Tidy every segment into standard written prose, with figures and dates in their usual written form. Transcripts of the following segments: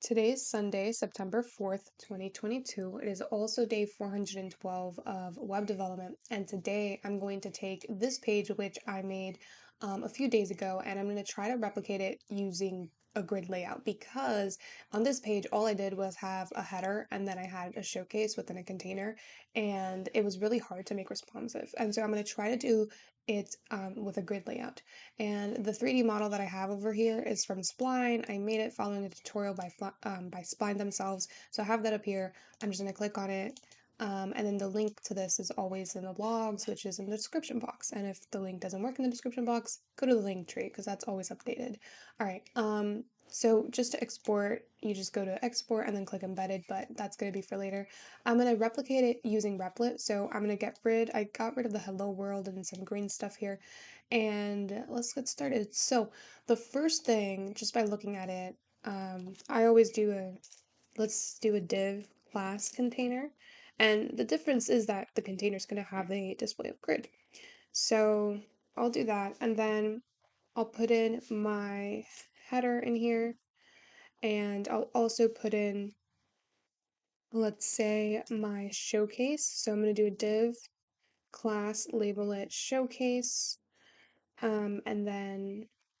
Today is Sunday, September 4th, 2022. It is also day 412 of web development. And today I'm going to take this page, which I made a few days ago, and I'm going to try to replicate it using a grid layout because on this page, all I did was have a header and then I had a showcase within a container, and it was really hard to make responsive. And so I'm going to try to do it with a grid layout. And the 3D model that I have over here is from Spline. I made it following a tutorial by Spline themselves. So I have that up here. I'm just going to click on it. And then the link to this is always in the logs, which is in the description box. And if the link doesn't work in the description box, go to the link tree because that's always updated. All right. So just to export, you just go to export and then click embedded, but that's going to be for later. I'm going to replicate it using Replit. So I'm going to I got rid of the hello world and some green stuff here. And let's get started. So the first thing, just by looking at it, I always let's do a div class container. And the difference is that the container is going to have a display of grid. So I'll do that. And then I'll put in my header in here. And I'll also put in, let's say, my showcase. So I'm going to do a div class, label it showcase, and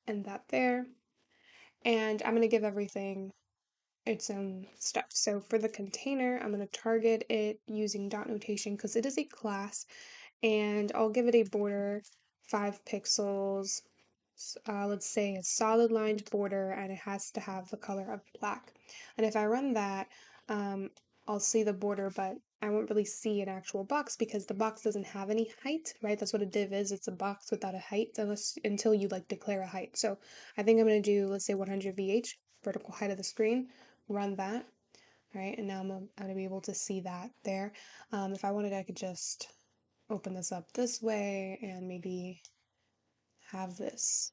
that there. And I'm going to give everything its own stuff. So for the container, I'm going to target it using dot notation because it is a class, and I'll give it a border 5 pixels. Let's say a solid lined border, and it has to have the color of black. And if I run that, um, I'll see the border, but I won't really see an actual box because the box doesn't have any height, right? That's what a div is. It's a box without a height until you like declare a height. So I think I'm going to do, let's say 100 VH, vertical height of the screen, run that. All right, and now I'm going to be able to see that there. If I wanted, I could just open this up this way and maybe have this.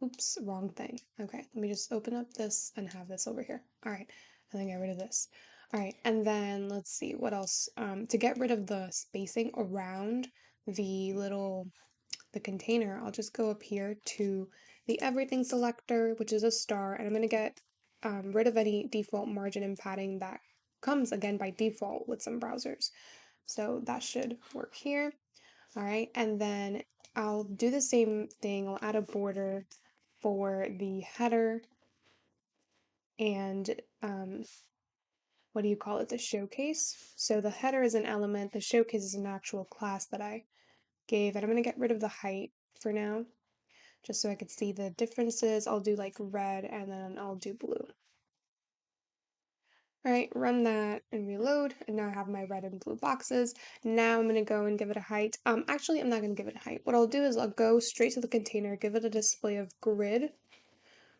Oops, wrong thing. Okay, let me just open up this and have this over here. All right, and then get rid of this. All right, and then let's see what else. To get rid of the spacing around the container, I'll just go up here to the everything selector, which is a star, and I'm going to get rid of any default margin and padding that comes again by default with some browsers. So that should work here. All right, and then I'll do the same thing. I'll add a border for the header and what do you call it? The showcase. So the header is an element, the showcase is an actual class that I gave, and I'm going to get rid of the height for now, just so I could see the differences. I'll do like red and then I'll do blue. All right, run that and reload, and now I have my red and blue boxes. Now I'm gonna go and give it a height. Actually, I'm not gonna give it a height. What I'll do is I'll go straight to the container, give it a display of grid,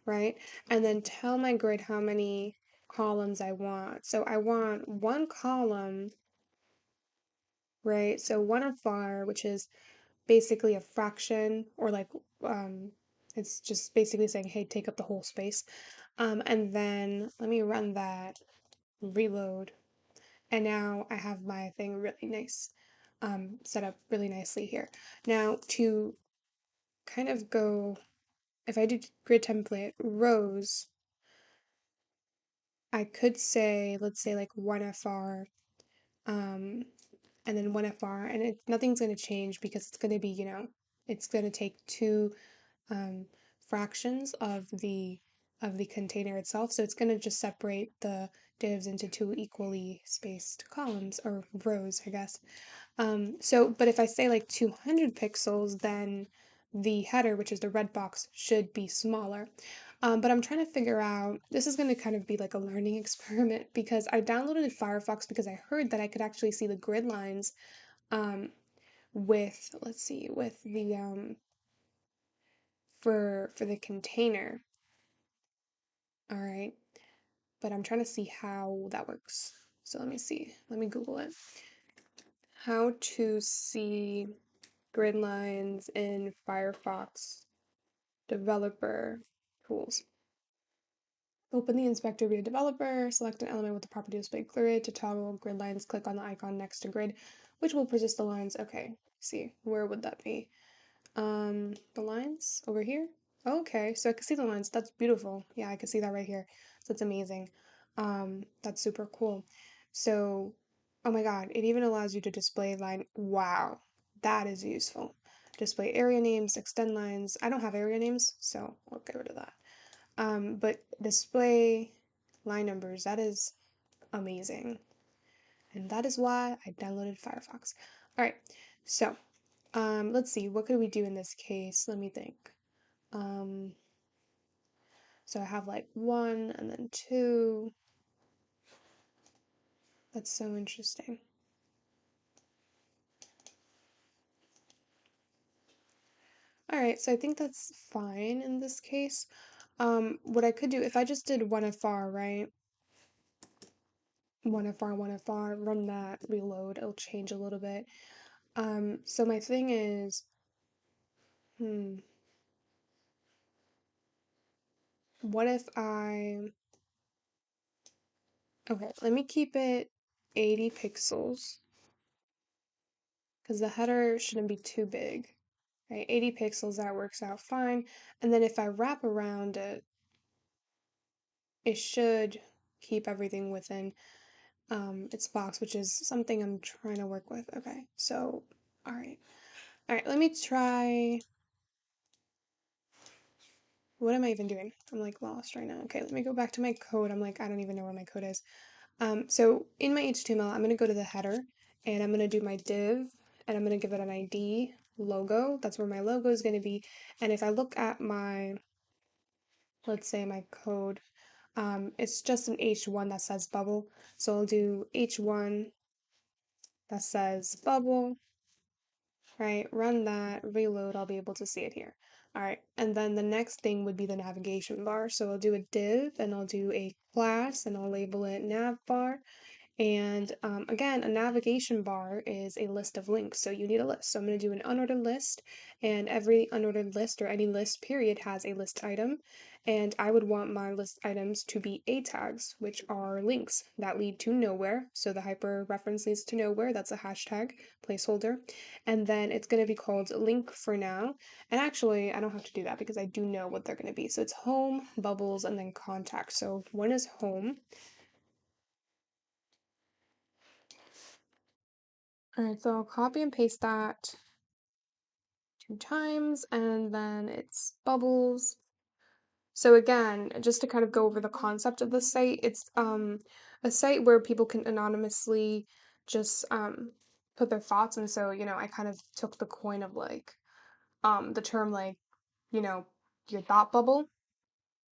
right? And then tell my grid how many columns I want. So I want one column, right? So 1FR, which is basically a fraction, or like, um, it's just basically saying, hey, take up the whole space. And then let me run that, reload. And now I have my thing really nice, set up really nicely here. Now to kind of go, if I do grid template rows, I could say, let's say like 1FR, um, and then 1FR, and nothing's going to change because it's going to be, it's going to take two um, fractions of the container itself. So it's going to just separate the divs into two equally spaced columns or rows, I guess. But if I say like 200 pixels, then the header, which is the red box, should be smaller. But I'm trying to figure out, this is going to kind of be like a learning experiment because I downloaded Firefox because I heard that I could actually see the grid lines um, let's see, with the, for the container. All right. But I'm trying to see how that works. So let me see. Let me Google it. How to see grid lines in Firefox developer tools. Open the inspector via developer, select an element with the property display grid. To toggle grid lines, click on the icon next to grid, which will persist the lines. Okay, see, where would that be? The lines over here. Okay, so I can see the lines. That's beautiful. Yeah, I can see that right here. So that's amazing. That's super cool. So, oh my God, it even allows you to display line. Wow, that is useful. Display area names, extend lines. I don't have area names, so I'll get rid of that. But display line numbers, that is amazing. And that is why I downloaded Firefox. All right, so let's see, what could we do in this case? Let me think. Um, So I have like one and then two. That's so interesting. All right, so I think that's fine in this case. What I could do if I just did one fr, right? One fr, run that, reload, it'll change a little bit. So my thing is, hmm, what if okay, let me keep it 80 pixels because the header shouldn't be too big, right? 80 pixels, that works out fine. And then if I wrap around it, it should keep everything within its box, which is something I'm trying to work with. Okay, so all right. All right, let me try. What am I even doing? I'm like lost right now. Okay, let me go back to my code. I'm like, I don't even know where my code is. So in my HTML, I'm gonna go to the header and I'm gonna do my div and I'm gonna give it an ID logo. That's where my logo is gonna be. And if I look at my, let's say my code, it's just an H1 that says bubble. So I'll do H1 that says bubble, right? Run that, reload, I'll be able to see it here. All right, and then the next thing would be the navigation bar. So I'll do a div and I'll do a class and I'll label it nav bar. And again, a navigation bar is a list of links, so you need a list. So I'm going to do an unordered list, and every unordered list or any list period has a list item. And I would want my list items to be A tags, which are links that lead to nowhere. So the hyper reference leads to nowhere, that's a hashtag placeholder. And then it's going to be called link for now. And actually, I don't have to do that because I do know what they're going to be. So it's home, bubbles, and then contact. So one is home. All right, so I'll copy and paste that 2 times, and then it's bubbles. So again, just to kind of go over the concept of the site, it's a site where people can anonymously just put their thoughts, and so I kind of took the coin of like the term like you know your thought bubble.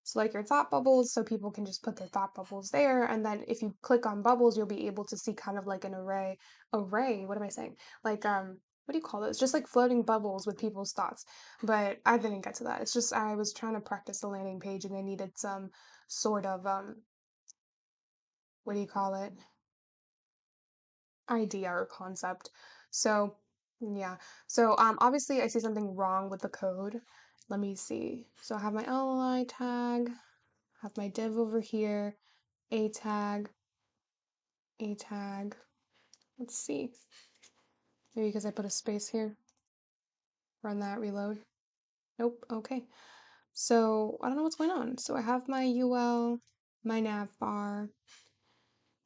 So like your thought bubbles, so people can just put their thought bubbles there, and then if you click on bubbles, you'll be able to see kind of like an array, what am I saying? Like what do you call those? Just like floating bubbles with people's thoughts. But I didn't get to that. It's just I was trying to practice the landing page and I needed some sort of what do you call it? Idea or concept. So yeah. So obviously I see something wrong with the code. Let me see. So I have my LLI tag, have my div over here, a tag, a tag. Let's see. Maybe because I put a space here. Run that, reload. Nope. Okay. So I don't know what's going on. So I have my UL, my nav bar,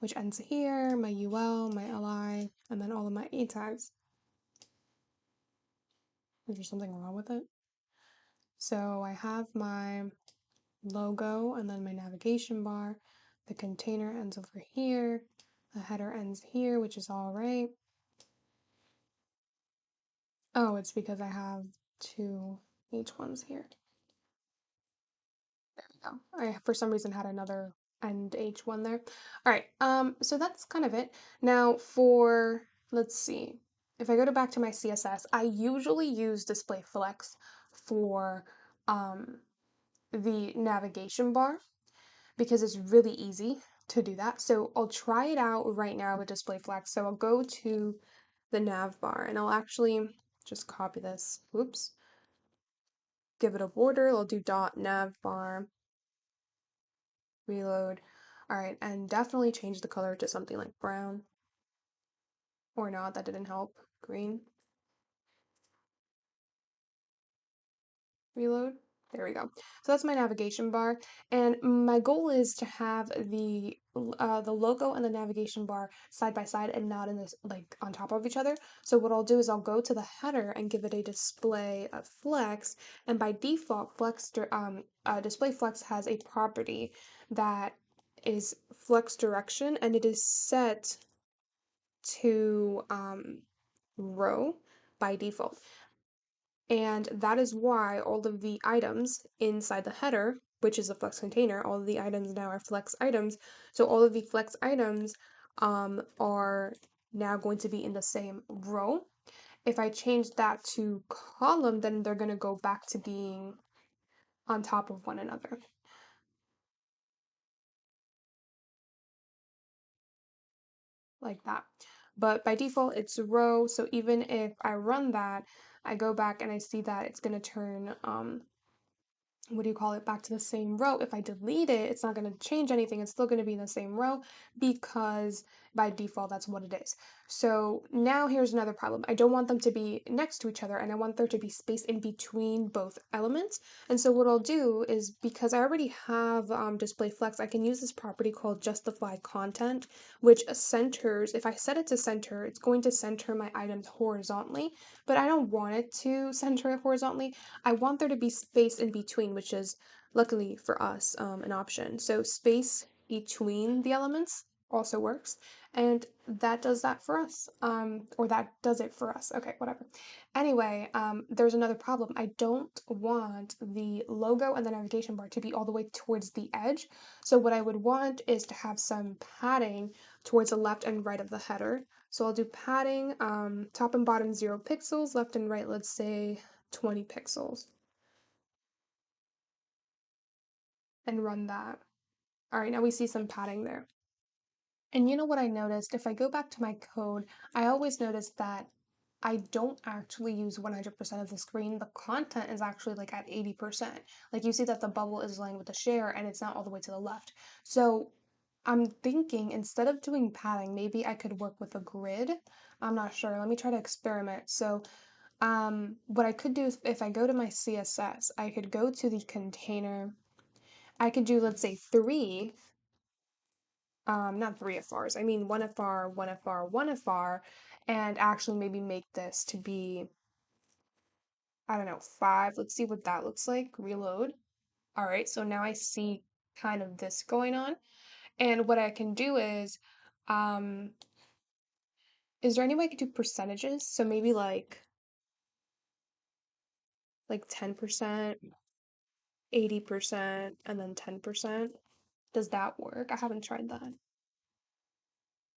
which ends here, my UL, my LI, and then all of my A tags. Is there something wrong with it? So I have my logo and then my navigation bar. The container ends over here. The header ends here, which is all right. Oh, it's because I have two H1s here. There we go. I, for some reason, had another end H1 there. All right, so that's kind of it. Now for, let's see, if I go to back to my CSS, I usually use display flex for the navigation bar because it's really easy to do that. So I'll try it out right now with display flex. So I'll go to the nav bar and I'll actually just copy this. Whoops. Give it a border. I'll do dot nav bar, reload. All right, and definitely change the color to something like brown. Or not, that didn't help. Green. Reload. There we go. So that's my navigation bar, and my goal is to have the logo and the navigation bar side by side and not in this like on top of each other. So what I'll do is I'll go to the header and give it a display of flex, and by default, display flex has a property that is flex direction, and it is set to row by default. And that is why all of the items inside the header, which is a Flex container, all of the items now are Flex items. So all of the Flex items are now going to be in the same row. If I change that to column, then they're going to go back to being on top of one another, like that. But by default, it's row. So even if I run that, I go back and I see that it's going to turn what do you call it, back to the same row. If I delete it, it's not going to change anything. It's still going to be in the same row because by default, that's what it is. So now here's another problem. I don't want them to be next to each other, and I want there to be space in between both elements. And so what I'll do is, because I already have display flex, I can use this property called justify content, which centers, if I set it to center, it's going to center my items horizontally, but I don't want it to center it horizontally. I want there to be space in between, which is luckily for us an option. So space between the elements also works, and that does that for us, or that does it for us. Okay, whatever. Anyway, there's another problem. I don't want the logo and the navigation bar to be all the way towards the edge. So what I would want is to have some padding towards the left and right of the header. So I'll do padding, top and bottom 0 pixels, left and right, let's say 20 pixels, and run that. All right, now we see some padding there. And you know what I noticed? If I go back to my code, I always notice that I don't actually use 100% of the screen. The content is actually like at 80%. Like you see that the bubble is aligned with the share and it's not all the way to the left. So I'm thinking instead of doing padding, maybe I could work with a grid. I'm not sure. Let me try to experiment. So what I could do is if I go to my CSS, I could go to the container. I could do, let's say, three, not three FRs, I mean one FR, one FR, one FR, and actually maybe make this to be, I don't know, five. Let's see what that looks like. Reload. All right, so now I see kind of this going on. And what I can do um, is there any way I could do percentages? So maybe like 10%, 80%, and then 10%. Does that work? I haven't tried that.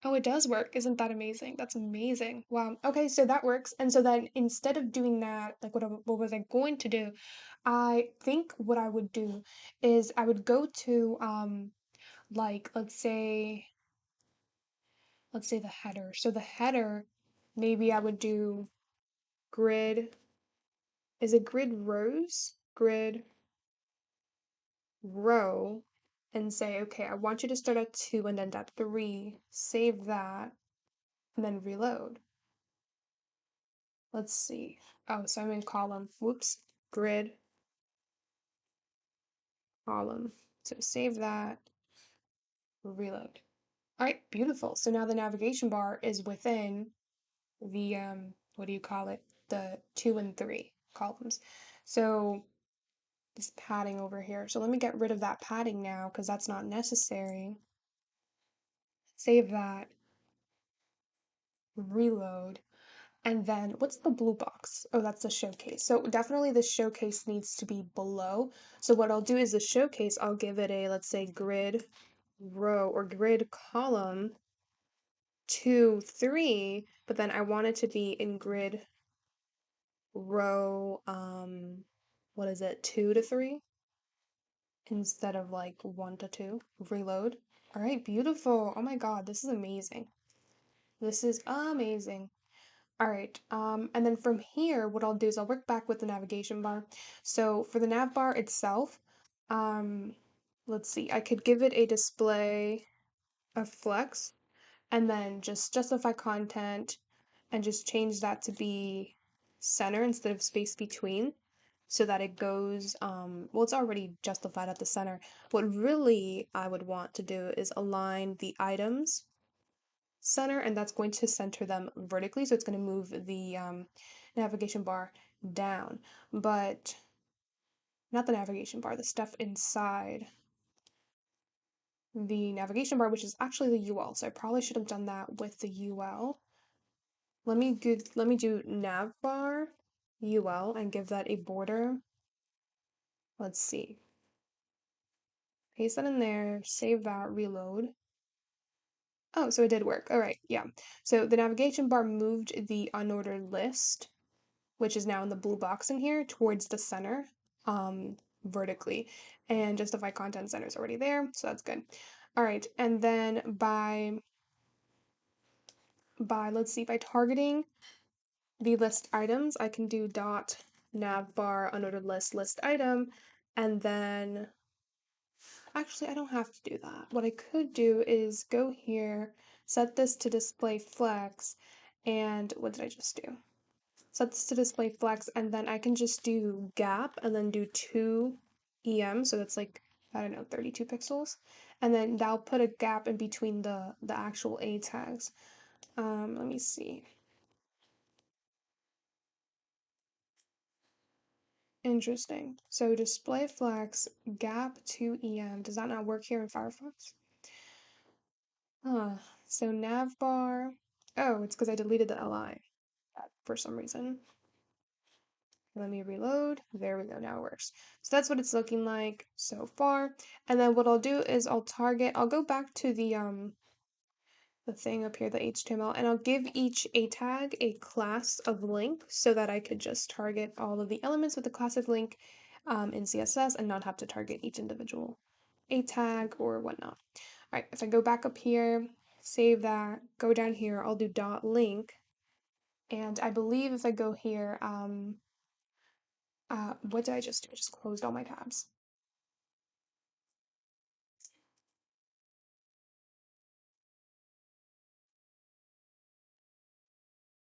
Oh, it does work. Isn't that amazing? That's amazing. Wow. Okay, so that works. And so then instead of doing that, like what was I going to do? I think what I would do is I would go to like let's say the header. So the header, maybe I would do grid. Is it grid rows? Grid row, and say, okay, I want you to start at 2 and end at 3. Save that and then reload. Let's see. Oh, so I'm in column. Whoops. Grid, column. So save that, reload. All right, beautiful. So now the navigation bar is within the, what do you call it? The 2 and 3 columns. So this padding over here. So let me get rid of that padding now because that's not necessary. Save that, reload. And then what's the blue box? Oh, that's the showcase. So definitely the showcase needs to be below. So what I'll do is the showcase, I'll give it a, let's say, grid row or grid column 2, 3, but then I want it to be in grid row, what is it, 2 to 3 instead of like 1 to 2. Reload. All right, beautiful. Oh my God, this is amazing. This is amazing. All right, and then from here, what I'll do is I'll work back with the navigation bar. So for the nav bar itself, um, let's see, I could give it a display of flex and then just justify content and just change that to be center instead of space between. so that it goes, well, it's already justified at the center. What really I would want to do is align the items center, and that's going to center them vertically. So it's going to move the navigation bar down, but not the navigation bar, the stuff inside the navigation bar, which is actually the UL. So I probably should have done that with the UL. Let me do nav bar UL and give that a border. Let's see. Paste that in there, save that, reload. Oh, so it did work. All right, yeah. So the navigation bar moved the unordered list, which is now in the blue box in here, towards the center, vertically. And justify content center is already there, so that's good. All right, and then by let's see, by targeting the list items, I can do dot navbar unordered list item, and then actually I don't have to do that. What I could do is go here, set this to display flex, and what did I just do? Set this to display flex, and then I can just do gap and then do 2 EM, so that's like, I don't know, 32 pixels, and then that'll put a gap in between the actual A tags. Let me see. Interesting. So display flex gap 2 EM. Does that not work here in Firefox? Huh. So navbar. Oh, it's because I deleted the li for some reason. Let me reload. There we go. Now it works. So that's what it's looking like so far. And then what I'll do is I'll go back to the thing up here, the HTML, and I'll give each A tag a class of link so that I could just target all of the elements with the class of link in CSS and not have to target each individual A tag or whatnot. All right, if I go back up here, save that, go down here, I'll do dot link, and I believe if I go here, what did I just do? I just closed all my tabs.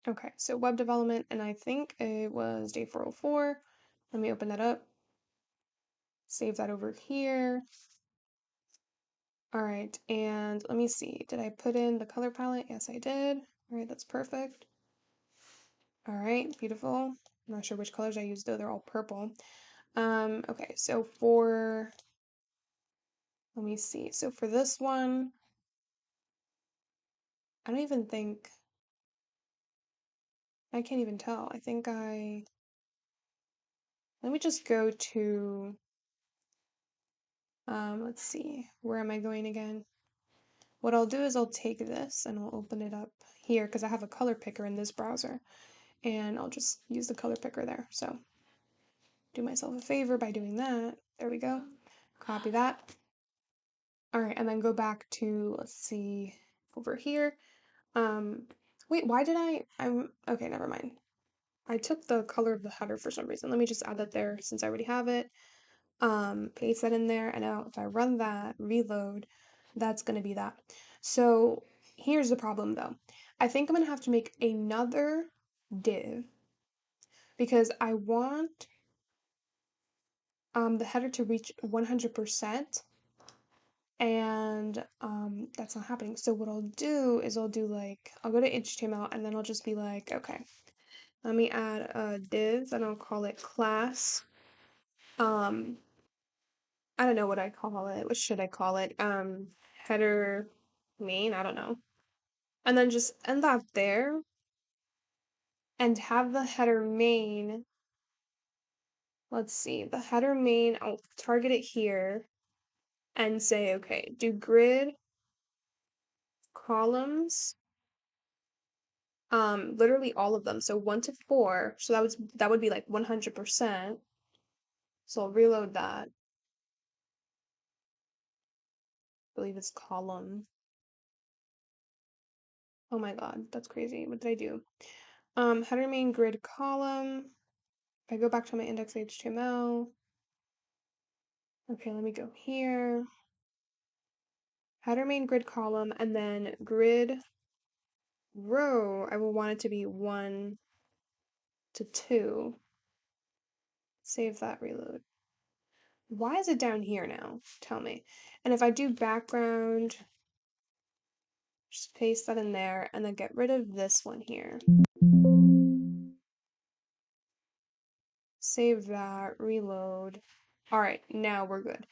Okay, so web development, and I think it was day 404. Let me open that up, save that over here. All right, and let me see. Did I put in the color palette? Yes, I did. All right, that's perfect. All right, beautiful. I'm not sure which colors I used though. They're all purple. Okay, so let me see. So for this one, I don't even think, I can't even tell. Let me just go to, let's see. Where am I going again? What I'll do is I'll take this and I'll open it up here because I have a color picker in this browser, and I'll just use the color picker there. So do myself a favor by doing that. There we go. Copy that. All right, and then go back to, let's see, over here. Um, wait, why did okay, never mind. I took the color of the header for some reason. Let me just add that there since I already have it. Paste that in there, and now if I run that, reload, that's gonna be that. So here's the problem though. I think I'm gonna have to make another div because I want the header to reach 100%, and that's not happening. So what I'll do is I'll go to HTML, and then I'll just be like, okay, let me add a div, and I'll call it class. I don't know what I call it. What should I call it? Header main, I don't know. And then just end that there and have the header main. Let's see, the header main, I'll target it here and say, okay, do grid columns, literally all of them. So 1 to 4. So that would be like 100%. So I'll reload that. I believe it's column. Oh my god, that's crazy. What did I do? Header main grid column. If I go back to my index HTML, okay, let me go here. Header main grid column, and then grid row, I will want it to be 1 to 2. Save that, reload. Why is it down here now? Tell me. And if I do background, just paste that in there and then get rid of this one here. Save that, reload. All right, now we're good.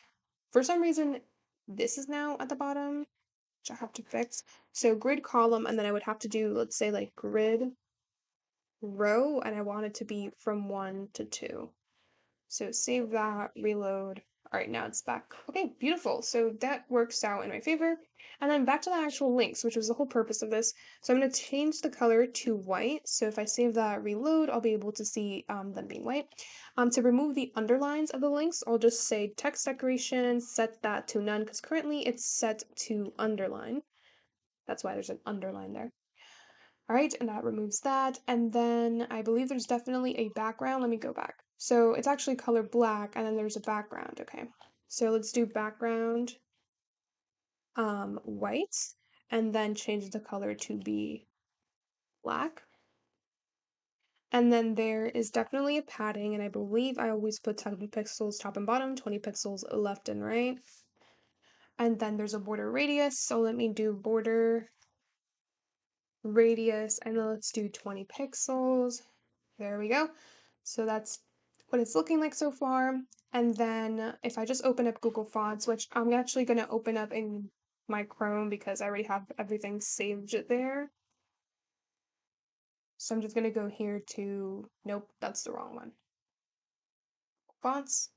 For some reason, this is now at the bottom, which I have to fix. So grid column, and then I would have to do, let's say like grid row, and I want it to be from 1 to 2. So save that, reload. All right, now it's back. Okay, beautiful. So that works out in my favor. And then back to the actual links, which was the whole purpose of this. So I'm going to change the color to white. So if I save that, reload, I'll be able to see them being white. To remove the underlines of the links, I'll just say text decoration, set that to none, because currently it's set to underline. That's why there's an underline there. All right, and that removes that. And then I believe there's definitely a background. Let me go back. So it's actually color black, and then there's a background. Okay, so let's do background white, and then change the color to be black. And then there is definitely a padding, and I believe I always put 10 pixels top and bottom, 20 pixels left and right. And then there's a border radius, so let me do border radius, and then let's do 20 pixels. There we go. So that's what it's looking like so far. And then if I just open up Google Fonts, which I'm actually going to open up in my Chrome because I already have everything saved there. So I'm just going to go here to, nope, that's the wrong one. Fonts.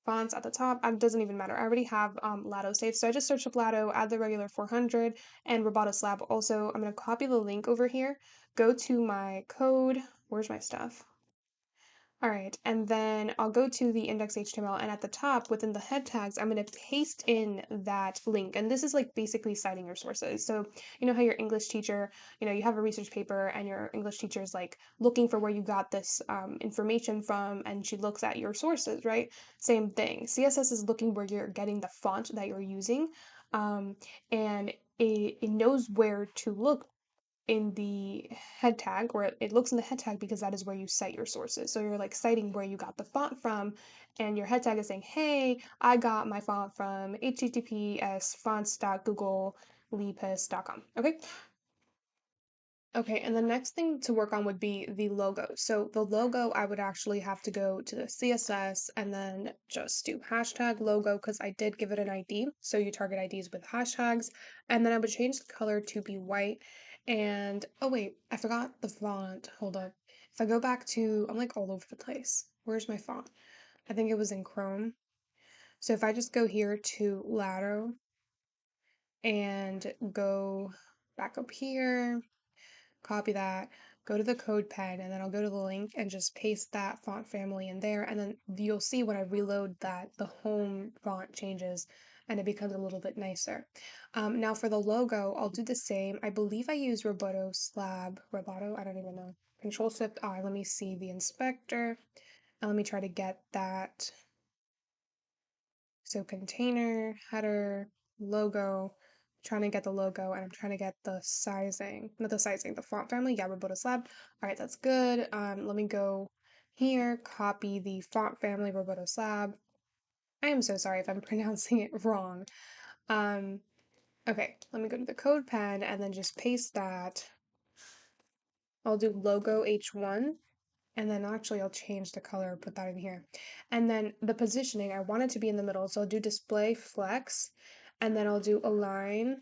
Fonts at the top. It doesn't even matter. I already have Lado saved. So I just search up Lado, add the regular 400 and Roboto Slab. Also, I'm going to copy the link over here, go to my code. Where's my stuff? All right, and then I'll go to the index.html, and at the top within the head tags, I'm going to paste in that link. And this is like basically citing your sources. So, you know how your English teacher, you have a research paper and your English teacher is like looking for where you got this information from, and she looks at your sources, right? Same thing. CSS is looking where you're getting the font that you're using, and it knows where to look in the head tag, or it looks in the head tag because that is where you cite your sources. So you're like citing where you got the font from, and your head tag is saying, hey, I got my font from https fonts.googlepus.com. Okay. Okay, and the next thing to work on would be the logo. So the logo, I would actually have to go to the CSS and then just do hashtag logo because I did give it an ID. So you target IDs with hashtags. And then I would change the color to be white. And oh wait, I forgot the font. Hold up. If I go back to, I'm like all over the place. Where's my font? I think it was in Chrome. So if I just go here to Lado and go back up here, copy that, go to the code pen, and then I'll go to the link and just paste that font family in there. And then you'll see when I reload that the home font changes and it becomes a little bit nicer. Now for the logo, I'll do the same. I believe I use Roboto Slab. Roboto? I don't even know. Control Shift I. Let me see the inspector. And let me try to get that. So container, header, logo, trying to get the logo, and I'm trying to get the sizing, not the sizing, the font family. Yeah, Roboto Slab. All right, that's good. Let me go here, copy the font family, Roboto Slab. I am so sorry if I'm pronouncing it wrong. Um, okay, let me go to the code pen and then just paste that. I'll do logo H1. And then actually I'll change the color, put that in here. And then the positioning, I want it to be in the middle. So I'll do display flex, and then I'll do align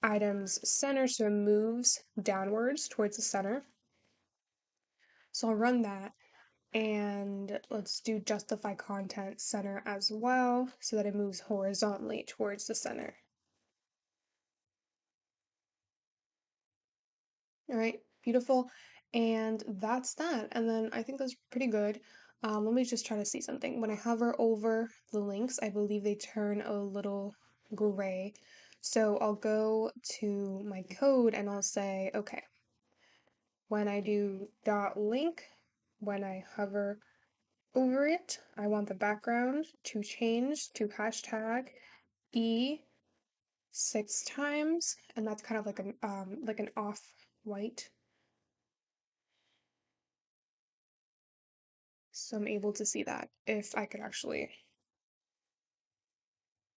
items center so it moves downwards towards the center. So I'll run that, and let's do justify content center as well so that it moves horizontally towards the center. All right, beautiful. And that's that. And then I think that's pretty good. Let me just try to see something. When I hover over the links, I believe they turn a little gray. So I'll go to my code and I'll say, okay, when I do dot link, when I hover over it, I want the background to change to hashtag E 6 times, and that's kind of like an off white. So I'm able to see that if I could actually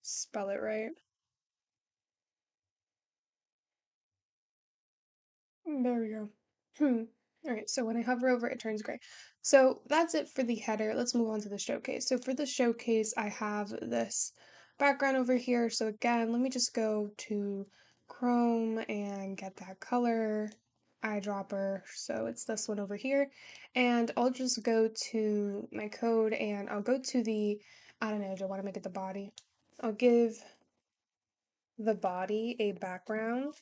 spell it right. There we go. All right, so when I hover over it, it turns gray. So that's it for the header. Let's move on to the showcase. So for the showcase, I have this background over here. So again, let me just go to Chrome and get that color eyedropper. So it's this one over here. And I'll just go to my code and I'll go to the, I don't know, do I want to make it the body? I'll give the body a background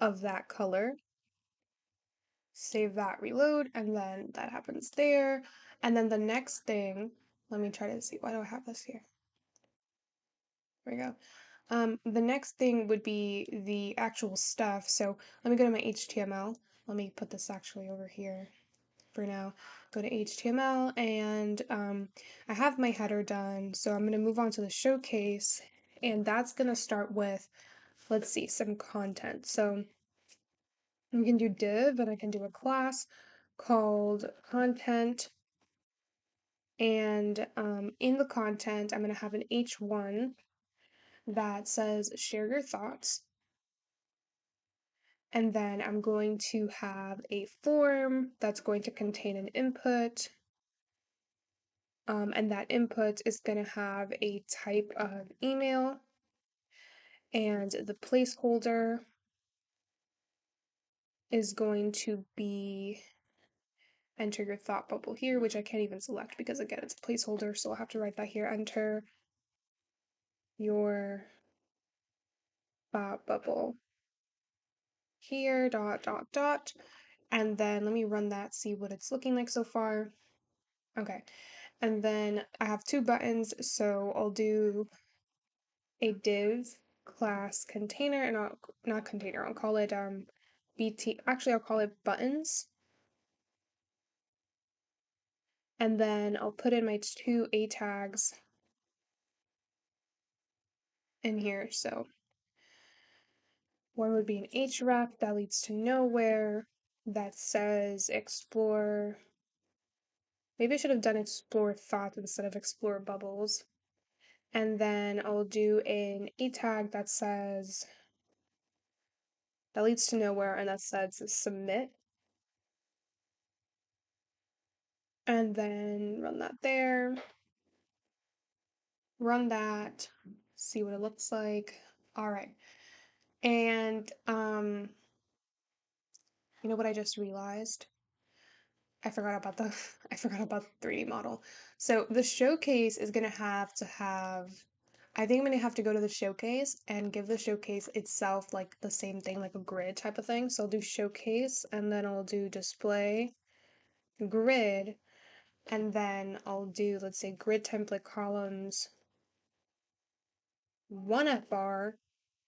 of that color, save that, reload, and then that happens there. And then the next thing, let me try to see, why do I have this here? There we go. The next thing would be the actual stuff. So let me go to my HTML. Let me put this actually over here for now. Go to HTML and I have my header done. So I'm going to move on to the showcase and that's going to start with, let's see, some content. So we can do div and I can do a class called content. And in the content, I'm going to have an H1 that says share your thoughts. And then I'm going to have a form that's going to contain an input. And that input is going to have a type of email. And the placeholder is going to be enter your thought bubble here, which I can't even select because again, it's a placeholder. So I'll have to write that here, enter your thought bubble here, dot, dot, dot. And then let me run that, see what it's looking like so far. Okay. And then I have two buttons, so I'll do a div class container and I'll not container, I'll call it BT, actually I'll call it buttons. And then I'll put in my two A tags in here. So one would be an href that leads to nowhere that says explore. Maybe I should have done explore thoughts instead of explore bubbles. And then I'll do an A tag that says that leads to nowhere and that says submit. And then run that there, run that, see what it looks like. All right. And you know what I just realized? I forgot about the I forgot about the 3D model. So the showcase is gonna have to have I think I'm gonna have to go to the showcase and give the showcase itself like the same thing, like a grid type of thing. So I'll do showcase and then I'll do display grid and then I'll do, let's say, grid template columns 1FR,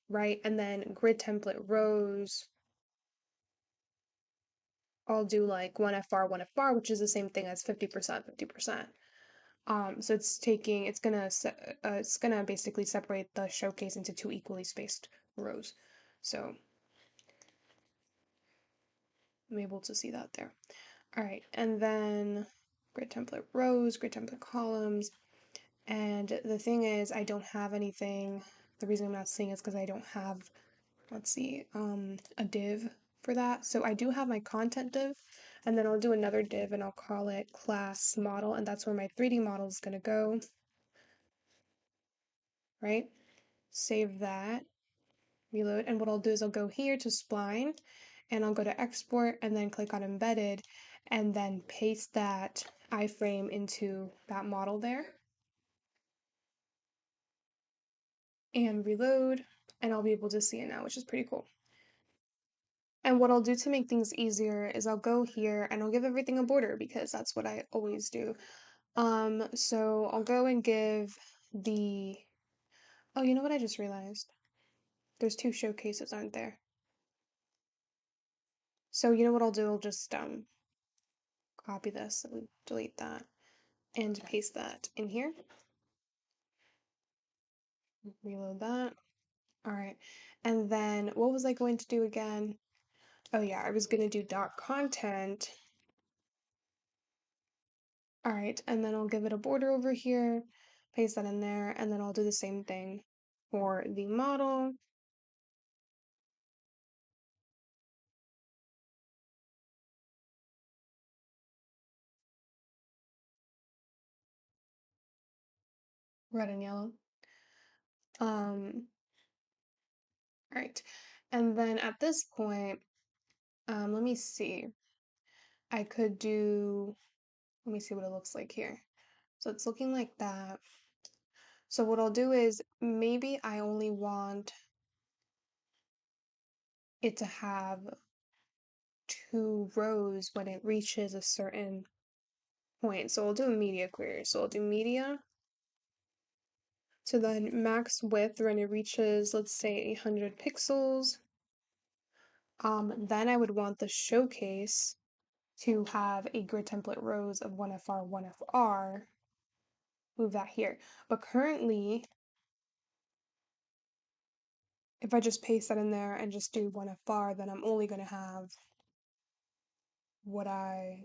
right? And then grid template rows, I'll do like 1FR, 1FR, which is the same thing as 50%, 50%. So it's gonna basically separate the showcase into two equally spaced rows. So I'm able to see that there. All right, and then grid template rows, grid template columns, and the thing is, I don't have anything. The reason I'm not seeing is because I don't have, let's see, a div for that. So I do have my content div, and then I'll do another div and I'll call it class model, and that's where my 3D model is gonna go, right? Save that, reload, and what I'll do is I'll go here to spline, and I'll go to export, and then click on embedded, and then paste that iframe into that model there, and reload, and I'll be able to see it now, which is pretty cool. And what I'll do to make things easier is I'll go here and I'll give everything a border because that's what I always do. So I'll go and give the, oh, you know what I just realized? There's two showcases, aren't there? So you know what I'll do? I'll just copy this and delete that and paste that in here. Reload that. All right. And then what was I going to do again? Oh yeah, I was going to do dot content All right, and then I'll give it a border over here, paste that in there, and then I'll do the same thing for the model. Red and yellow. All right, and then at this point, let me see. I could do, let me see what it looks like here. So it's looking like that. So what I'll do is maybe I only want it to have 2 rows when it reaches a certain point. So I'll do a media query. So I'll do media. So then max width when it reaches, let's say 100 pixels. Then I would want the showcase to have a grid template rows of 1FR, 1FR. Move that here. But currently, if I just paste that in there and just do 1FR, then I'm only going to have what I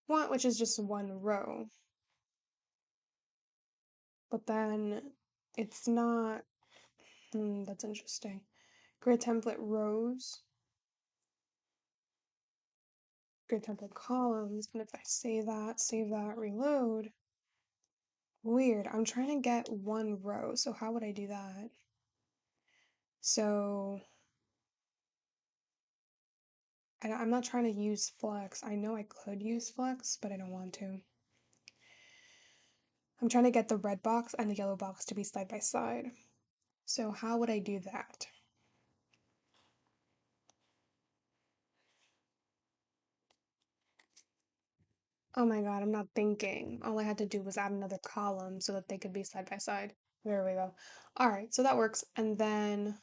want, which is just 1 row. But then it's not, that's interesting. Grid template rows, grid template columns, and if I save that, reload, weird, I'm trying to get 1 row, so how would I do that? So I'm not trying to use flex. I know I could use flex, but I don't want to. I'm trying to get the red box and the yellow box to be side by side. So how would I do that? Oh my God, I'm not thinking. All I had to do was add another column so that they could be side by side. There we go. All right, so that works. And then,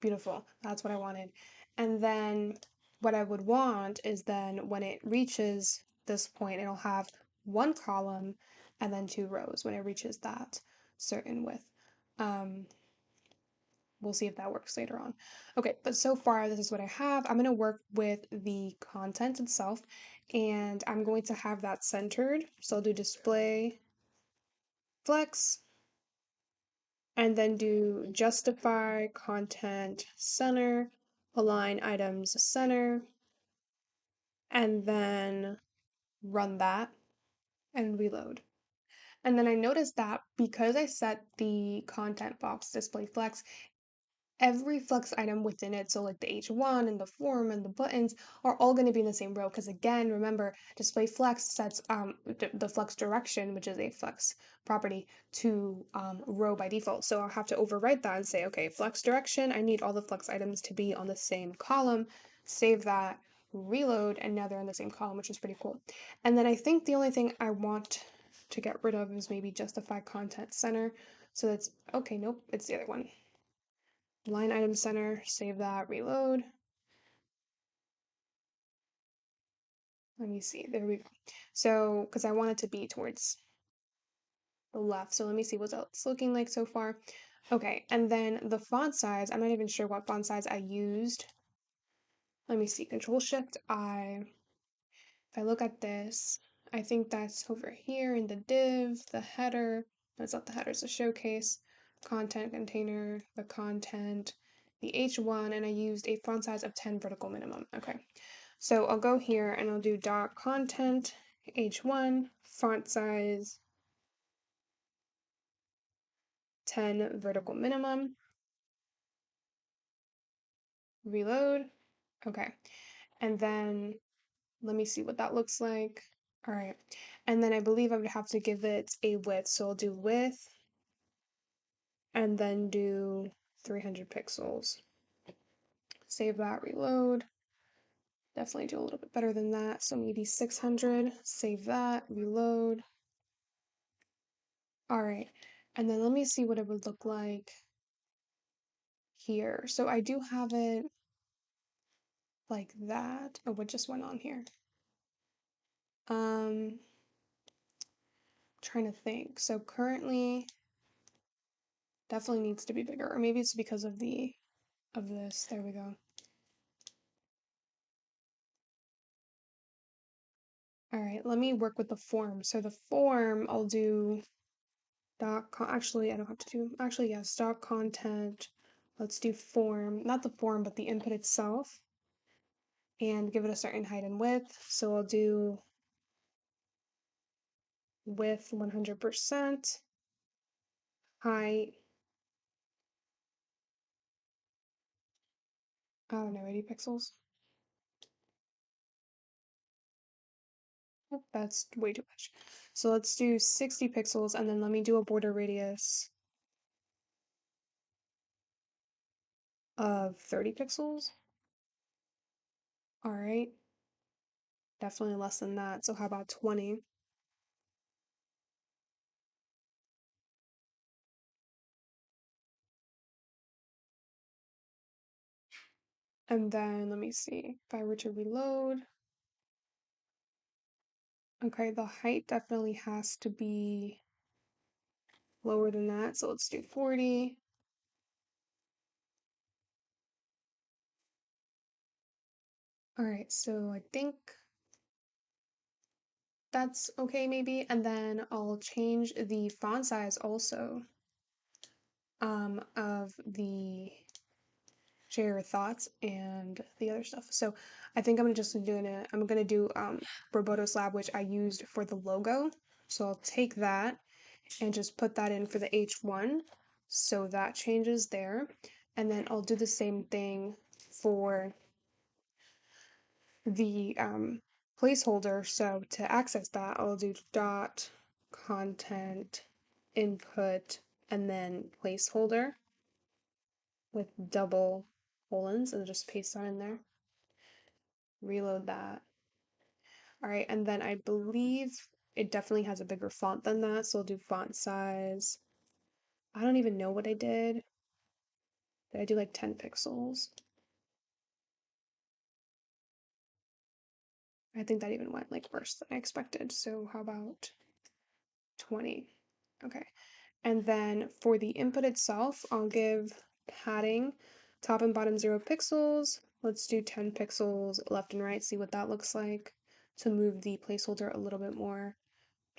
beautiful. That's what I wanted. And then what I would want is then when it reaches this point, it'll have 1 column and then 2 rows when it reaches that certain width. We'll see if that works later on. Okay, but so far this is what I have. I'm going to work with the content itself and I'm going to have that centered. So I'll do display flex and then do justify content center, align items center, and then run that and reload. And then I noticed that because I set the content box display flex, every flex item within it, so like the H1 and the form and the buttons, are all going to be in the same row. Because again, remember, display flex sets the flex direction, which is a flex property, to row by default. So I'll have to overwrite that and say, okay, flex direction, I need all the flex items to be on the same column, save that, reload, and now they're in the same column, which is pretty cool. And then I think the only thing I want to get rid of is maybe justify content center. So that's, okay, nope, it's the other one. Line item center, save that, reload. Let me see, there we go. So, because I want it to be towards the left, so let me see what it's looking like so far. Okay, and then the font size, I'm not even sure what font size I used. Let me see, Control Shift I. If I look at this, I think that's over here in the div, the header. That's not the header, it's a showcase, content container, the content, the H1, and I used a font size of 10 vertical minimum. Okay. So I'll go here and I'll do dot content H1 font size 10 vertical minimum, reload. Okay. And then let me see what that looks like. All right. And then I believe I would have to give it a width. So I'll do width and then do 300 pixels. Save that, reload. Definitely do a little bit better than that. So maybe 600, save that, reload. All right. And then let me see what it would look like here. So I do have it like that. Oh, what just went on here? Um, trying to think. So currently definitely needs to be bigger, or maybe it's because of this. There we go. All right, let me work with the form. So the form, I'll do actually, I don't have to do, actually, yes, dot content. Let's do form, not the form, but the input itself, and give it a certain height and width. So I'll do width 100%, height, I don't know, 80 pixels. Oh, that's way too much. So let's do 60 pixels, and then let me do a border radius of 30 pixels. All right, definitely less than that. So how about 20? And then let me see, if I were to reload, okay, the height definitely has to be lower than that. So let's do 40. All right, so I think that's okay maybe. And then I'll change the font size also of the share your thoughts and the other stuff. So I think I'm gonna do Roboto Slab, which I used for the logo. So I'll take that and just put that in for the H1. So that changes there. And then I'll do the same thing for the placeholder. So to access that, I'll do dot content input and then placeholder with double colons and just paste that in there. Reload that. All right, and then I believe it definitely has a bigger font than that, so I'll do font size. I don't even know what I did. Did I do like 10 pixels? I think that even went like worse than I expected. So how about 20? Okay. And then for the input itself, I'll give padding top and bottom 0 pixels. Let's do 10 pixels left and right, see what that looks like to move the placeholder a little bit more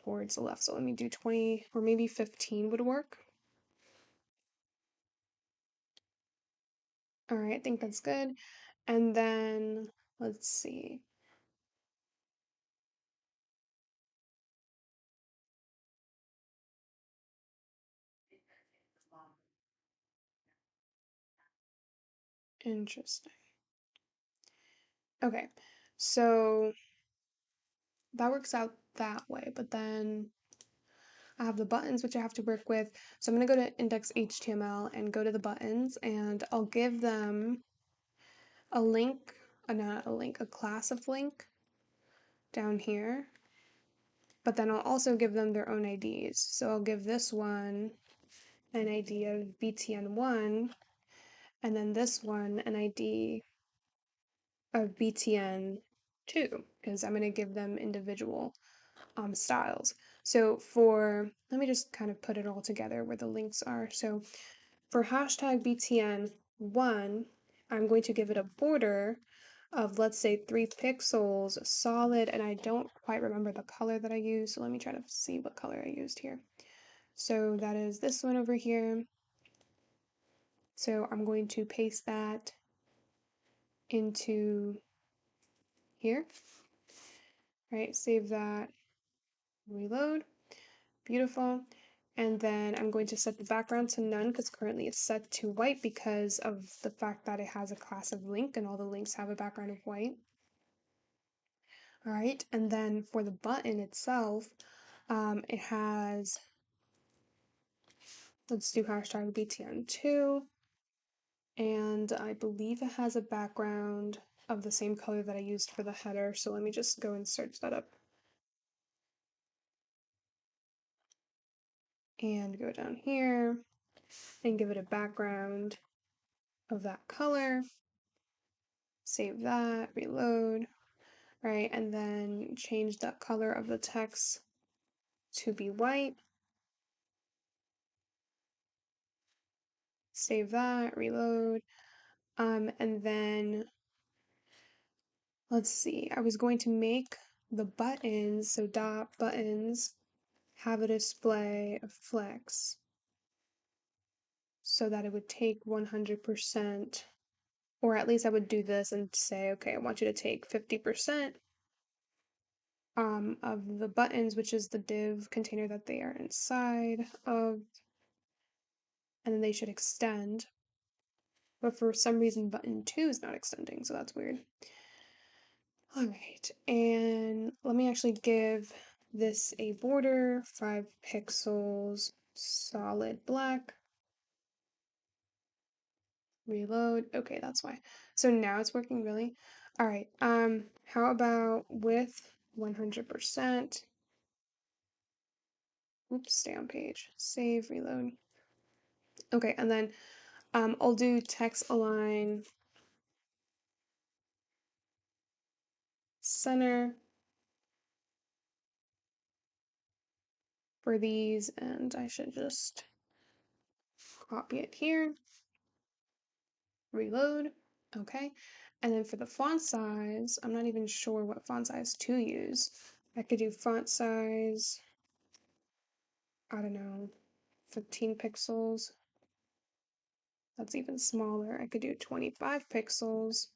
towards the left. So let me do 20 or maybe 15 would work. All right, I think that's good. And then let's see. Interesting. Okay, so that works out that way, but then I have the buttons which I have to work with. So I'm going to go to index.html and go to the buttons, and I'll give them a link, not a link, a class of link down here. But then I'll also give them their own IDs. So I'll give this one an ID of btn1, and then this one an ID of btn2, because I'm going to give them individual styles. So let me just kind of put it all together where the links are. So for hashtag BTN1, I'm going to give it a border of, let's say, 3 pixels solid, and I don't quite remember the color that I used, so let me try to see what color I used here. So that is this one over here. So I'm going to paste that into here. Right, save that, reload. Beautiful. And then I'm going to set the background to none because currently it's set to white because of the fact that it has a class of link and all the links have a background of white. All right, and then for the button itself, it has, let's do hashtag BTN2, and I believe it has a background of the same color that I used for the header, so let me just go and search that up. And go down here and give it a background of that color. Save that, reload, right? And then change the color of the text to be white. Save that, reload. And then let's see, I was going to make the buttons, so dot buttons, have a display of flex so that it would take 100%, or at least I would do this and say, okay, I want you to take 50% of the buttons, which is the div container that they are inside of, and then they should extend. But for some reason, button 2 is not extending, so that's weird. All right, and let me actually give this a border, 5 pixels, solid black. Reload. Okay, that's why. So now it's working really. All right. How about with 100%? Oops, stay on page. Save, reload. Okay, and then I'll do text align center for these, and I should just copy it here. Reload. Okay. And then for the font size, I'm not even sure what font size to use. I could do font size, I don't know, 15 pixels. That's even smaller. I could do 25 pixels.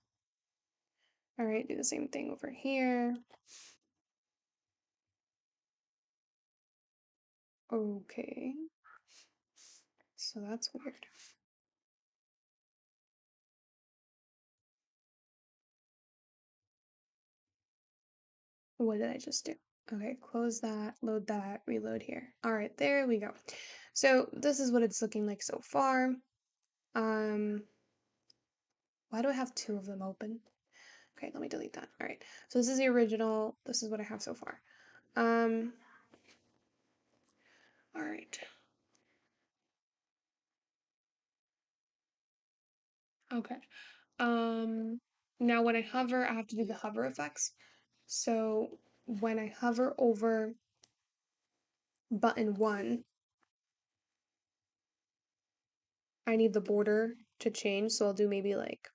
All right, do the same thing over here. Okay. So that's weird. What did I just do? Okay, close that, load that, reload here. All right, there we go. So this is what it's looking like so far. Um, why do I have 2 of them open? Okay, let me delete that. All right, so this is the original. This is what I have so far. Um, all right. Okay. Now when I hover, I have to do the hover effects. So when I hover over button 1, I need the border to change. So I'll do maybe like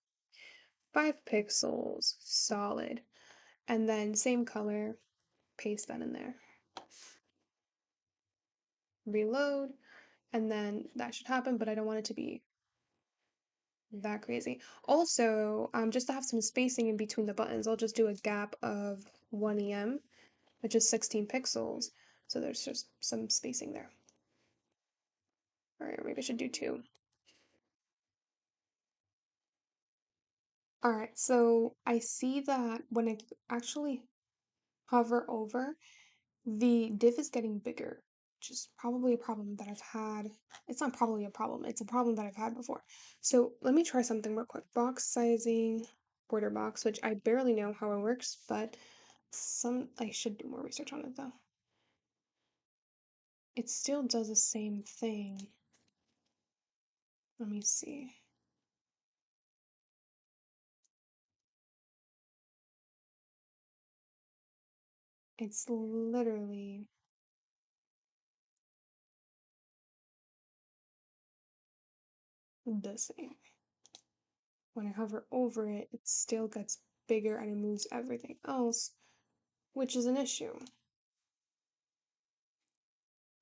5 pixels solid, and then same color, paste that in there. Reload, and then that should happen, but I don't want it to be that crazy. Also, just to have some spacing in between the buttons, I'll just do a gap of 1 em, which is 16 pixels. So there's just some spacing there. All right, maybe I should do 2. All right, so I see that when I actually hover over, the div is getting bigger, which is probably a problem that I've had. It's not probably a problem, it's a problem that I've had before. So let me try something real quick. Box sizing, border box, which I barely know how it works, but I should do more research on it though. It still does the same thing. Let me see. It's literally the same. When I hover over it, it still gets bigger and it moves everything else, which is an issue.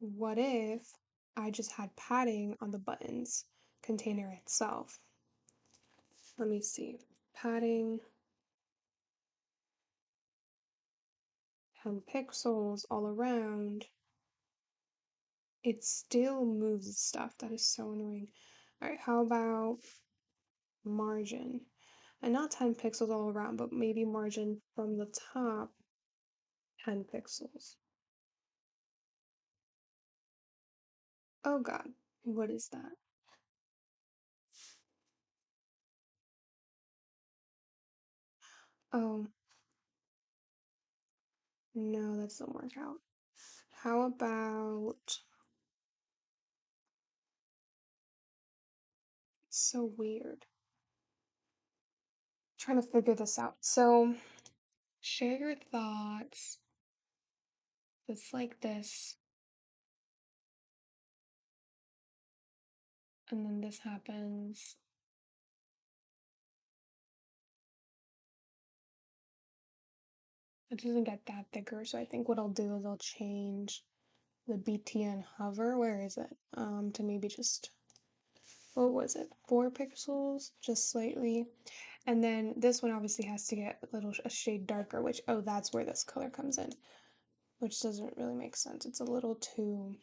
What if I just had padding on the buttons container itself? Let me see. Padding, 10 pixels all around. It still moves stuff. That is so annoying. All right, how about margin? And not 10 pixels all around, but maybe margin from the top, 10 pixels. Oh God, what is that? Oh, no, that doesn't work out. How about, it's so weird. Trying to figure this out. So, share your thoughts. It's like this, and then this happens. it doesn't get that thicker, so I think what I'll do is I'll change the BTN hover, where is it? To maybe just, what was it? 4 pixels, just slightly. And then this one obviously has to get a shade darker, which, oh, that's where this color comes in, which doesn't really make sense. It's a little too,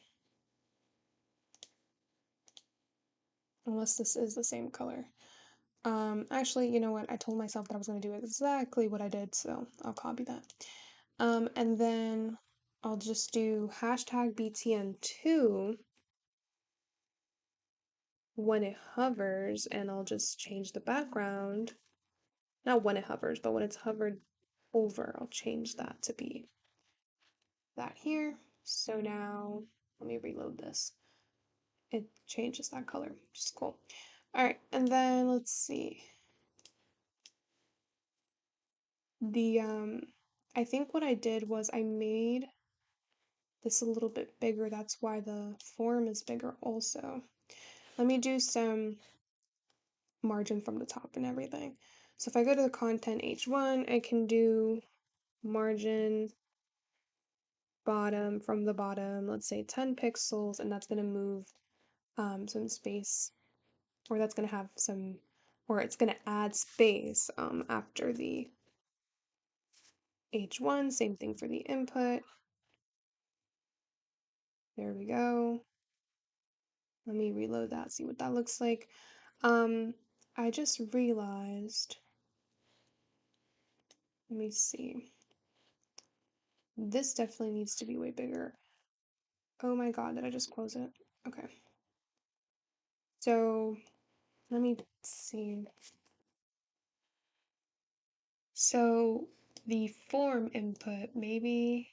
unless this is the same color. Actually, you know what? I told myself that I was going to do exactly what I did, so I'll copy that. And then I'll just do hashtag BTN2 when it hovers, and I'll just change the background. Not when it hovers, but when it's hovered over, I'll change that to be that here. So now, let me reload this. It changes that color, which is cool. All right, and then let's see. I think what I did was I made this a little bit bigger. That's why the form is bigger also. Let me do some margin from the top and everything. So if I go to the content H1, I can do margin bottom from the bottom, let's say 10 pixels, and that's going to move some space, or that's going to have some, or it's going to add space after the H1. Same thing for the input. There we go. Let me reload that, see what that looks like. I just realized, let me see. This definitely needs to be way bigger. Oh my god, did I just close it? Okay. So, let me see. So, the form input, maybe.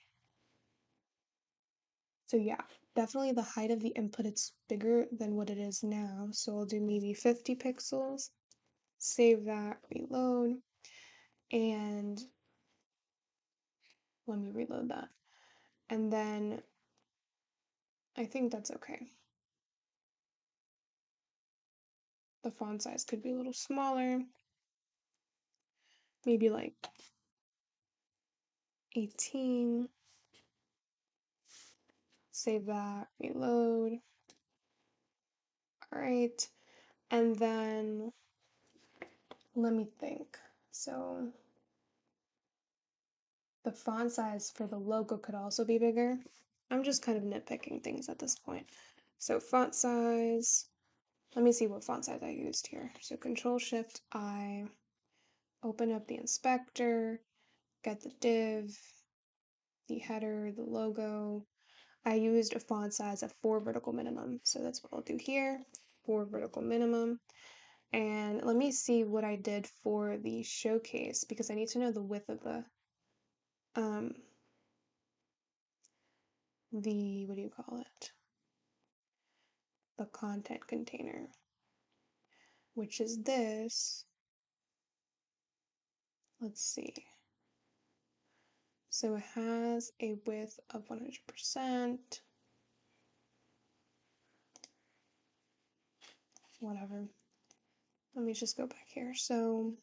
So, yeah, definitely the height of the input, it's bigger than what it is now. So, I'll do maybe 50 pixels. Save that, reload, and let me reload that. And then I think that's okay. The font size could be a little smaller, maybe like 18. Save that, reload. All right, and then let me think. So the font size for the logo could also be bigger. I'm just kind of nitpicking things at this point. So font size, let me see what font size I used here. So Control Shift I, open up the inspector, get the div, the header, the logo. I used a font size of 4 vertical minimum. So that's what I'll do here, 4 vertical minimum. And let me see what I did for the showcase, because I need to know the width of um what do you call it? The content container, which is this. Let's see. So it has a width of 100%. Whatever. Let me just go back here. So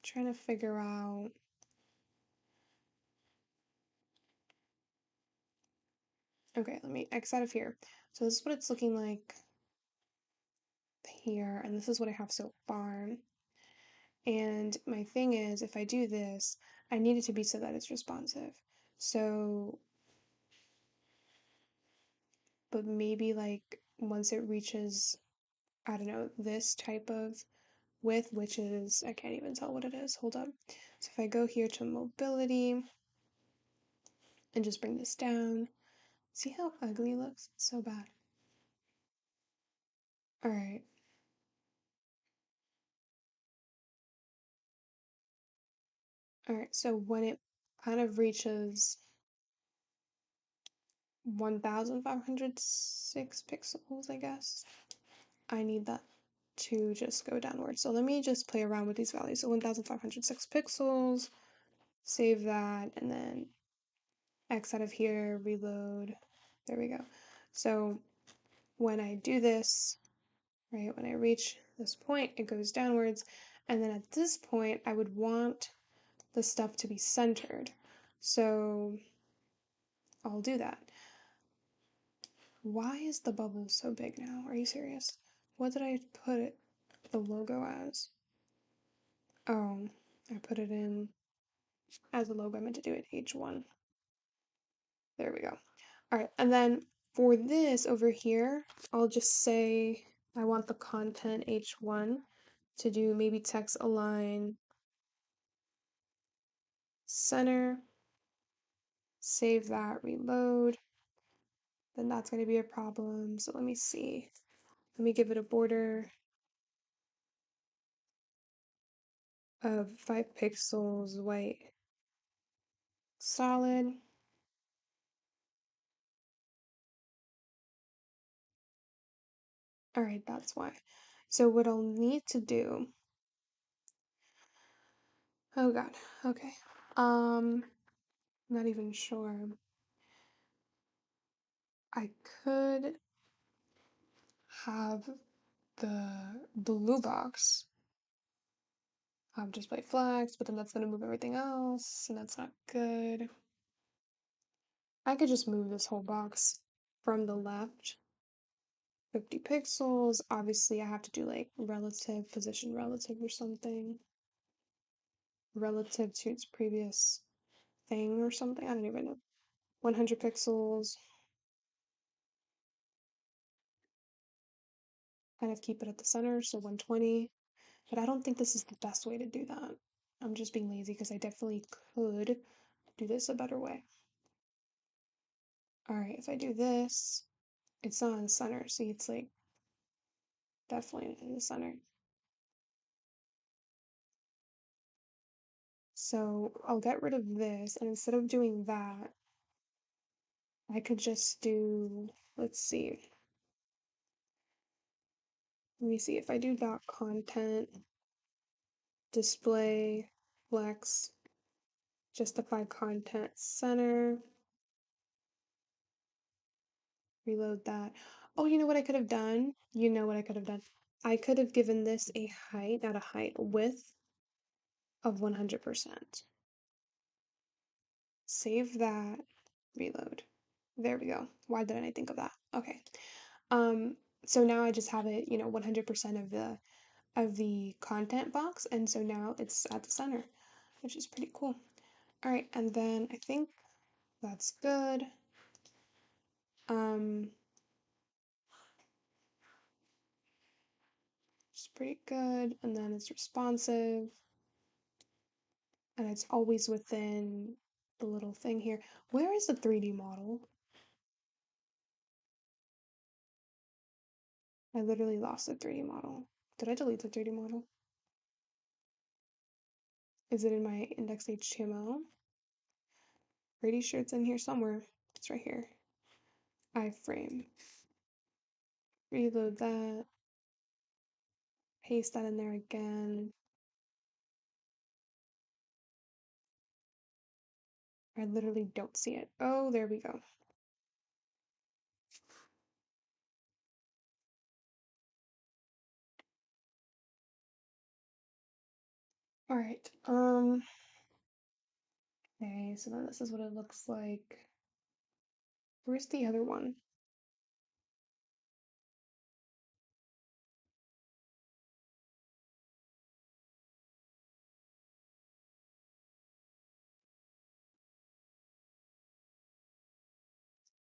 trying to figure out. Okay, let me X out of here. So this is what it's looking like here, and this is what I have so far. And my thing is, if I do this, I need it to be so that it's responsive. So, but maybe like once it reaches, I don't know, this type of width, which is, I can't even tell what it is. Hold up. So if I go here to mobility and just bring this down, see how ugly it looks? It's so bad. All right. All right. So when it kind of reaches 1506 pixels, I guess, I need that to just go downward. So let me just play around with these values. So 1506 pixels, save that, and then X out of here, reload. There we go. So when I do this, right, when I reach this point, it goes downwards. And then at this point, I would want the stuff to be centered. So I'll do that. Why is the bubble so big now? Are you serious? What did I put the logo as? Oh, I put it in as a logo. I meant to do it H1. There we go. All right, and then for this over here, I'll just say I want the content H1 to do maybe text align center, save that, reload, then that's going to be a problem. So let me see. Let me give it a border of 5 pixels, white, solid. All right, that's why. So what I'll need to do, oh God, okay. Not even sure. I could have the blue box display flags, but then that's gonna move everything else, and that's not good. I could just move this whole box from the left 50 pixels. Obviously, I have to do like relative, position relative or something. Relative to its previous thing or something. I don't even know. 100 pixels. Kind of keep it at the center, so 120. But I don't think this is the best way to do that. I'm just being lazy because I definitely could do this a better way. Alright, if I do this, it's not in the center. See, it's like definitely in the center. So I'll get rid of this, and instead of doing that, I could just do, let's see. Let me see if I do dot content, display, flex, justify content center, reload that. Oh, you know what I could have done? You know what I could have done? I could have given this a height, not a height, width of 100%. Save that, reload. There we go. Why didn't I think of that? Okay. Um, so now I just have it, 100% of the content box, and so now it's at the center, which is pretty cool. All right, and then I think that's good. Um, it's pretty good, and then it's responsive, and it's always within the little thing here. Where is the 3D model? I literally lost the 3D model. Did I delete the 3D model? Is it in my index HTML? Pretty sure it's in here somewhere. It's right here. Iframe. Reload that. Paste that in there again. I literally don't see it. Oh, there we go. All right. Okay, so then this is what it looks like. Where's the other one?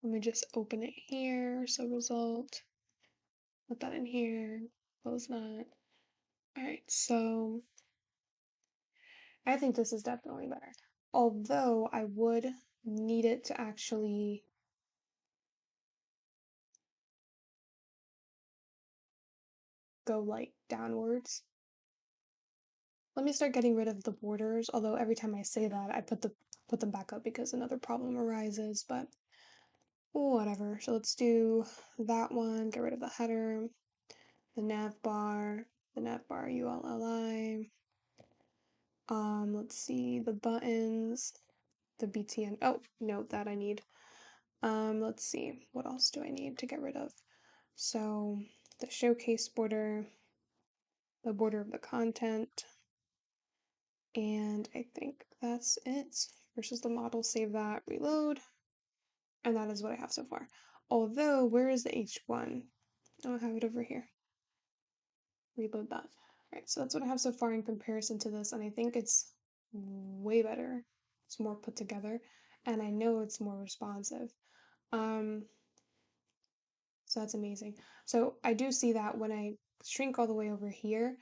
Let me just open it here. So result. Put that in here. Close that. All right, so I think this is definitely better. Although I would need it to actually go like downwards. Let me start getting rid of the borders, although every time I say that, I put them back up because another problem arises, but whatever. So let's do that one, get rid of the header, the nav bar ULLI. Let's see, the buttons, the BTN. Oh, no, that I need. Let's see, what else do I need to get rid of? So the showcase border, the border of the content, and I think that's it. versus the model, save that, reload, and that is what I have so far. Although, where is the H1? Oh, I have it over here. Reload that. Alright, so that's what I have so far in comparison to this, and I think it's way better. It's more put together, and I know it's more responsive. Um, so that's amazing. So I do see that when I shrink all the way over here,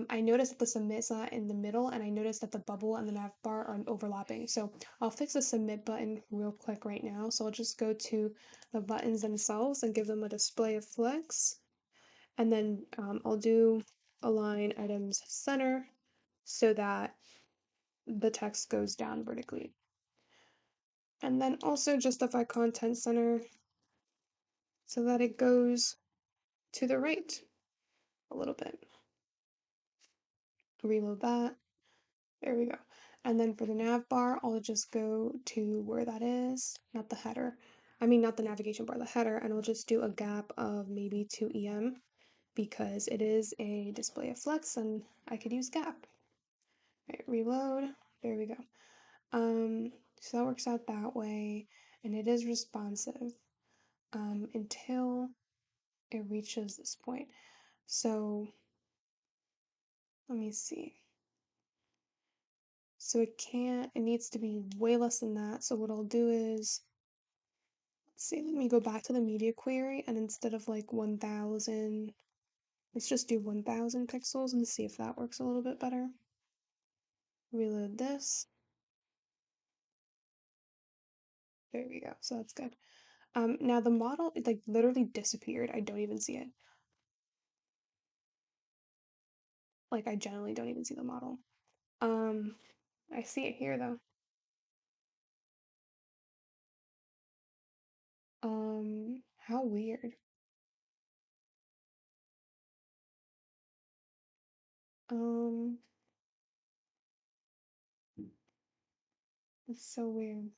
I notice that the submit's not in the middle, and I notice that the bubble and the nav bar are overlapping. So I'll fix the submit button real quick right now. So I'll just go to the buttons themselves and give them a display of flex. And then I'll do align items center so that the text goes down vertically. And then also justify content center so that it goes to the right a little bit. Reload that. There we go. And then for the nav bar, I'll just go to where that is, not the header. I mean, not the navigation bar, the header, and I'll just do a gap of maybe 2 EM because it is a display of flex and I could use gap. Right, reload. There we go. So that works out that way, and it is responsive until it reaches this point. So let me see. So it needs to be way less than that. So what I'll do is, let's see, let me go back to the media query, and instead of like 1000, let's just do 1000 pixels and see if that works a little bit better. Reload this. There we go. So that's good. Now the model, it like literally disappeared. I don't even see it. Like I generally don't even see the model. Um, I see it here though. How weird. Um, it's so weird.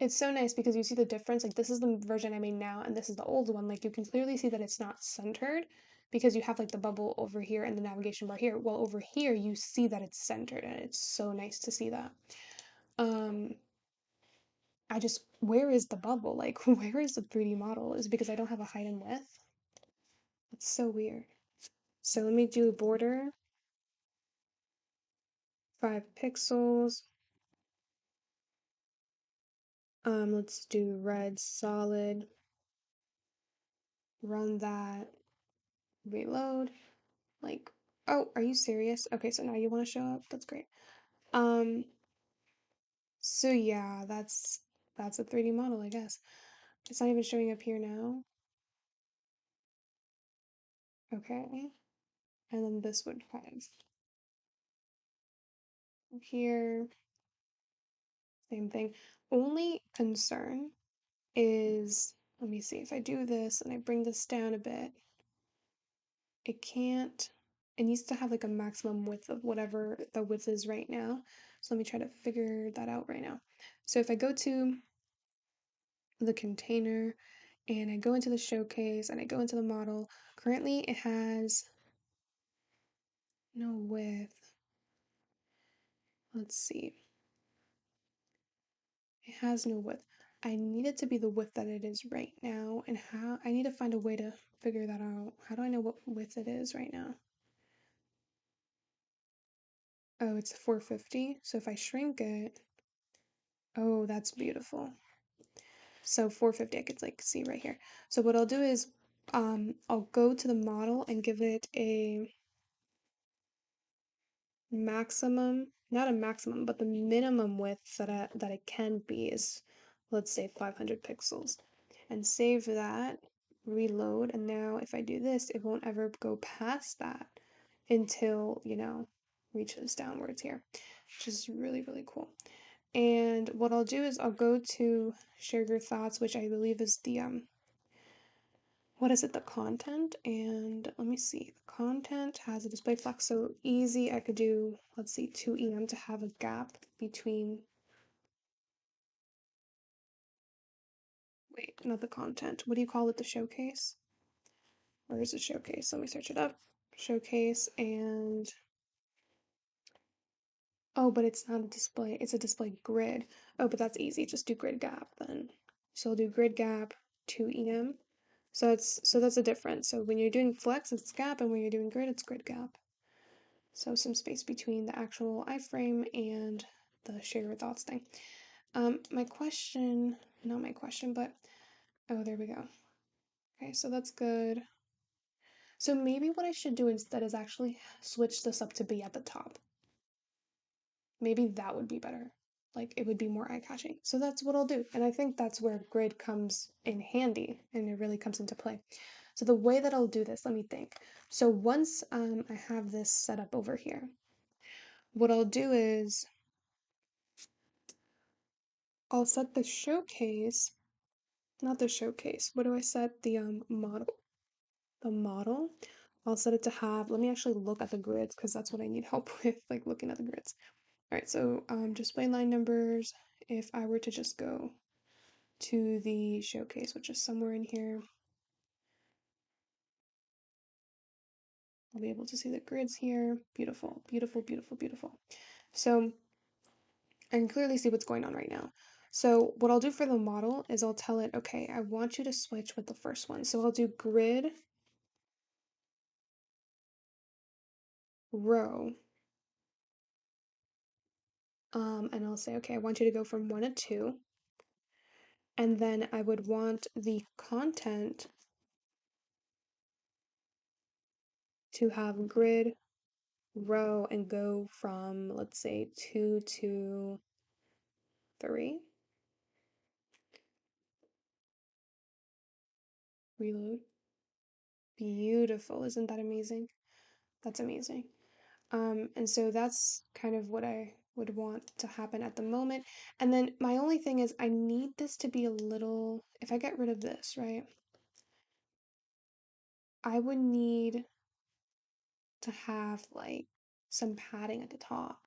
It's so nice because you see the difference. Like this is the version I made now, and this is the old one. Like you can clearly see that it's not centered because you have like the bubble over here and the navigation bar here. Well, over here you see that it's centered, and it's so nice to see that. Um, where is the bubble? Like where is the 3D model? Is it because I don't have a height and width? That's so weird. So let me do border, 5 pixels. Let's do red solid, run that, reload. Like, oh, are you serious? Okay, so now you want to show up? That's great. Um, so yeah, that's a 3D model, I guess. It's not even showing up here now. Okay. And then this would kind of here, same thing. Only concern is, let me see, if I do this and I bring this down a bit, it can't, it needs to have like a maximum width of whatever the width is right now. So let me try to figure that out right now. So if I go to the container and I go into the showcase and I go into the model, currently it has no width. Let's see. It has no width. I need it to be the width that it is right now, and how I need to find a way to figure that out. How do I know what width it is right now? Oh, it's 450. So if I shrink it, oh, that's beautiful. So 450, I could like see right here. So what I'll do is I'll go to the model and give it a maximum, not a maximum, but the minimum width that it can be is, let's say 500 pixels. And save that, reload, and now if I do this, it won't ever go past that until, reaches downwards here, which is really, really cool. And what I'll do is I'll go to share your thoughts, which I believe is the what is it, the content? And let me see, the content has a display flex, so easy. I could do, let's see, 2 EM to have a gap between, wait, not the content. What do you call it, the showcase? Where is the showcase? Let me search it up. showcase, and oh, but it's not a display, it's a display grid. Oh, but that's easy. Just do grid gap then. So I'll do grid gap 2em. So that's a difference. So when you're doing flex, it's gap, and when you're doing grid, it's grid gap. So some space between the actual iframe and the share your thoughts thing. My question, not my question, but oh, there we go. Okay, so that's good. So maybe what I should do instead is actually switch this up to be at the top. Maybe that would be better. Like it would be more eye-catching. So that's what I'll do. And I think that's where grid comes in handy and it really comes into play. So the way that I'll do this, let me think. So once I have this set up over here, what I'll do is I'll set the showcase, not the showcase. What do I set? The model. The model. I'll set it to have, let me actually look at the grids because that's what I need help with, like looking at the grids. All right, so display line numbers, if I were to just go to the showcase, which is somewhere in here, I'll be able to see the grids here. Beautiful, beautiful, beautiful, beautiful. So I can clearly see what's going on right now. So what I'll do for the model is I'll tell it, okay, I want you to switch with the first one. So I'll do grid row. And I'll say, okay, I want you to go from 1 to 2. And then I would want the content to have grid row and go from, let's say, 2 to 3. Reload. Beautiful. Isn't that amazing? That's amazing. And so that's kind of what I would want to happen at the moment. And then my only thing is I need this to be a little, if I get rid of this, right? I would need to have like some padding at the top.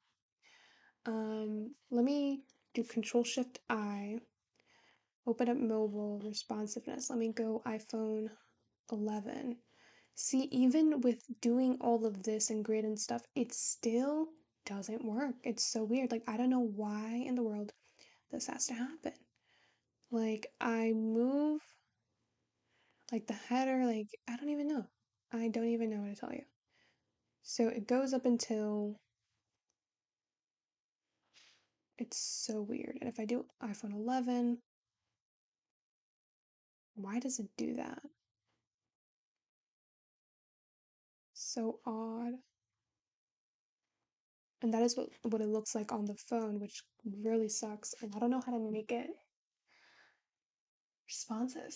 Let me do Control Shift I, open up mobile responsiveness. Let me go iPhone 11. See, even with doing all of this and grid and stuff, it still doesn't work. It's so weird. Like, I don't know why in the world this has to happen. Like, I move, like, the header, like, I don't even know. I don't even know what to tell you. So it goes up until it's so weird. And if I do iPhone 11, why does it do that? So odd. And that is what it looks like on the phone, which really sucks. And I don't know how to make it responsive.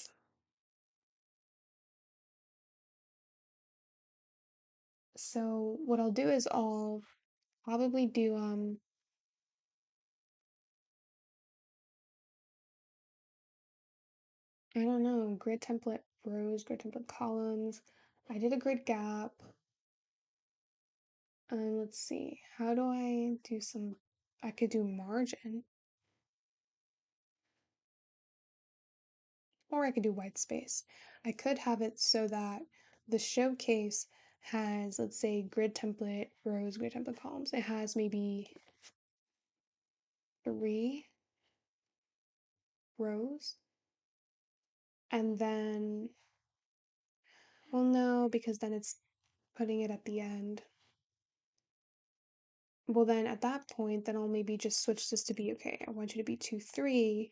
So what I'll do is I'll probably do I don't know, grid template rows, grid template columns. I did a grid gap. Let's see. How do I do some I could do margin or I could do white space. I could have it so that the showcase has, let's say, grid template rows, grid template columns. It has maybe 3 rows. And then, well, no, because then it's putting it at the end. Well, then at that point, then I'll maybe just switch this to be okay. I want you to be 2, 3,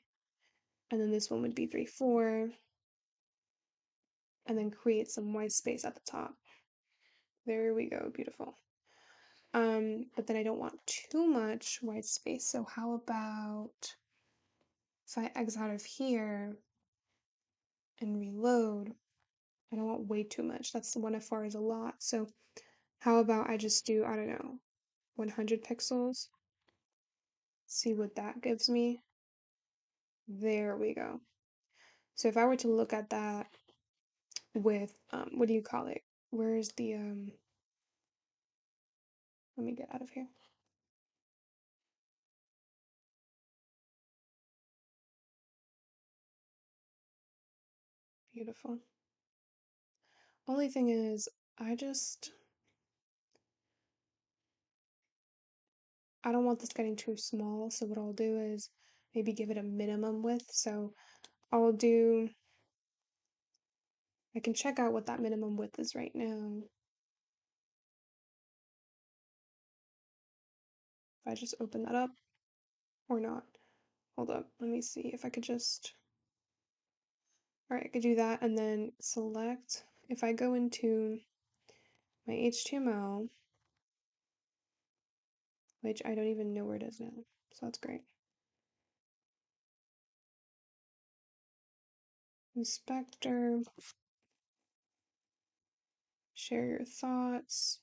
and then this one would be 3, 4, and then create some white space at the top. There we go, beautiful. But then I don't want too much white space, so how about if I exit out of here and reload? I don't want way too much. That's the 1FR is a lot. So how about I just do, I don't know, 100 pixels? See what that gives me. There we go. So if I were to look at that with what do you call it? Where's the let me get out of here. Beautiful. Only thing is I just I don't want this getting too small, so what I'll do is maybe give it a minimum width. So I'll do, I can check out what that minimum width is right now. If I just open that up or not. Hold up, let me see if I could just, all right, I could do that and then select, if I go into my HTML, which I don't even know where it is now, so that's great. Inspector, share your thoughts.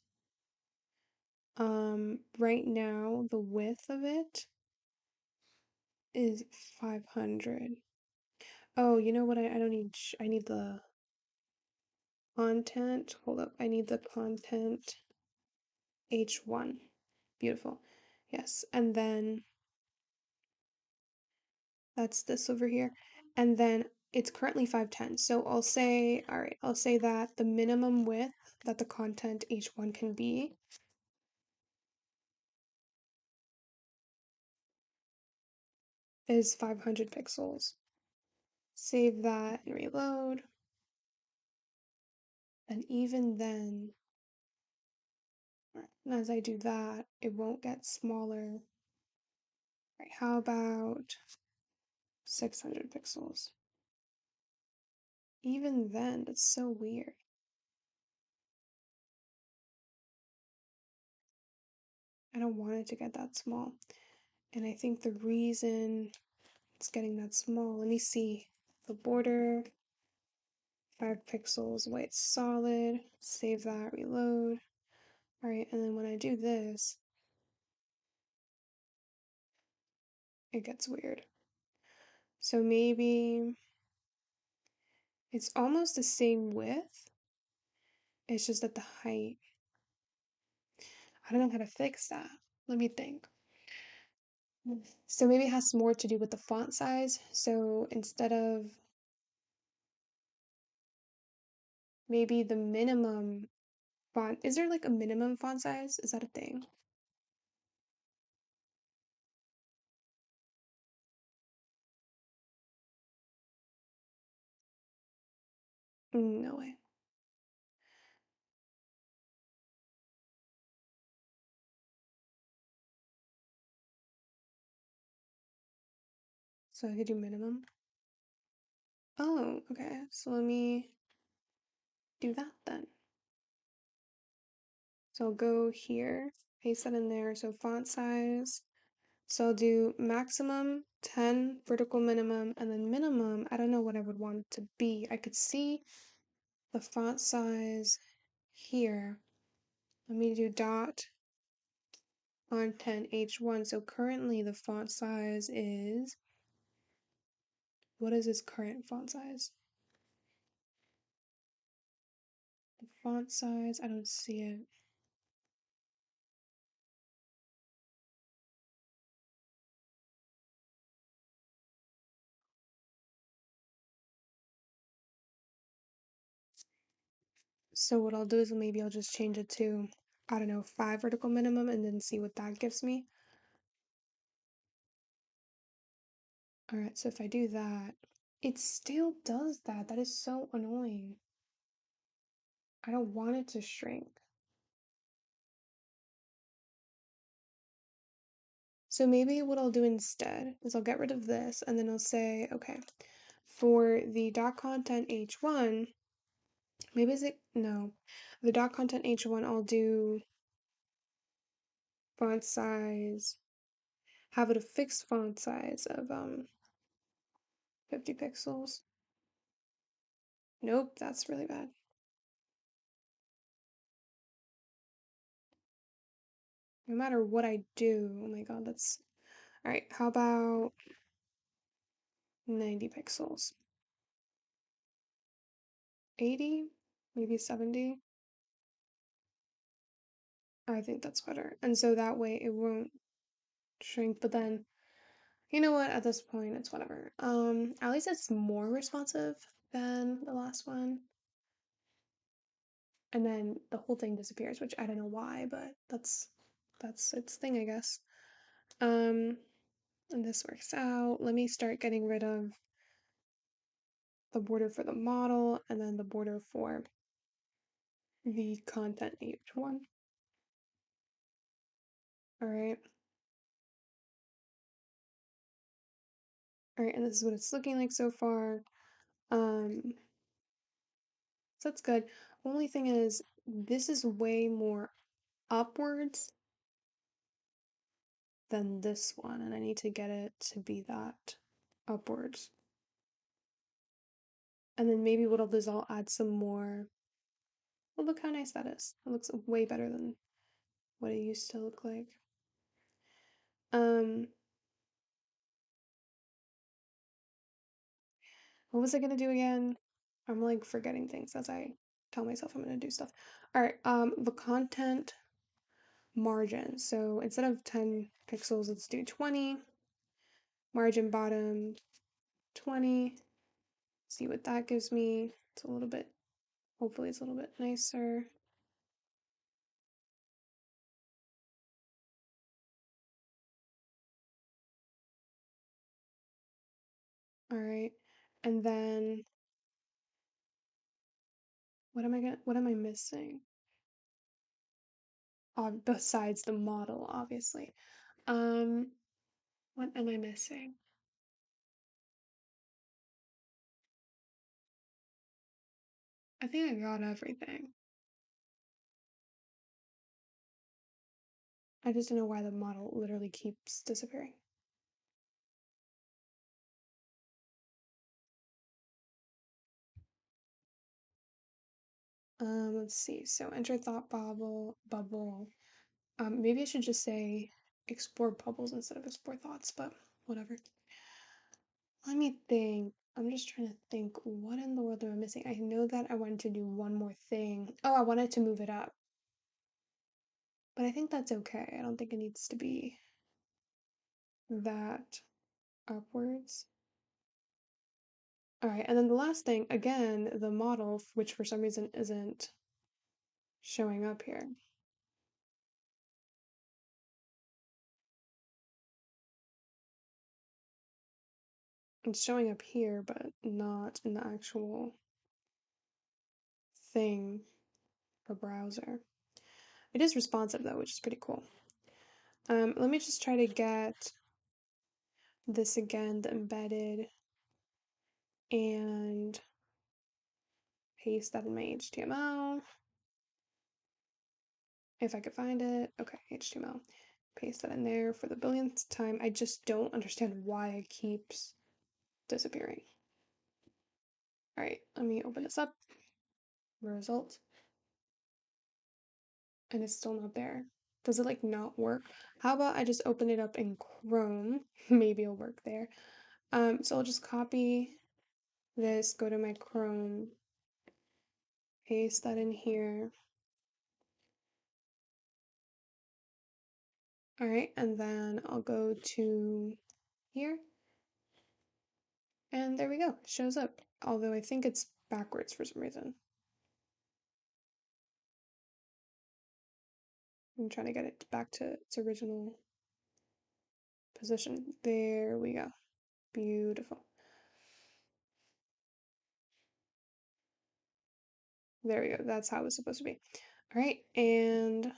Right now, the width of it is 500. Oh, you know what? I don't need, I need the content. Hold up. I need the content H1. Beautiful. Yes. And then that's this over here. And then it's currently 510. So I'll say, all right, I'll say that the minimum width that the content H1 can be is 500 pixels. Save that and reload. And even then, as I do that, it won't get smaller. Right, how about 600 pixels? Even then, that's so weird. I don't want it to get that small. And I think the reason it's getting that small, let me see. The border, 5 pixels, white solid, save that, reload. All right, and then when I do this, it gets weird. So maybe it's almost the same width, it's just that the height, I don't know how to fix that. Let me think. So maybe it has more to do with the font size. So instead of maybe the minimum font, is there like a minimum font size? Is that a thing? No way. So I could do minimum. Oh, okay. So let me do that then. So I'll go here, paste that in there. So font size. So I'll do maximum 10, vertical minimum, and then minimum, I don't know what I would want it to be. I could see the font size here. Let me do dot content H1. So currently the font size is, what is this current font size? The font size, I don't see it. So what I'll do is maybe I'll just change it to, I don't know, 5 vertical minimum and then see what that gives me. All right, so if I do that, it still does that. That is so annoying. I don't want it to shrink. So maybe what I'll do instead is I'll get rid of this and then I'll say, okay, for the dot content H1, maybe is it, no, the dot content H1, I'll do font size, have it a fixed font size of 50 pixels. Nope, that's really bad. No matter what I do, oh my god, that's all right. How about 90 pixels? 80? Maybe 70? I think that's better. And so that way it won't shrink, but then you know what, at this point it's whatever. At least it's more responsive than the last one. And then the whole thing disappears, which I don't know why, but that's its thing, I guess. Um, and this works out. Let me start getting rid of the border for the model and then the border for the content page one. All right. All right, and this is what it's looking like so far. So that's good. Only thing is, this is way more upwards than this one, and I need to get it to be that upwards. And then maybe what I'll do is I'll add some more. Well, look how nice that is. It looks way better than what it used to look like. Um, what was I gonna do again? I'm like forgetting things as I tell myself I'm gonna do stuff. All right, the content margin. So instead of 10 pixels, let's do 20. Margin bottom 20. See what that gives me. It's a little bit, hopefully it's a little bit nicer. All right. And then what am I missing? Besides the model, obviously. Um, what am I missing? I think I got everything. I just don't know why the model literally keeps disappearing. Let's see. So enter thought bubble. Maybe I should just say explore bubbles instead of explore thoughts, but whatever. Let me think. I'm just trying to think what in the world am I missing? I know that I wanted to do one more thing. Oh, I wanted to move it up. But I think that's okay. I don't think it needs to be that upwards. All right, and then the last thing, again, the model, which for some reason isn't showing up here. It's showing up here, but not in the actual thing for browser. It is responsive though, which is pretty cool. Let me just try to get this again, the embedded, and paste that in my HTML. If I could find it. Okay, HTML. Paste that in there for the billionth time. I just don't understand why it keeps disappearing. All right, let me open this up. Result. And it's still not there. Does it like not work? How about I just open it up in Chrome? Maybe it'll work there. So I'll just copy this, go to my Chrome, paste that in here. All right, and then I'll go to here, and there we go. It shows up. Although I think it's backwards for some reason. I'm trying to get it back to its original position. There we go. Beautiful. There we go. That's how it's supposed to be. All right, and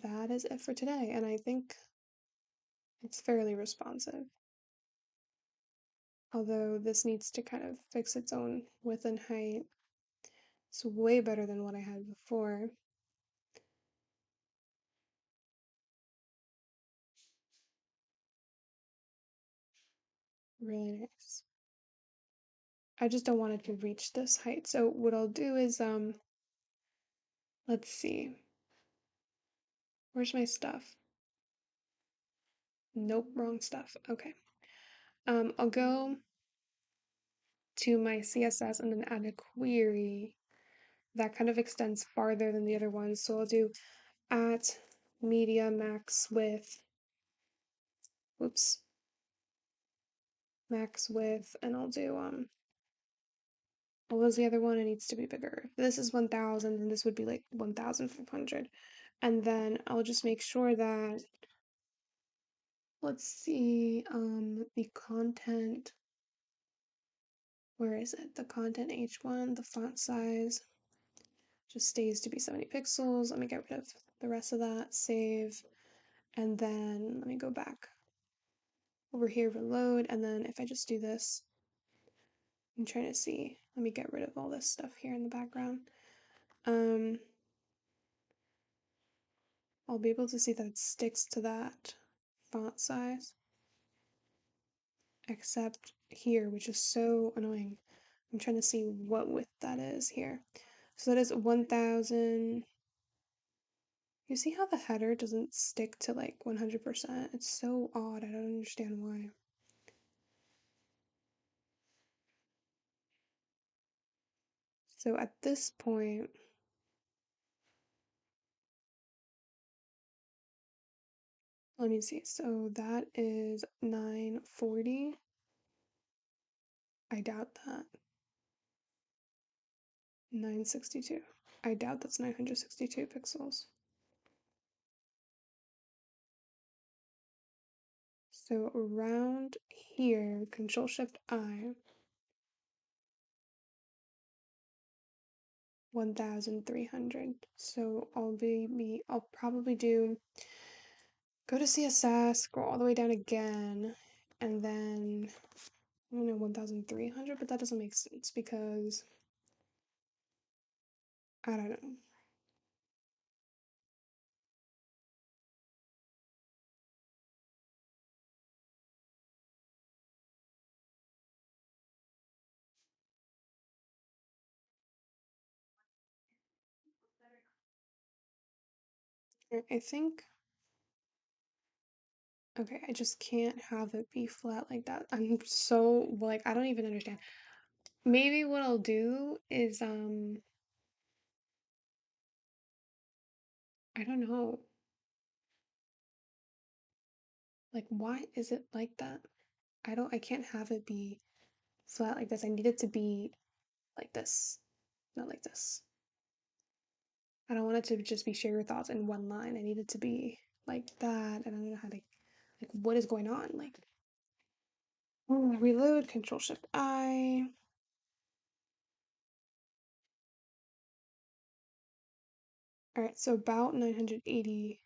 that is it for today. And I think it's fairly responsive. Although this needs to kind of fix its own width and height. It's way better than what I had before. Really nice. I just don't want it to reach this height. So what I'll do is let's see. Where's my stuff? Nope, wrong stuff. Okay. I'll go to my CSS and then add a query that kind of extends farther than the other ones. So I'll do at media max width, whoops, max width, and I'll do what was the other one? It needs to be bigger. If this is 1000, then this would be like 1500. And then I'll just make sure that, let's see, the content, where is it? The content H1, the font size just stays to be 70 pixels. Let me get rid of the rest of that, save, and then let me go back over here, reload, and then if I just do this, I'm trying to see, let me get rid of all this stuff here in the background. I'll be able to see that it sticks to that font size, except here, which is so annoying. I'm trying to see what width that is here. So that is 1000. You see how the header doesn't stick to like 100%? It's so odd. I don't understand why. So at this point, let me see. So that is 940. I doubt that. 962. I doubt that's 962 pixels. So around here, Control Shift I, 1300. So I'll probably go to CSS, scroll all the way down again, and then I don't know, 1300, but that doesn't make sense because I don't know. I think, okay, I just can't have it be flat like that. I'm so, like, I don't even understand. Maybe what I'll do is, I don't know. Like, why is it like that? I can't have it be flat like this. I need it to be like this, not like this. I don't want it to just be share your thoughts in one line. I need it to be like that. And I don't know how to, like, what is going on? Like, reload, Control Shift I. All right, so about 980.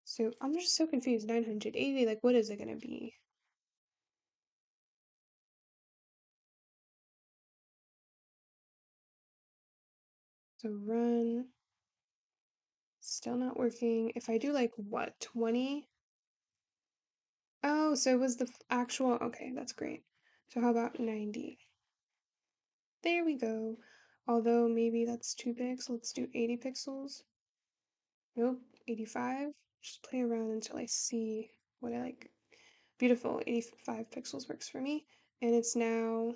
So I'm just so confused. 980, like, what is it gonna be? So run, still not working. If I do like what, 20? Oh, so it was the actual, okay, that's great. So how about 90? There we go. Although maybe that's too big, so let's do 80 pixels. Nope, 85. Just play around until I see what I like. Beautiful, 85 pixels works for me. And it's now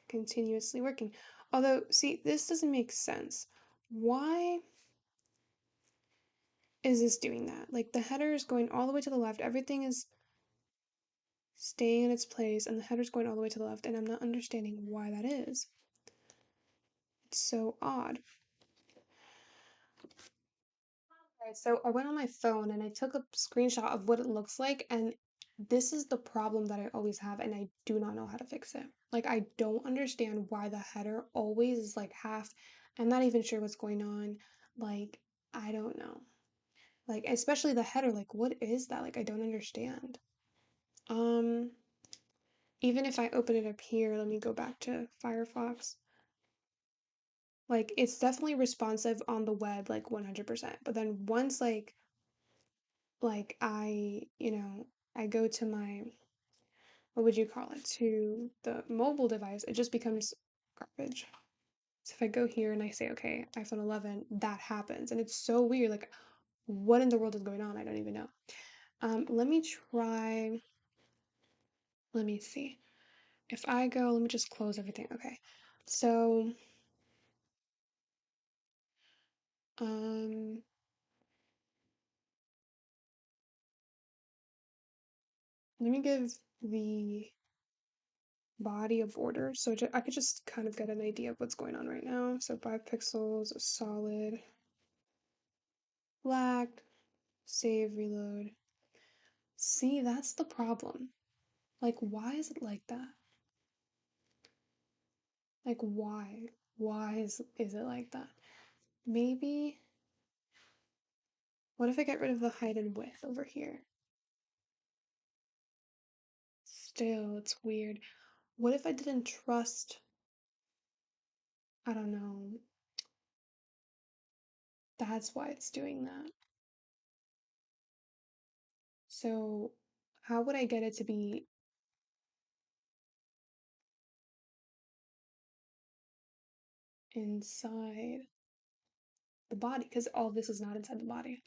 continuously working. Although, see, this doesn't make sense. Why is this doing that? Like the header is going all the way to the left, everything is staying in its place, and the header's going all the way to the left, and I'm not understanding why that is. It's so odd. Okay, so I went on my phone and I took a screenshot of what it looks like, and this is the problem that I always have, and I do not know how to fix it. Like, I don't understand why the header always is like half. I'm not even sure what's going on. Like, I don't know. Like, especially the header, like, what is that? Like, I don't understand. Um, Even if I open it up here, let me go back to Firefox. Like, it's definitely responsive on the web, like 100%. But then once, I go to my, what would you call it, to the mobile device, it just becomes garbage. So if I go here and I say, okay, iPhone 11, that happens. And it's so weird. Like, what in the world is going on? I don't even know. Let me try, let me see. If I go, let me just close everything. Okay. So, um, let me give the body of order. So I could just kind of get an idea of what's going on right now. So 5 pixels, solid. Black, save, reload. See, that's the problem. Like, why is it like that? Like, why? Why is it like that? Maybe, what if I get rid of the height and width over here? Still, it's weird. What if I didn't trust, I don't know, that's why it's doing that. So, how would I get it to be inside the body? Because all this is not inside the body.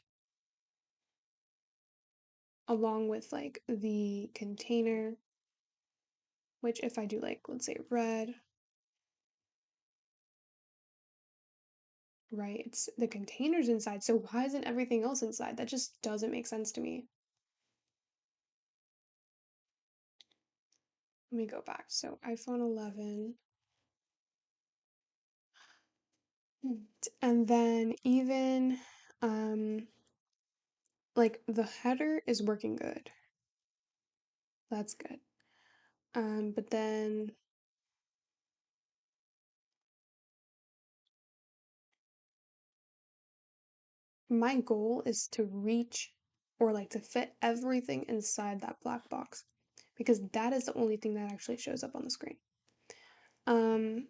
Along with like the container, which if I do like, let's say red, right? It's the container's inside. So why isn't everything else inside? That just doesn't make sense to me. Let me go back. So iPhone 11. And then even like the header is working good. That's good. But then my goal is to reach or like to fit everything inside that black box because that is the only thing that actually shows up on the screen. Um,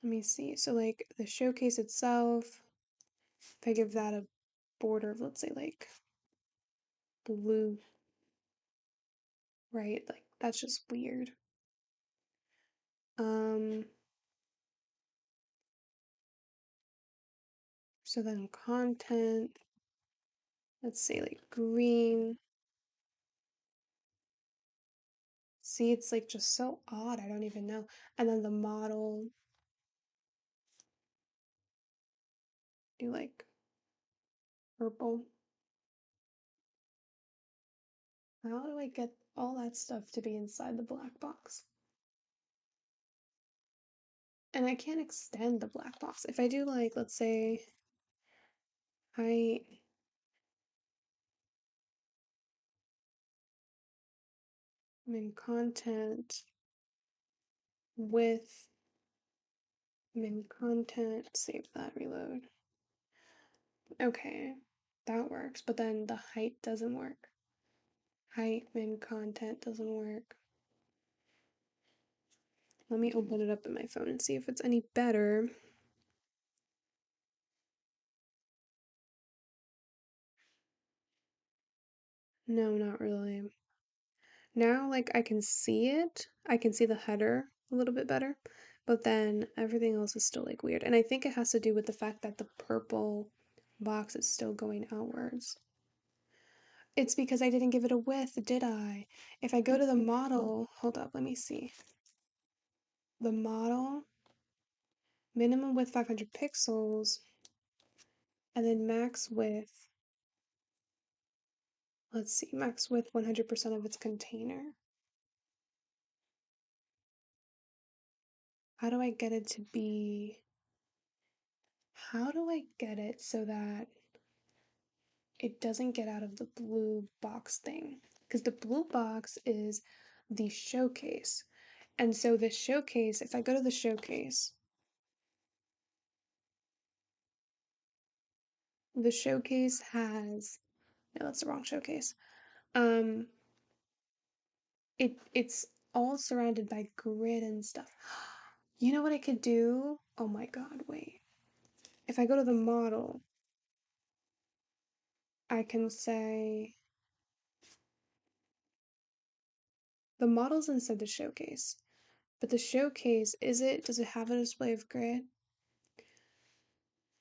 Let me see. So like the showcase itself, if I give that a border of let's say like blue, right? Like that's just weird. Um, so then content, let's say like green. See, it's like just so odd. I don't even know. And then the model, do like purple. How do I get all that stuff to be inside the black box? And I can't extend the black box. If I do like, let's say, height, I'm in content, width, I'm in content, save that, reload. Okay, that works, but then the height doesn't work. Height, min content doesn't work. Let me open it up in my phone and see if it's any better. No, not really. Now, like, I can see it. I can see the header a little bit better, but then everything else is still like weird. And I think it has to do with the fact that the purple box is still going outwards. It's because I didn't give it a width, did I? If I go to the model, hold up, let me see. The model, minimum width 500 pixels, and then max width, let's see, max width 100% of its container. How do I get it to be, how do I get it so that it doesn't get out of the blue box thing? Because the blue box is the showcase. And so the showcase, if I go to the showcase, the showcase has, no, that's the wrong showcase. Um, it's all surrounded by grid and stuff. You know what I could do? Oh my God, wait. If I go to the model, I can say the model's inside the showcase. But the showcase, does it have a display of grid?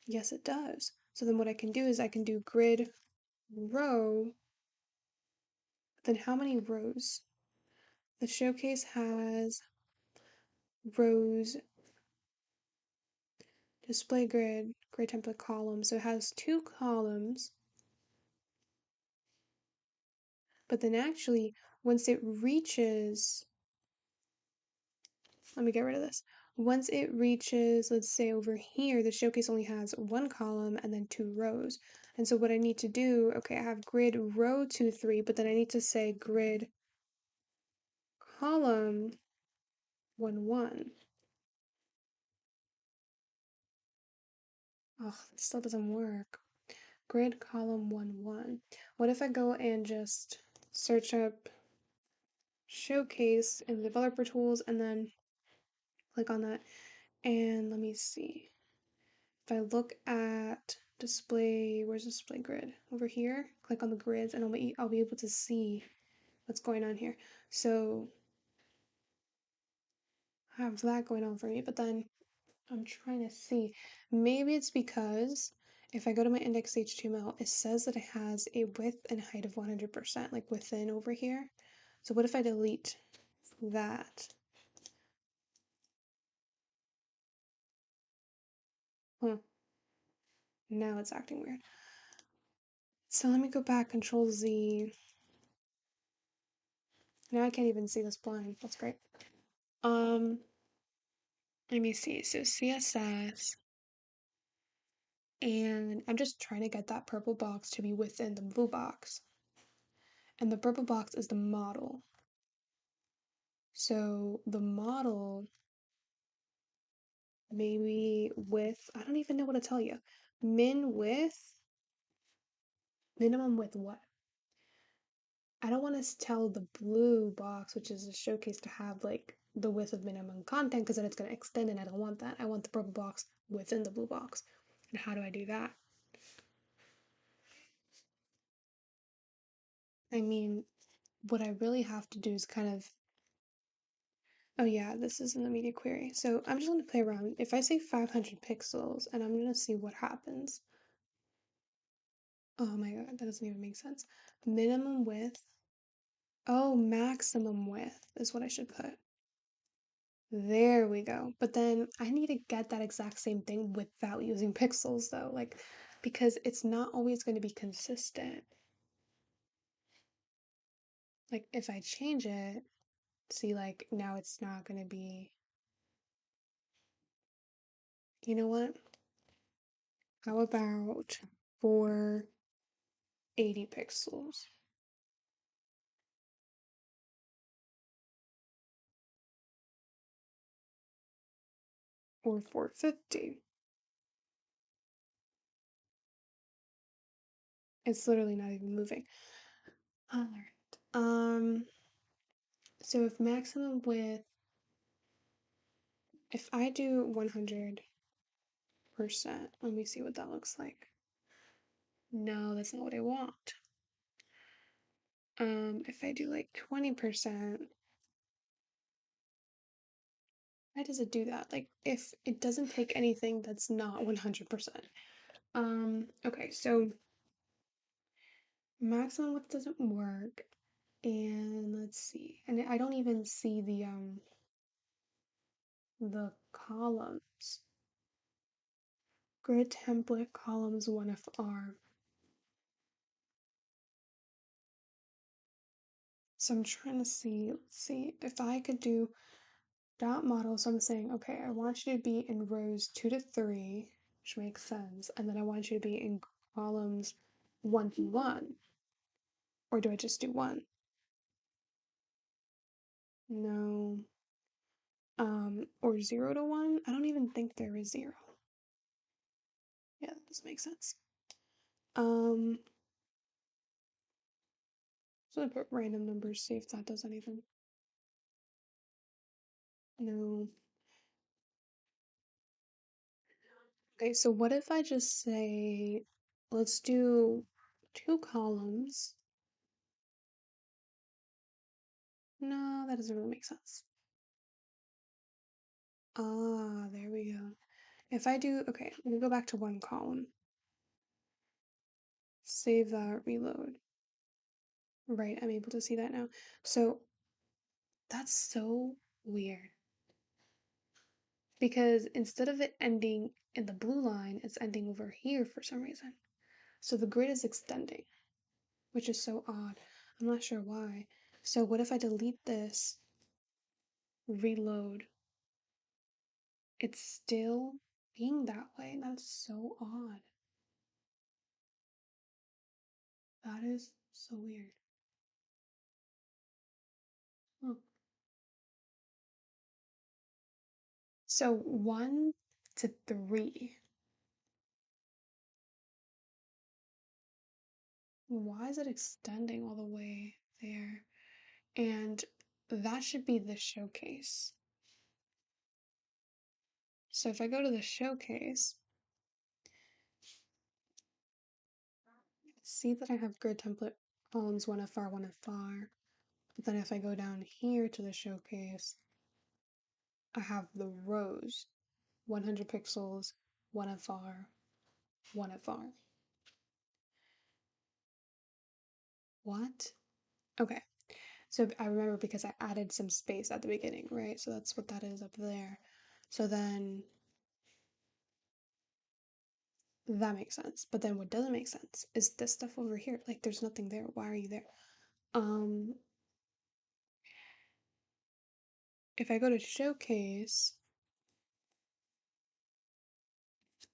Yes, it does. So then what I can do is I can do grid row. Then how many rows? The showcase has rows, display grid, grid template column. So it has two columns. But then actually, once it reaches, let me get rid of this. Once it reaches, let's say over here, the showcase only has one column and then two rows. And so what I need to do, okay, I have grid row 2, 3, but then I need to say grid column 1, 1. Oh, this still doesn't work. Grid column 1, 1. What if I go and just search up showcase in the developer tools and then click on that? And let me see. If I look at display, where's display grid? Over here, click on the grids and I'll be able to see what's going on here. So I have that going on for me, but then I'm trying to see. Maybe it's because if I go to my index HTML, it says that it has a width and height of 100%, like within over here. So what if I delete that? Huh, now it's acting weird. So let me go back, Control Z. Now I can't even see this blind. That's great. Um, Let me see. So CSS, and I'm just trying to get that purple box to be within the blue box. And the purple box is the model. So the model, maybe with, I don't even know what to tell you. Min width, minimum width what? I don't want to tell the blue box, which is a showcase, to have like the width of minimum content because then it's going to extend and I don't want that. I want the purple box within the blue box. And how do I do that? I mean, what I really have to do is kind of, oh yeah, this is in the media query. So I'm just going to play around. If I say 500 pixels and I'm going to see what happens. Oh my god, that doesn't even make sense. Minimum width. Oh, maximum width is what I should put. There we go. But then I need to get that exact same thing without using pixels though, like because it's not always going to be consistent. Like if I change it, see like now it's not going to be, you know what? How about 480 pixels or 450? It's literally not even moving. All right. So if maximum width, if I do 100%, let me see what that looks like. No, that's not what I want. If I do like 20%, why does it do that? Like if it doesn't take anything that's not 100%. Okay, so maximum width doesn't work. And let's see. And I don't even see the columns. Grid template columns 1FR. So I'm trying to see, let's see if I could do dot model. So I'm saying, okay, I want you to be in rows 2 to 3, which makes sense. And then I want you to be in columns 1 to 1. Or do I just do 1? No. Or 0 to 1? I don't even think there is 0. Yeah, that doesn't make sense. Um, so I put random numbers, see if that does anything. No. Okay, so what if I just say, let's do 2 columns. No, that doesn't really make sense. Ah, there we go. If I do, okay, let me go back to 1 column. Save that, reload. Right, I'm able to see that now. So that's so weird because instead of it ending in the blue line, it's ending over here for some reason. So the grid is extending, which is so odd. I'm not sure why. So what if I delete this, reload? it's still being that way. That's so odd. That is so weird. Huh. So 1 to 3. Why is it extending all the way there? And that should be the showcase. So if I go to the showcase, see that I have grid template columns 1FR, 1FR. But then if I go down here to the showcase, I have the rows 100 pixels, 1FR, 1FR. What? Okay. So I remember because I added some space at the beginning, right? So that's what that is up there. So then that makes sense. But then what doesn't make sense is this stuff over here. Like there's nothing there. Why are you there? Um, if I go to showcase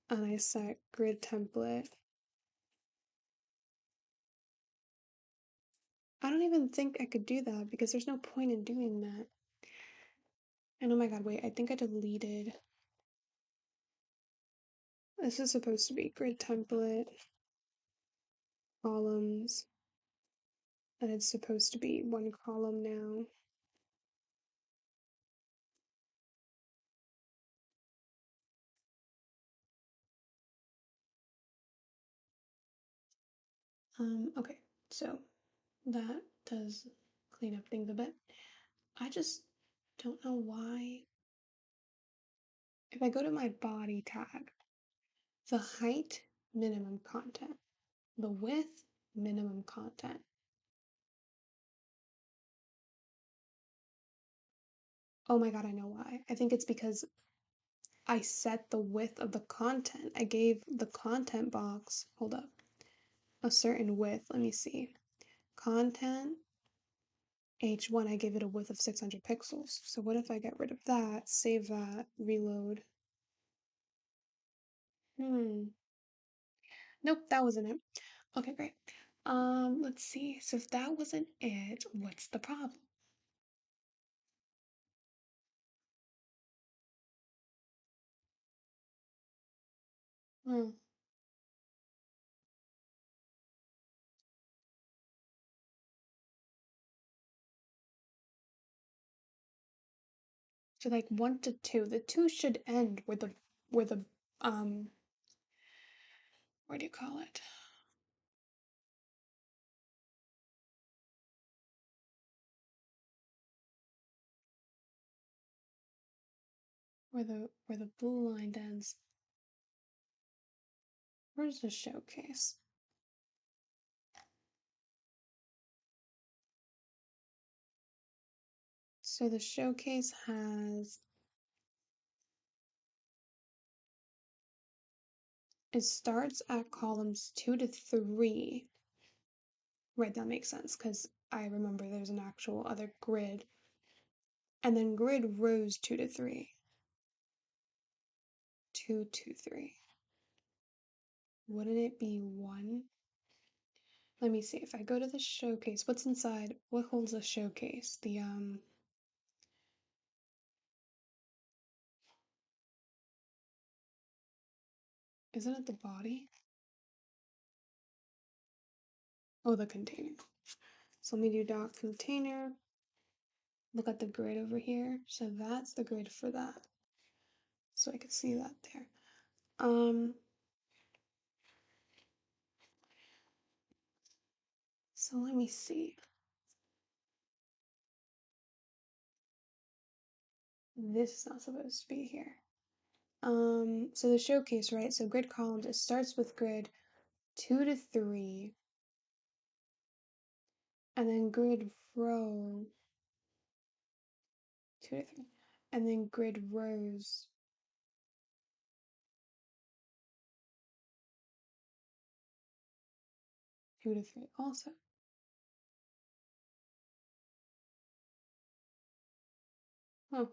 and I set grid template, I don't even think I could do that because there's no point in doing that. And oh my god, wait, I think I deleted. This is supposed to be grid template, columns, and it's supposed to be one column now. Okay, so that does clean up things a bit. I just don't know why. If I go to my body tag, the height, minimum content, the width, minimum content. Oh my god, I know why. I think it's because I set the width of the content. I gave the content box, hold up, a certain width. Let me see. Content H1, I gave it a width of 600 pixels. So what if I get rid of that, save that, reload? Nope, that wasn't it. Okay, great. Let's see. So if that wasn't it, what's the problem? Hmm. So like 1 to 2. The 2 should end where the what do you call it? Where the blue line ends. Where's the showcase? So the showcase has, it starts at columns 2 to 3. Right, that makes sense because I remember there's an actual other grid. And then grid rows 2 to 3. 2 to 3. Wouldn't it be 1? Let me see. If I go to the showcase, what's inside? What holds the showcase? Isn't it the body? Oh, the container. So let me do dot container. Look at the grid over here. So that's the grid for that. So I could see that there. So let me see. This is not supposed to be here. So the showcase, right? So grid columns, it starts with grid 2 to 3, and then grid row 2 to 3, and then grid rows 2 to 3 also. Huh.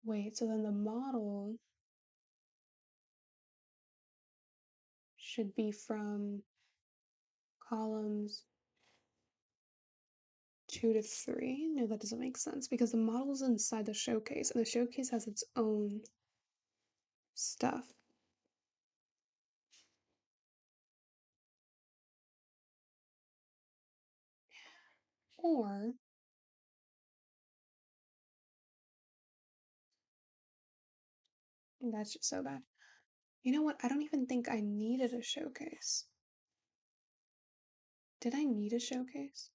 Wait, so then the model should be from columns 2 to 3. No, that doesn't make sense because the model is inside the showcase and the showcase has its own stuff. Or that's just so bad. You know what? I don't even think I needed a showcase. Did I need a showcase?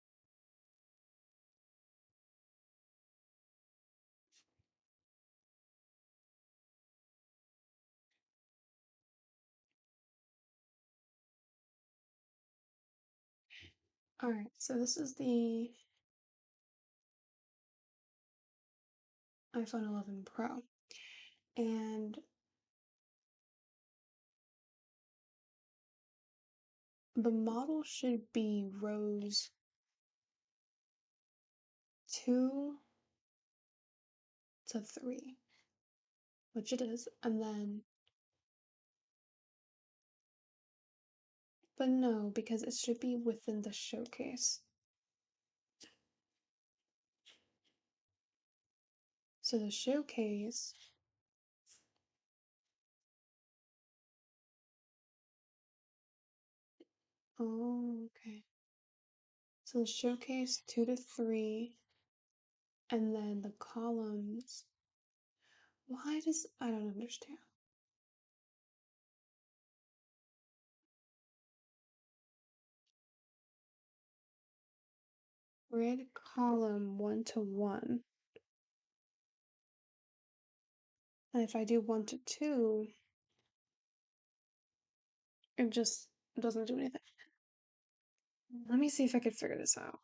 All right, so this is the iPhone 11 Pro, and the model should be rows 2 to 3, which it is, and then, but no, because it should be within the showcase. So the showcase, oh, okay. So the showcase 2 to 3, and then the columns. Why does, I don't understand. Grid column 1 to 1. And if I do 1 to 2, it just doesn't do anything. Let me see if I could figure this out.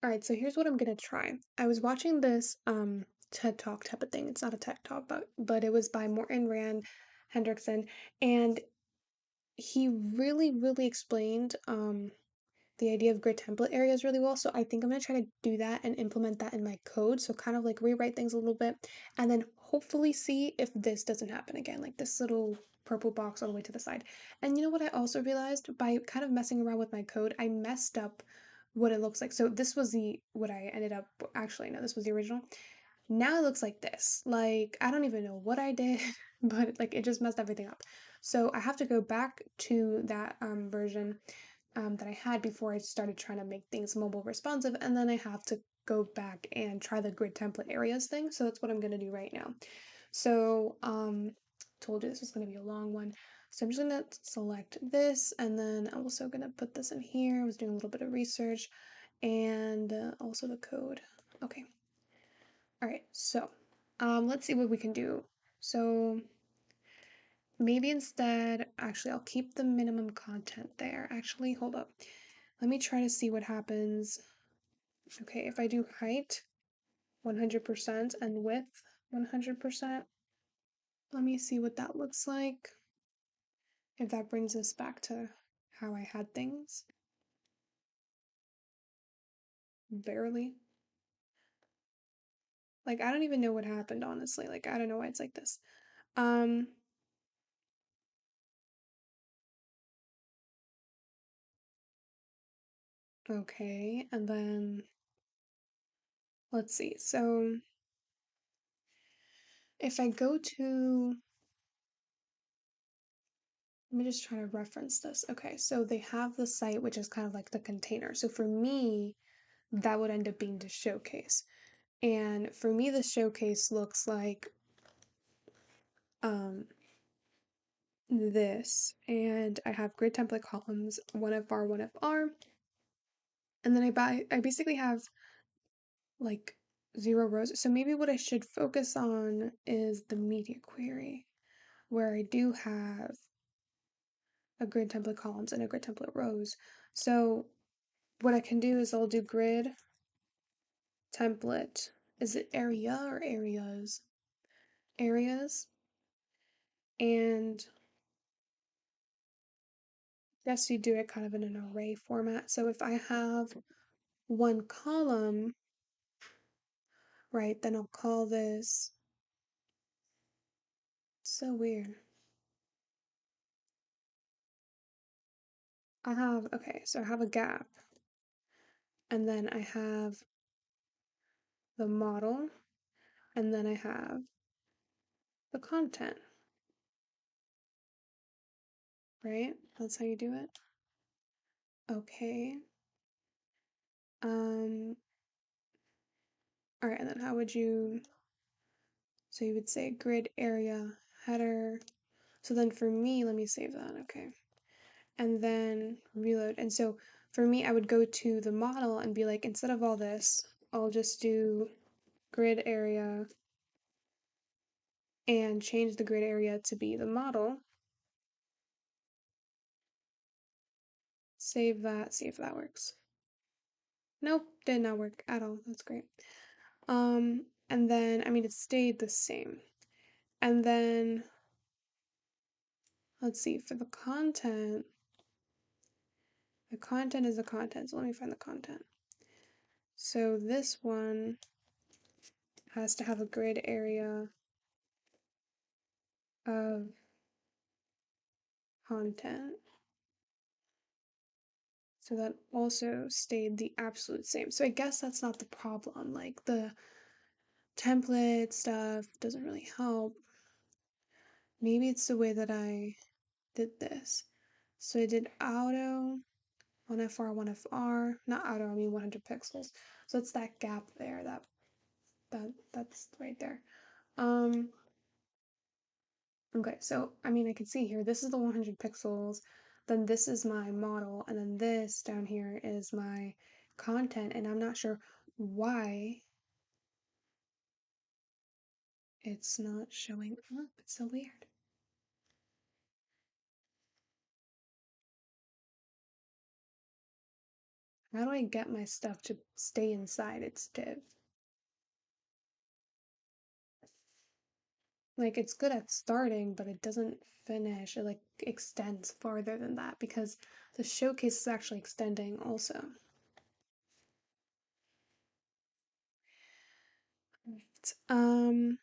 All right, so here's what I'm gonna try. I was watching this TED Talk type of thing. It's not a TED Talk, but it was by Morton Rand Hendrickson, and he really explained the idea of grid template areas really well. So I think I'm gonna try to do that and implement that in my code. So kind of like rewrite things a little bit and then hopefully see if this doesn't happen again, like this little purple box all the way to the side. And you know what I also realized by kind of messing around with my code, I messed up what it looks like. So this was the what I ended up actually no, this was the original. Now it looks like this. Like I don't even know what I did, but like it just messed everything up. So I have to go back to that version that I had before I started trying to make things mobile responsive, and then I have to go back and try the grid template areas thing. So that's what I'm gonna do right now. So told you this was gonna be a long one. So I'm just gonna select this, and then I'm also gonna put this in here. I was doing a little bit of research, and also the code. Okay. All right. So let's see what we can do. So maybe instead, actually, I'll keep the minimum content there. Actually, hold up. Let me try to see what happens. Okay, if I do height 100% and width 100%, let me see what that looks like. If that brings us back to how I had things. Barely. Like, I don't even know what happened, honestly. Like, I don't know why it's like this. Um, okay, and then let's see. So if I go to, let me just try to reference this. Okay, so they have the site, which is kind of like the container. So for me, that would end up being the showcase. And for me, the showcase looks like um, this. And I have grid template columns, 1FR, 1FR. And then I basically have like 0 rows. So maybe what I should focus on is the media query, where I do have a grid template columns and a grid template rows. So what I can do is I'll do grid template. Is it area or areas? Areas. And guess you do it kind of in an array format. So if I have one column, Right, then I'll call this, so weird. Okay, so I have a gap, and then I have the model, and then I have the content, right? That's how you do it. Okay. Um, all right, and then how would you, so you would say grid area header. So then for me, let me save that, okay. And then reload. And so for me, I would go to the model and be like, instead of all this, I'll just do grid area and change the grid area to be the model. Save that, see if that works. Nope, did not work at all. That's great. And then, I mean, it stayed the same. And then, let's see, for the content is the content. So let me find the content. So this one has to have a grid area of content. So that also stayed the absolute same. So I guess that's not the problem. Like the template stuff doesn't really help. Maybe it's the way that I did this. So I did auto, 1FR, 1FR, not auto, I mean 100 pixels. So it's that gap there, that's right there. Um, okay, so I mean I can see here, this is the 100 pixels, then this is my model, and then this down here is my content, and I'm not sure why it's not showing up. It's so weird. How do I get my stuff to stay inside its div? Like it's good at starting, but it doesn't finish. It like extends farther than that because the showcase is actually extending also. Um,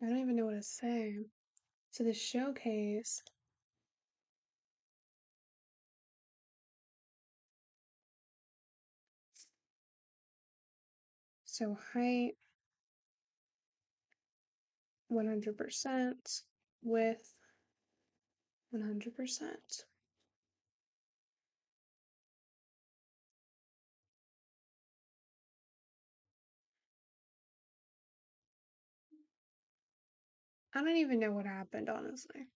I don't even know what to say. So the showcase, so height 100%, width 100%. I don't even know what happened, honestly.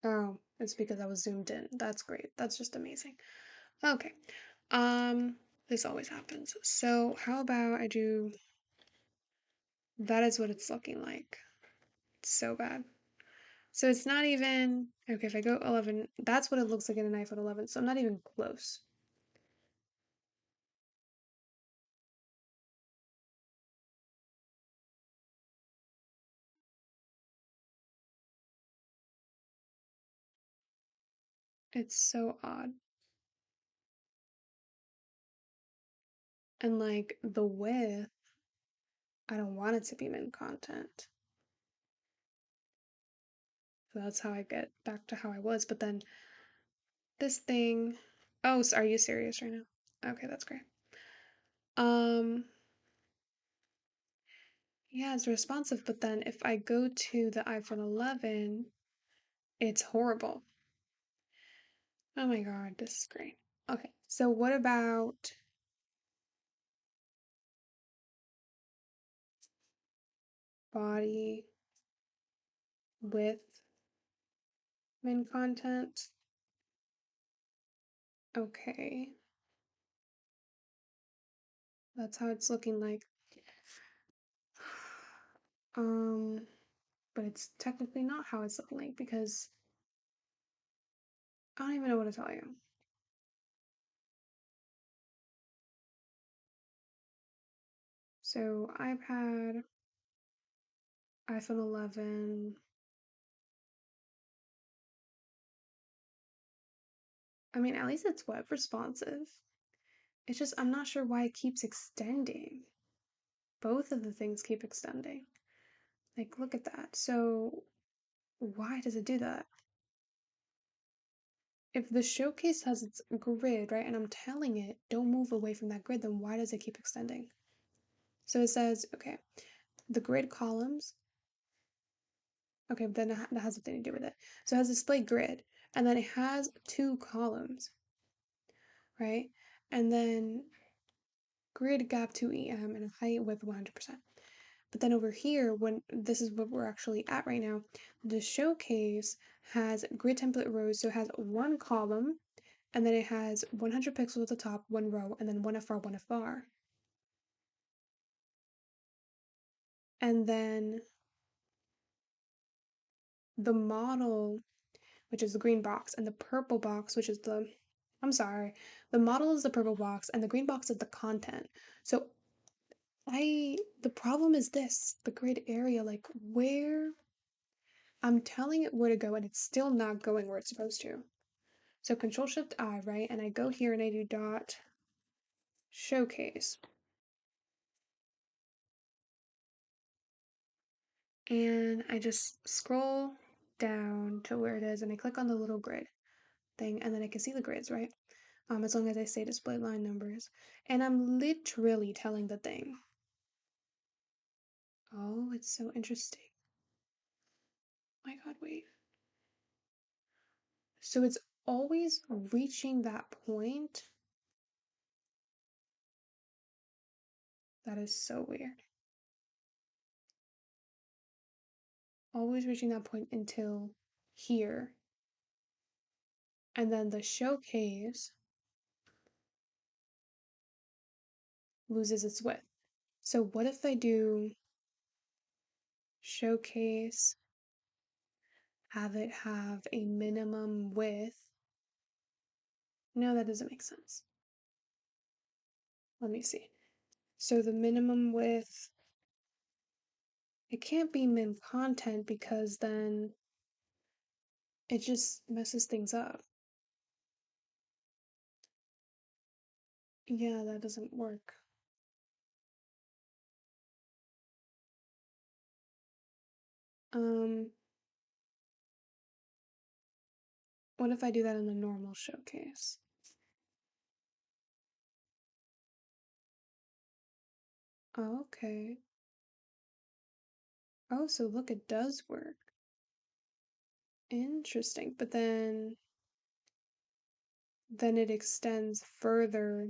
Oh, it's because I was zoomed in. That's great. That's just amazing. Okay. This always happens. So how about I do, that is what it's looking like. It's so bad. So it's not even, okay, if I go 11, that's what it looks like in an iPhone 11, so I'm not even close. It's so odd. And like the width, I don't want it to be min content. So that's how I get back to how I was. But then this thing, oh, so are you serious right now? Okay, that's great. Um, yeah, it's responsive, but then if I go to the iPhone 11, it's horrible. Oh my God, this is great. Okay, so what about body width min content? Okay, that's how it's looking like. Um, but it's technically not how it's looking like because I don't even know what to tell you. So iPad, iPhone 11. I mean, at least it's web responsive. It's just, I'm not sure why it keeps extending. Both of the things keep extending. Like, look at that. So, why does it do that? If the showcase has its grid, right, and I'm telling it, don't move away from that grid, then why does it keep extending? So it says, okay, the grid columns, okay, then that has nothing to do with it. So it has display grid, and then it has two columns, right? And then grid gap to EM and height width 100%. But then over here, when this is what we're actually at right now, the showcase has grid template rows, so it has one column, and then it has 100 pixels at the top, one row, and then one FR, one FR. And then the model, which is the green box, and the purple box, which is I'm sorry, the model is the purple box, and the green box is the content. So the problem is this, the grid area, like where I'm telling it where to go, and it's still not going where it's supposed to. So Control Shift I, right? And I go here and I do dot showcase. And I just scroll down to where it is and I click on the little grid thing and then I can see the grids, right? As long as I say display line numbers. And I'm literally telling the thing. Oh, it's so interesting. My God, wait. So it's always reaching that point. That is so weird. Always reaching that point until here. And then the showcase loses its width. So what if I do showcase, have it have a minimum width? No, that doesn't make sense. Let me see. So the minimum width, it can't be min content because then it just messes things up. Yeah, that doesn't work. Um, what if I do that in the normal showcase? Oh, okay. Oh, so look, it does work. Interesting. But then it extends further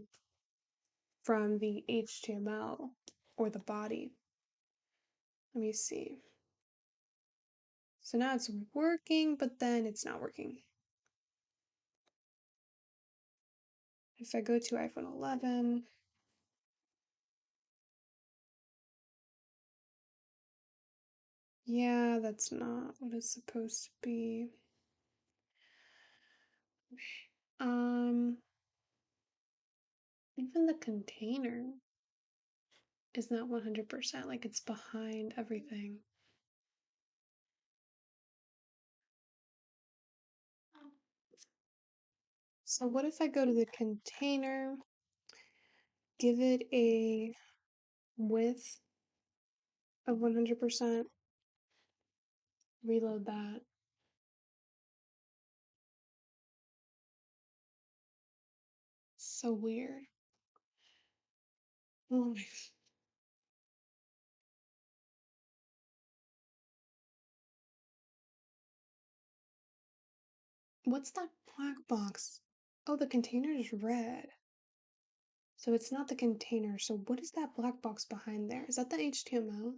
from the HTML or the body. Let me see. So now it's working, but then it's not working. If I go to iPhone 11, yeah, that's not what it's supposed to be. Um, Even the container is not 100%, like it's behind everything. So what if I go to the container, give it a width of 100%, reload that. So weird. Oh my. What's that black box? Oh, the container is red. So it's not the container. So what is that black box behind there? Is that the HTML?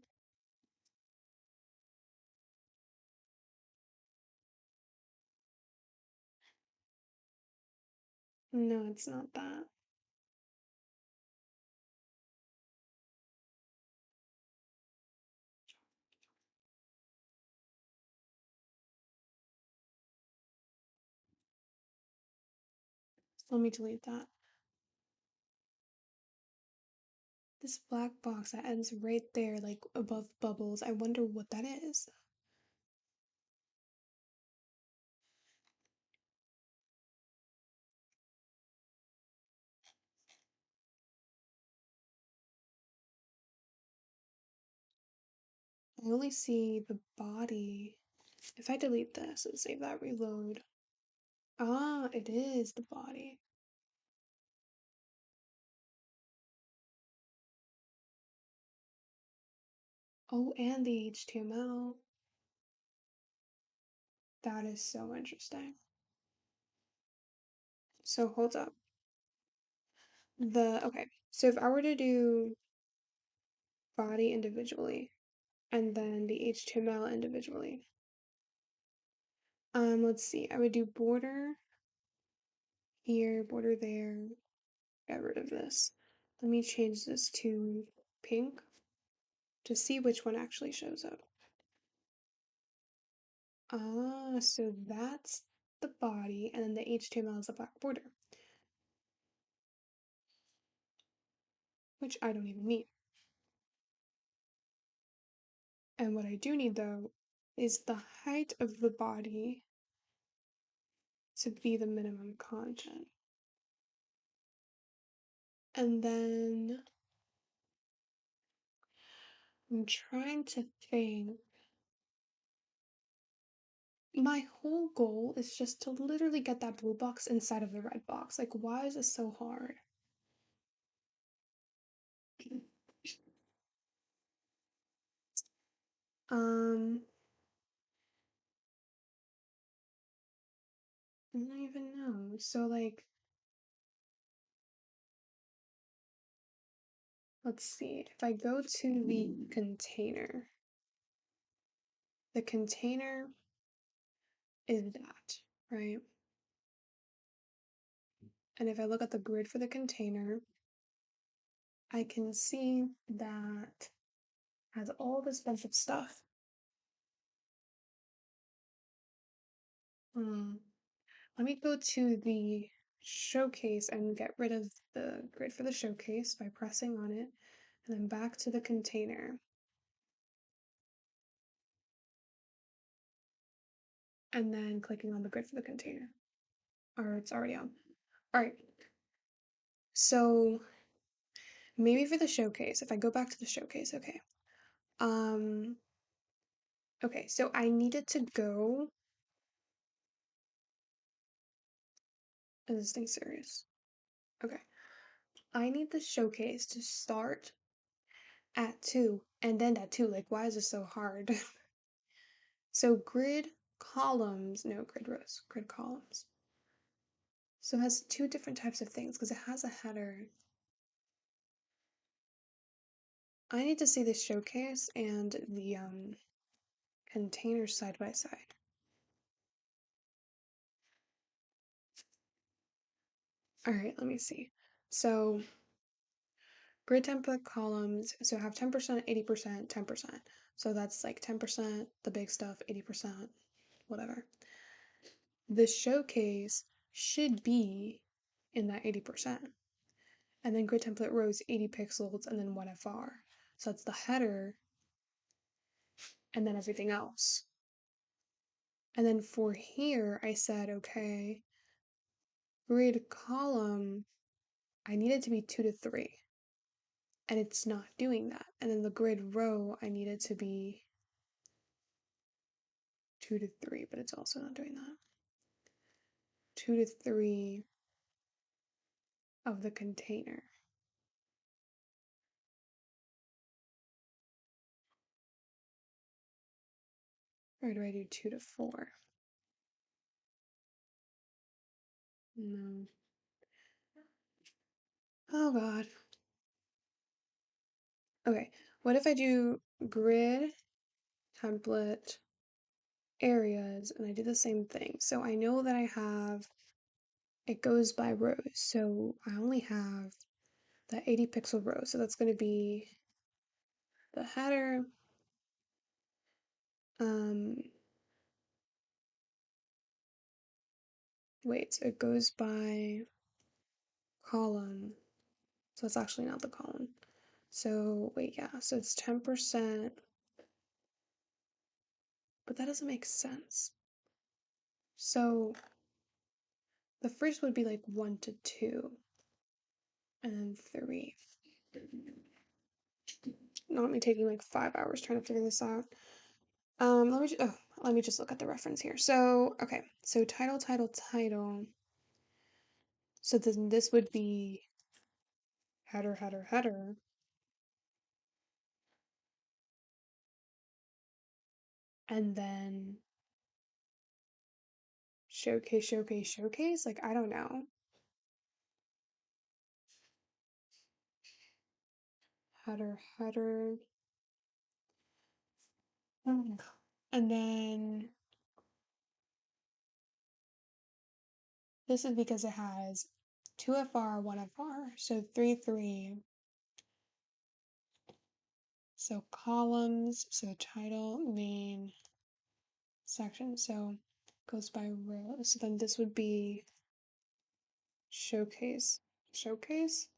No, it's not that. Let me delete that. This black box that ends right there, like above bubbles. I wonder what that is. I only see the body. If I delete this and save that, reload. Ah, it is the body. Oh, and the HTML. That is so interesting. So hold up. Okay, so if I were to do body individually and then the HTML individually, let's see, I would do border here, border there, get rid of this. Let me change this to pink to see which one actually shows up. Ah, so that's the body, and then the HTML is the black border, which I don't even need. And what I do need though is the height of the body to be the minimum content. And then I'm trying to think. My whole goal is just to literally get that blue box inside of the red box. Like, why is this so hard? Um, I don't even know. So, like, let's see. If I go to the container is that, right? And if I look at the grid for the container, I can see that has all this bunch of stuff. Hmm. Let me go to the showcase and get rid of the grid for the showcase by pressing on it, and then back to the container, and then clicking on the grid for the container. Or it's already on. All right. So maybe for the showcase, if I go back to the showcase, okay. Um, okay, so I needed to go. Is this thing serious? Okay. I need the showcase to start at 2 and end at 2. Like, why is this so hard? So grid columns, no, grid rows, grid columns. So it has two different types of things because it has a header. I need to see the showcase and the container side by side. All right, let me see. So grid template columns, so have 10%, 80%, 10%. So that's like 10%, the big stuff, 80%, whatever. The showcase should be in that 80%. And then grid template rows 80 pixels and then 1FR. So that's the header and then everything else. And then for here, I said, okay, grid column, I need it to be 2 to 3. And it's not doing that. And then the grid row, I need it to be 2 to 3, but it's also not doing that. 2 to 3 of the container. Or do I do 2 to 4? No. Oh god. Okay, what if I do grid template areas and I do the same thing? So I know that I have, it goes by rows. So I only have the 80 pixel row. So that's going to be the header. Um, Wait, so it goes by column. So it's actually not the column. So wait, yeah, so it's 10%, but that doesn't make sense. So the first would be like 1 to 2, and then 3. Not me taking like 5 hours trying to figure this out. Let me just look at the reference here. So, okay, so title, title, title. So then this would be header, header, header. And then showcase, showcase, showcase. Like, I don't know. Header, header. And then this is because it has 2FR, 1FR. So 3, 3. So columns, so title, main, section. So goes by row. So then this would be showcase. Showcase?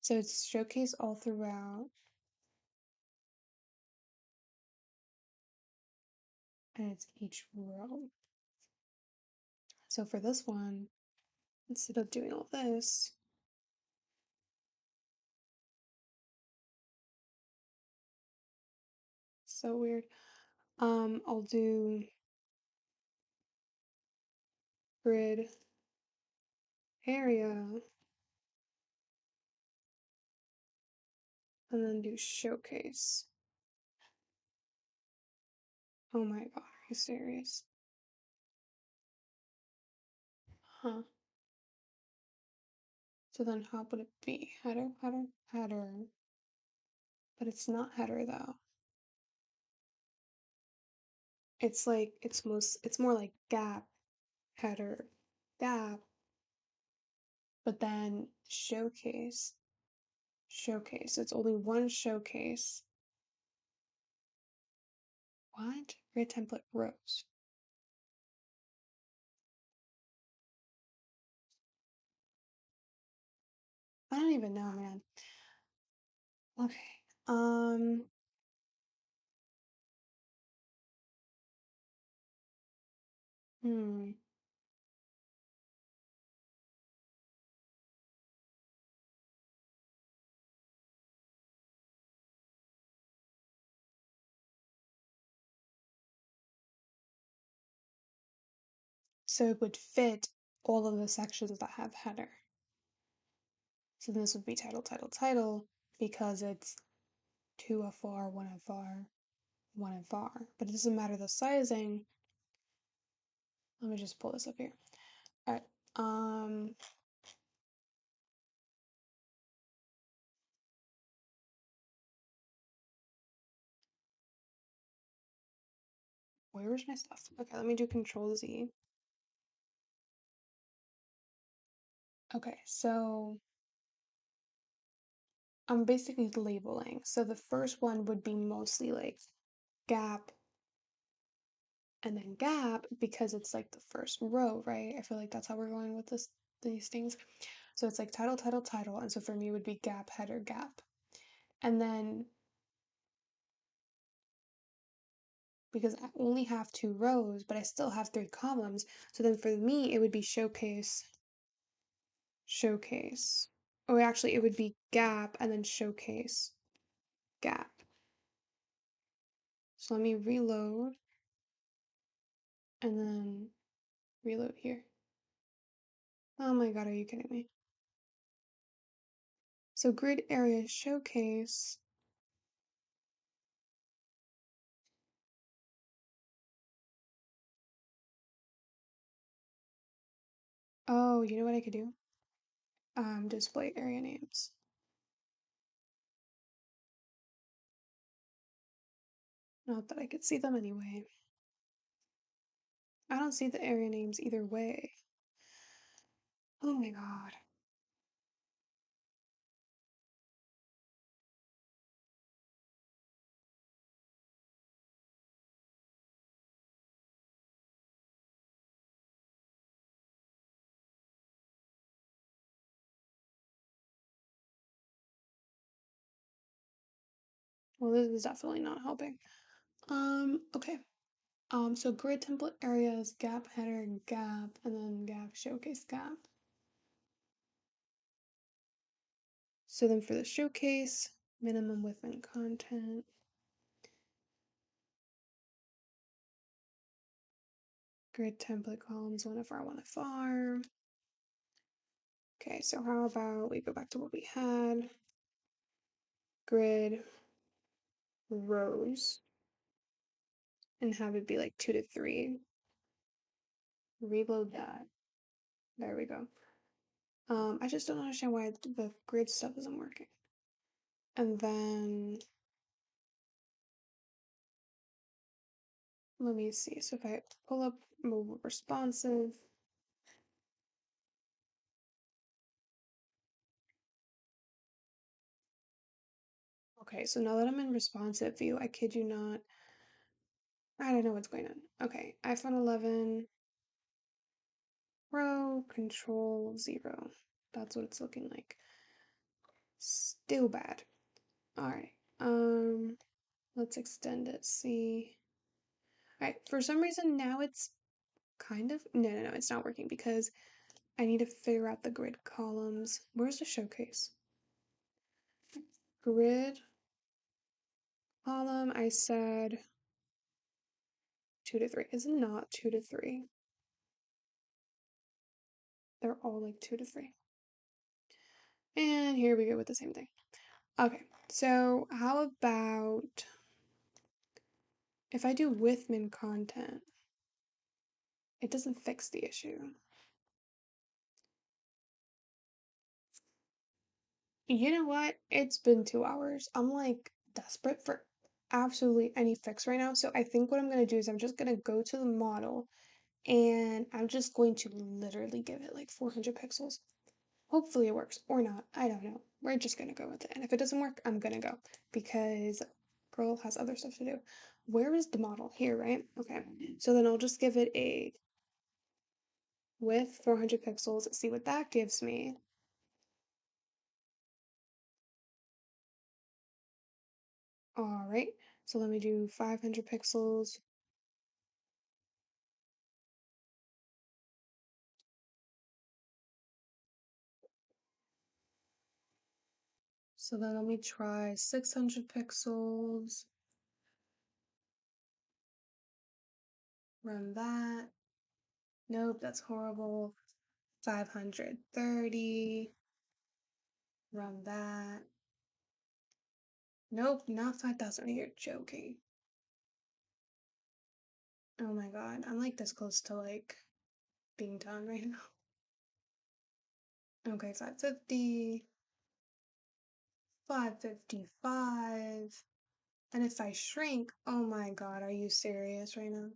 So it's showcase all throughout, and it's each row. So for this one, instead of doing all this, so weird, I'll do grid area and then do showcase. Oh my god, are you serious? Huh. So then how would it be? Header, header, header. But it's not header though. It's like it's more like gap, header, gap, but then showcase, showcase. It's only one showcase. What? Grid template rows. I don't even know, man. Okay. Hmm. So it would fit all of the sections that have header. So this would be title, title, title, because it's 2FR, 1FR, 1FR. But it doesn't matter the sizing. Let me just pull this up here. All right. Where's my stuff? Okay, let me do Control Z. Okay, so I'm basically labeling. So the first one would be mostly like gap and then gap because it's like the first row, right? I feel like that's how we're going with these things. So it's like title, title, title. And so for me it would be gap, header, gap. And then because I only have 2 rows, but I still have 3 columns. So then for me it would be showcase, showcase. Oh, actually it would be gap and then showcase, gap. So let me reload and then reload here. Oh my god, are you kidding me? So grid area showcase. Oh, you know what I could do? Display area names. Not that I could see them anyway. I don't see the area names either way. Oh my god. Well, this is definitely not helping. Okay. So grid template areas, gap header, gap, and then gap showcase gap. So then for the showcase, minimum width and content. Grid template columns, 1FR, 1FR. Okay, so how about we go back to what we had? Grid rows and have it be like 2 to 3. Reload that. There we go. I just don't understand why the grid stuff isn't working. And then let me see. So if I pull up mobile responsive, okay, so now that I'm in responsive view, I kid you not, I don't know what's going on. Okay, iPhone 11 Pro Control 0. That's what it's looking like. Still bad. All right. Let's extend it. See. All right. For some reason now it's kind of no, it's not working because I need to figure out the grid columns. Where's the showcase? Grid column. I said 2 to 3. Is it not 2 to 3? They're all like 2 to 3. And here we go with the same thing. Okay. So how about if I do with min content? It doesn't fix the issue. You know what? It's been 2 hours. I'm like desperate for absolutely any fix right now. So I think what I'm gonna do is I'm just gonna go to the model and I'm just going to literally give it like 400 pixels. Hopefully it works or not. I don't know. We're just gonna go with it. And if it doesn't work, I'm gonna go because girl has other stuff to do. Where is the model? Here, right? Okay. So then I'll just give it a width 400 pixels, see what that gives me. All right. So let me do 500 pixels. So then let me try 600 pixels. Run that. Nope, that's horrible. 530. Run that. Nope, not 5,000. You're joking. Oh my god, I'm like this close to like being done right now. Okay, 550. 555. And if I shrink, oh my god, are you serious right now?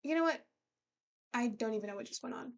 You know what? I don't even know what just went on.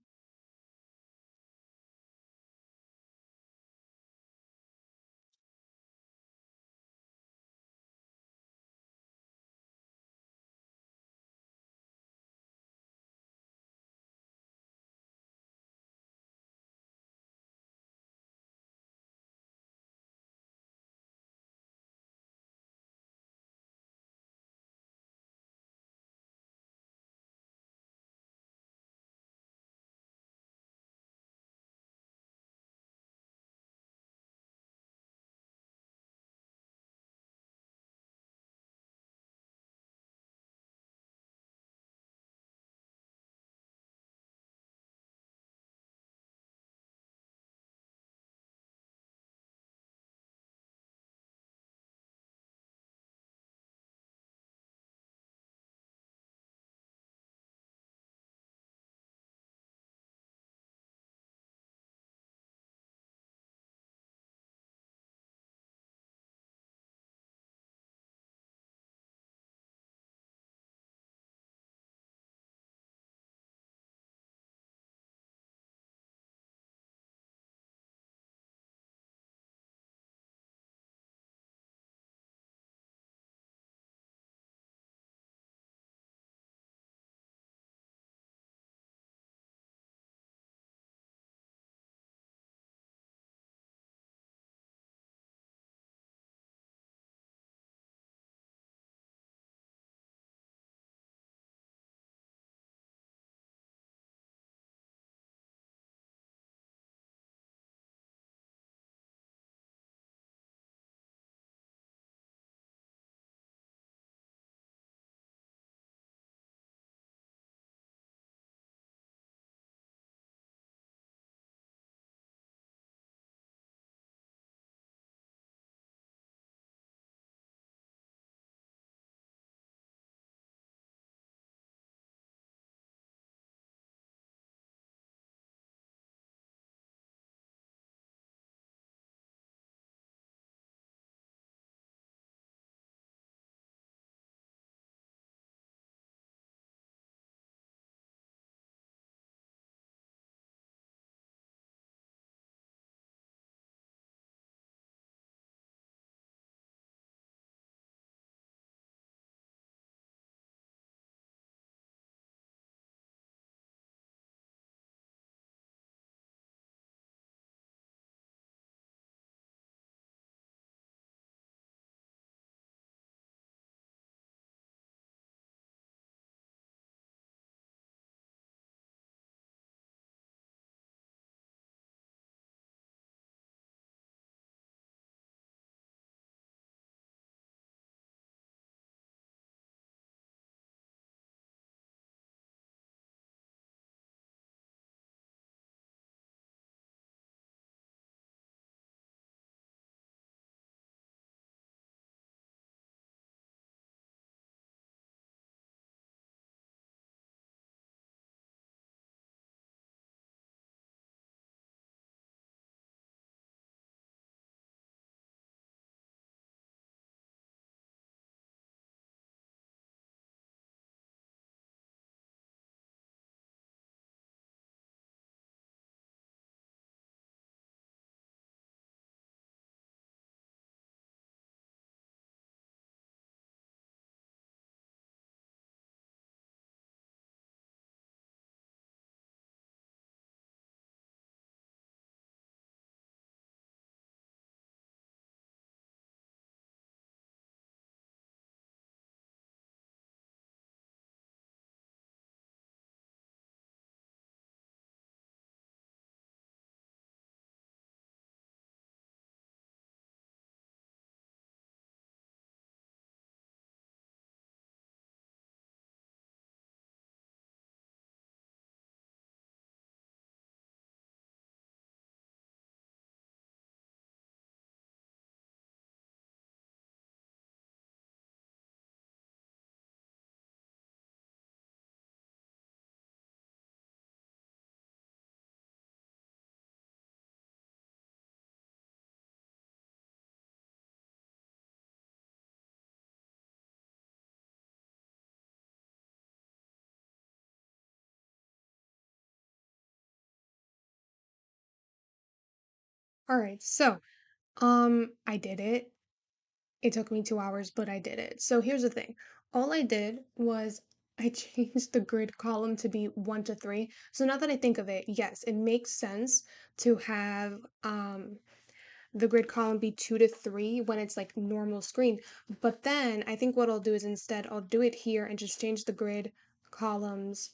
All right, so I did it. It took me 2 hours, but I did it. So here's the thing. All I did was I changed the grid column to be 1 to 3. So now that I think of it, yes, it makes sense to have the grid column be 2 to 3 when it's like normal screen. But then I think what I'll do is instead I'll do it here and just change the grid columns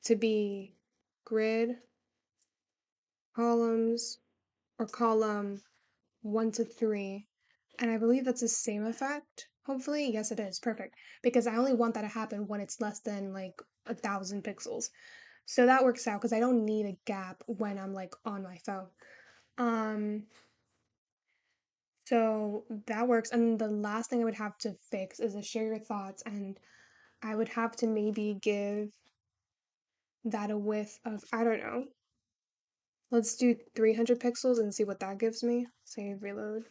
to be grid columns or column 1 to 3. And I believe that's the same effect. Hopefully, yes, it is. Perfect. Because I only want that to happen when it's less than like 1,000 pixels. So that works out because I don't need a gap when I'm like on my phone. Um, so that works. And the last thing I would have to fix is to share your thoughts, and I would have to maybe give that a width of, I don't know. Let's do 300 pixels and see what that gives me. Save, reload.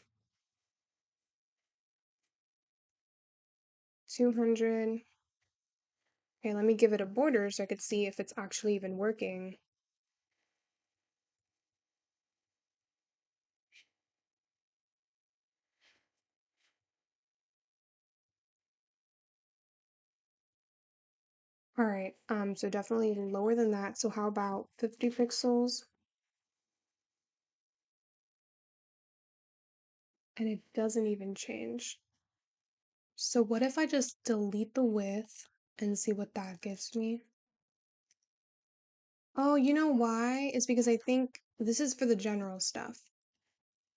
200. Okay, let me give it a border so I could see if it's actually even working. All right, so definitely lower than that. So how about 50 pixels? And it doesn't even change. So what if I just delete the width and see what that gives me? Oh, you know why? It's because I think this is for the general stuff.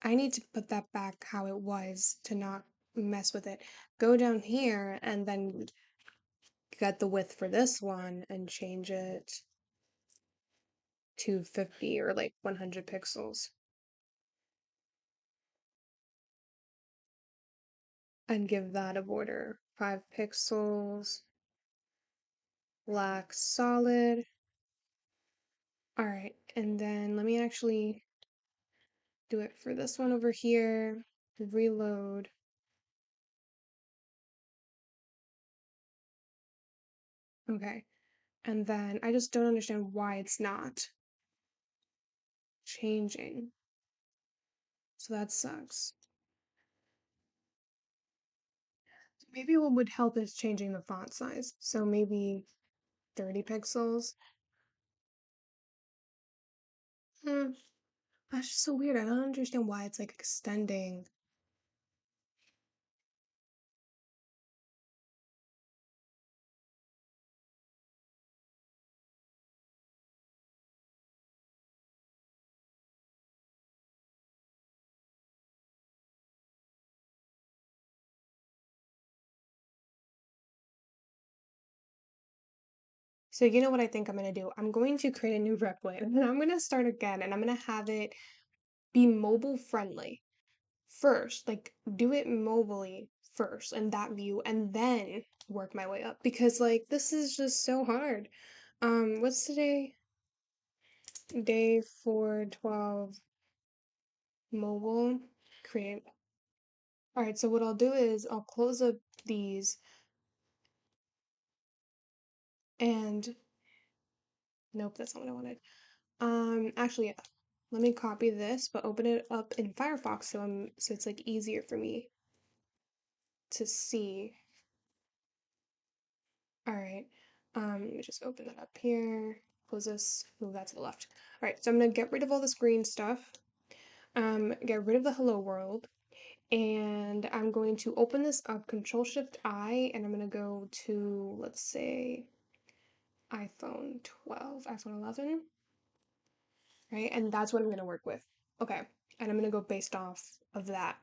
I need to put that back how it was to not mess with it. Go down here and then get the width for this one and change it to 50 or like 100 pixels and give that a border. 5 pixels, black solid. All right, and then let me actually do it for this one over here. Reload. Okay, and then I just don't understand why it's not changing. So that sucks. Maybe what would help is changing the font size. So maybe 30 pixels. Hmm, that's just so weird. I don't understand why it's like extending. So you know what I think I'm gonna do? I'm going to create a new Replit and I'm gonna start again and I'm gonna have it be mobile friendly first, like do it mobily first in that view and then work my way up because like this is just so hard. What's today? Day 412 mobile create. All right, so what I'll do is I'll close up these and nope, that's not what I wanted. Actually, yeah. Let me copy this, but open it up in Firefox so it's like easier for me to see. All right. Let me just open that up here. Close this, move that to the left. All right, so I'm gonna get rid of all this green stuff. Get rid of the hello world, and I'm going to open this up, Control Shift I, and I'm gonna go to, let's say, iPhone 12, iPhone 11, right? And that's what I'm gonna work with. Okay, and I'm gonna go based off of that.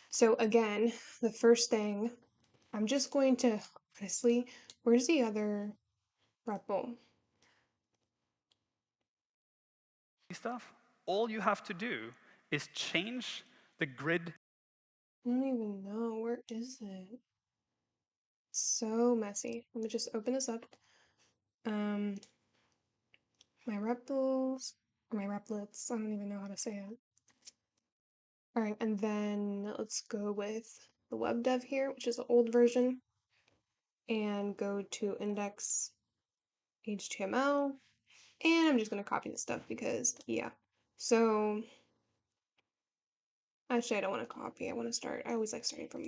So again, the first thing, I'm just going to, honestly, where's the other REPL? Stuff, all you have to do is change the grid. I don't even know. Where is it? So messy. Let me just open this up. Um, my reptiles, or my replets. I don't even know how to say it. All right, and then let's go with the web dev here, which is the old version, and go to index HTML. And I'm just gonna copy this stuff because, yeah. So Actually, I don't want to copy. I want to start. I always like starting from.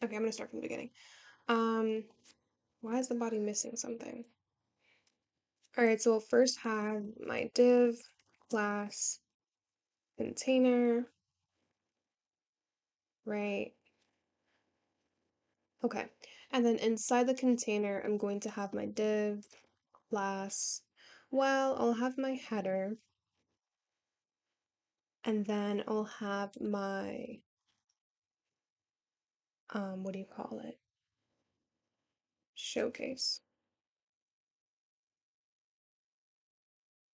Okay, I'm gonna start from the beginning. Um, why is the body missing something? All right, so we'll first have my div class container, right? Okay, and then inside the container, I'm going to have my div class. Well, I'll have my header, and then I'll have my what do you call it? Showcase.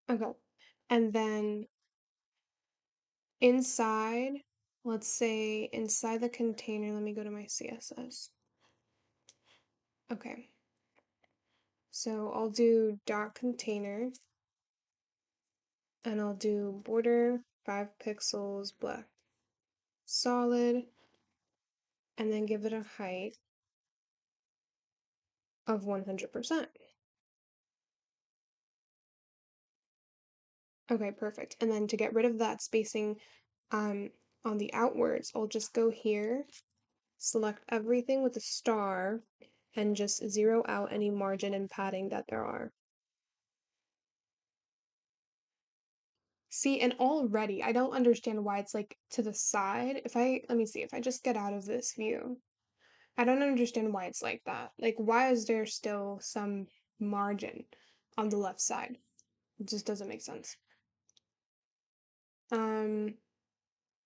Okay, and then inside, let's say inside the container, let me go to my CSS. Okay, so I'll do dot container and I'll do border 5 pixels black solid and then give it a height of 100%. Okay, perfect. And then to get rid of that spacing um, on the outwards, I'll just go here, select everything with a star, and just zero out any margin and padding that there are. See, and already I don't understand why it's like to the side. Let me see, if I just get out of this view, I don't understand why it's like that. Like, why is there still some margin on the left side? It just doesn't make sense. Um,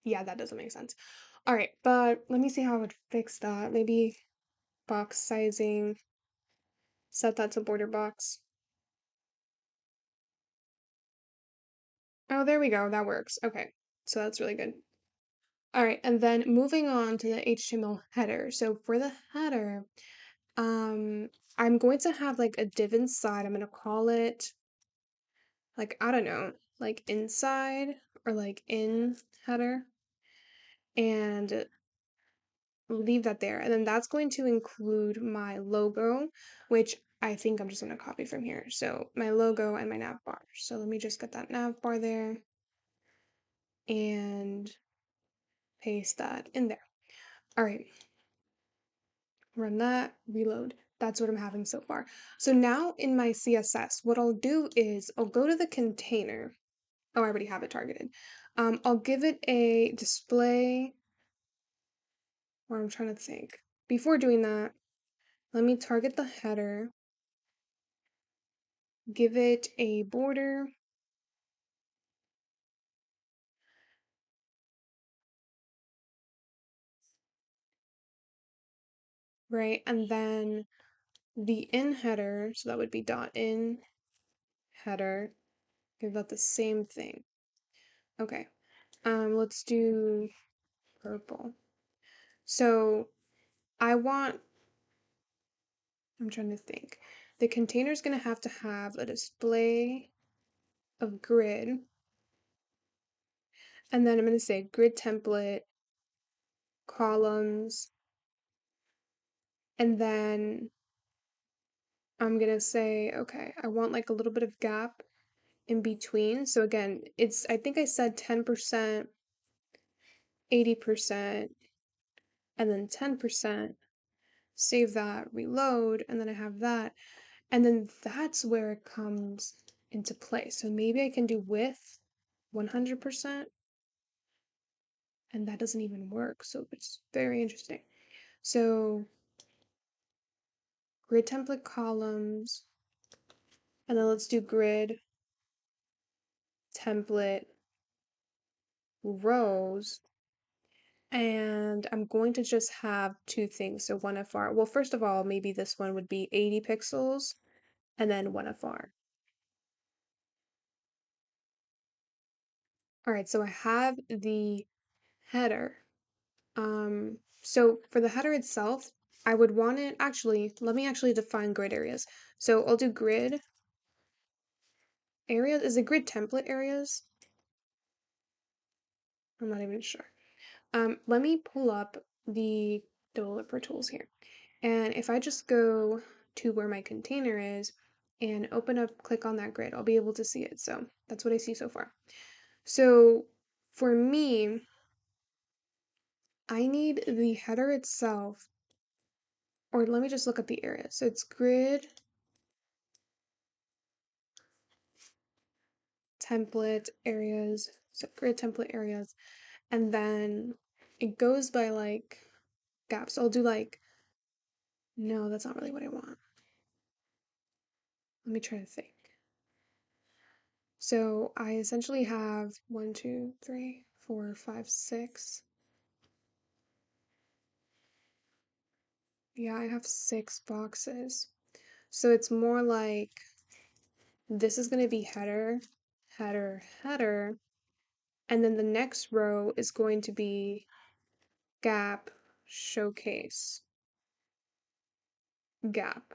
yeah, that doesn't make sense. All right, but let me see how I would fix that. Maybe box sizing, set that to border box. Oh, there we go. That works. Okay, so that's really good. All right, and then moving on to the HTML header. So for the header, Um, I'm going to have like a div inside. I'm gonna call it like, I don't know, like inside or like in header and leave that there. And then that's going to include my logo, which I think I'm just gonna copy from here. So my logo and my nav bar. So let me just get that nav bar there and paste that in there. All right, run that, reload. That's what I'm having so far. So now in my CSS, what I'll do is I'll go to the container. Oh, I already have it targeted. I'll give it a display, or I'm trying to think. Before doing that, let me target the header, give it a border, right? And then the in header, so that would be dot in header, give that the same thing. Okay, let's do purple. So I want, I'm trying to think. The container is going to have a display of grid, and then I'm going to say grid template, columns, and then I'm going to say, okay, I want like a little bit of gap in between. So again, I think I said 10%, 80%, and then 10%. Save that, reload, and then I have that. And then that's where it comes into play. So maybe I can do width 100%, and that doesn't even work. So it's very interesting. So grid template columns, and then let's do grid template rows. And I'm going to just have two things. So one FR. Well, first of all, maybe this one would be 80 pixels and then one FR. All right, so I have the header. So for the header itself, I would want it actually, let me actually define grid areas. So I'll do grid areas. Is it grid template areas? I'm not even sure. Let me pull up the developer tools here. And if I just go to where my container is and open up, click on that grid, I'll be able to see it. So that's what I see so far. So for me, I need the header itself, or let me just look at the area. So it's grid template areas, so grid template areas, and then it goes by like gaps. So I'll do like, no, that's not really what I want. Let me try to think. So I essentially have 1, 2, 3, 4, 5, 6. Yeah, I have 6 boxes. So it's more like this is going to be header, header, header, and then the next row is going to be gap, showcase, gap.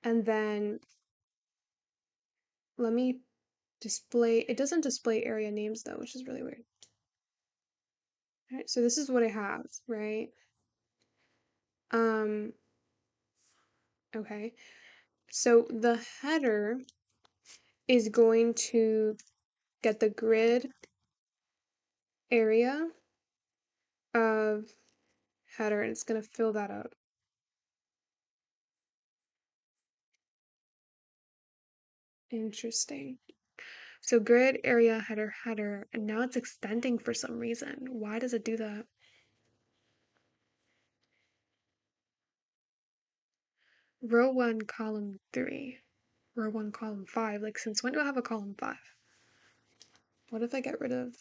And then let me display, it doesn't display area names though, which is really weird. All right, so this is what I have, right? Um, okay. So the header is going to get the grid area of header and it's going to fill that up. Interesting. So grid area header header, and now it's extending for some reason. Why does it do that? Row 1, column 3. Row 1, column 5. Like, since when do I have a column 5? What if I get rid of...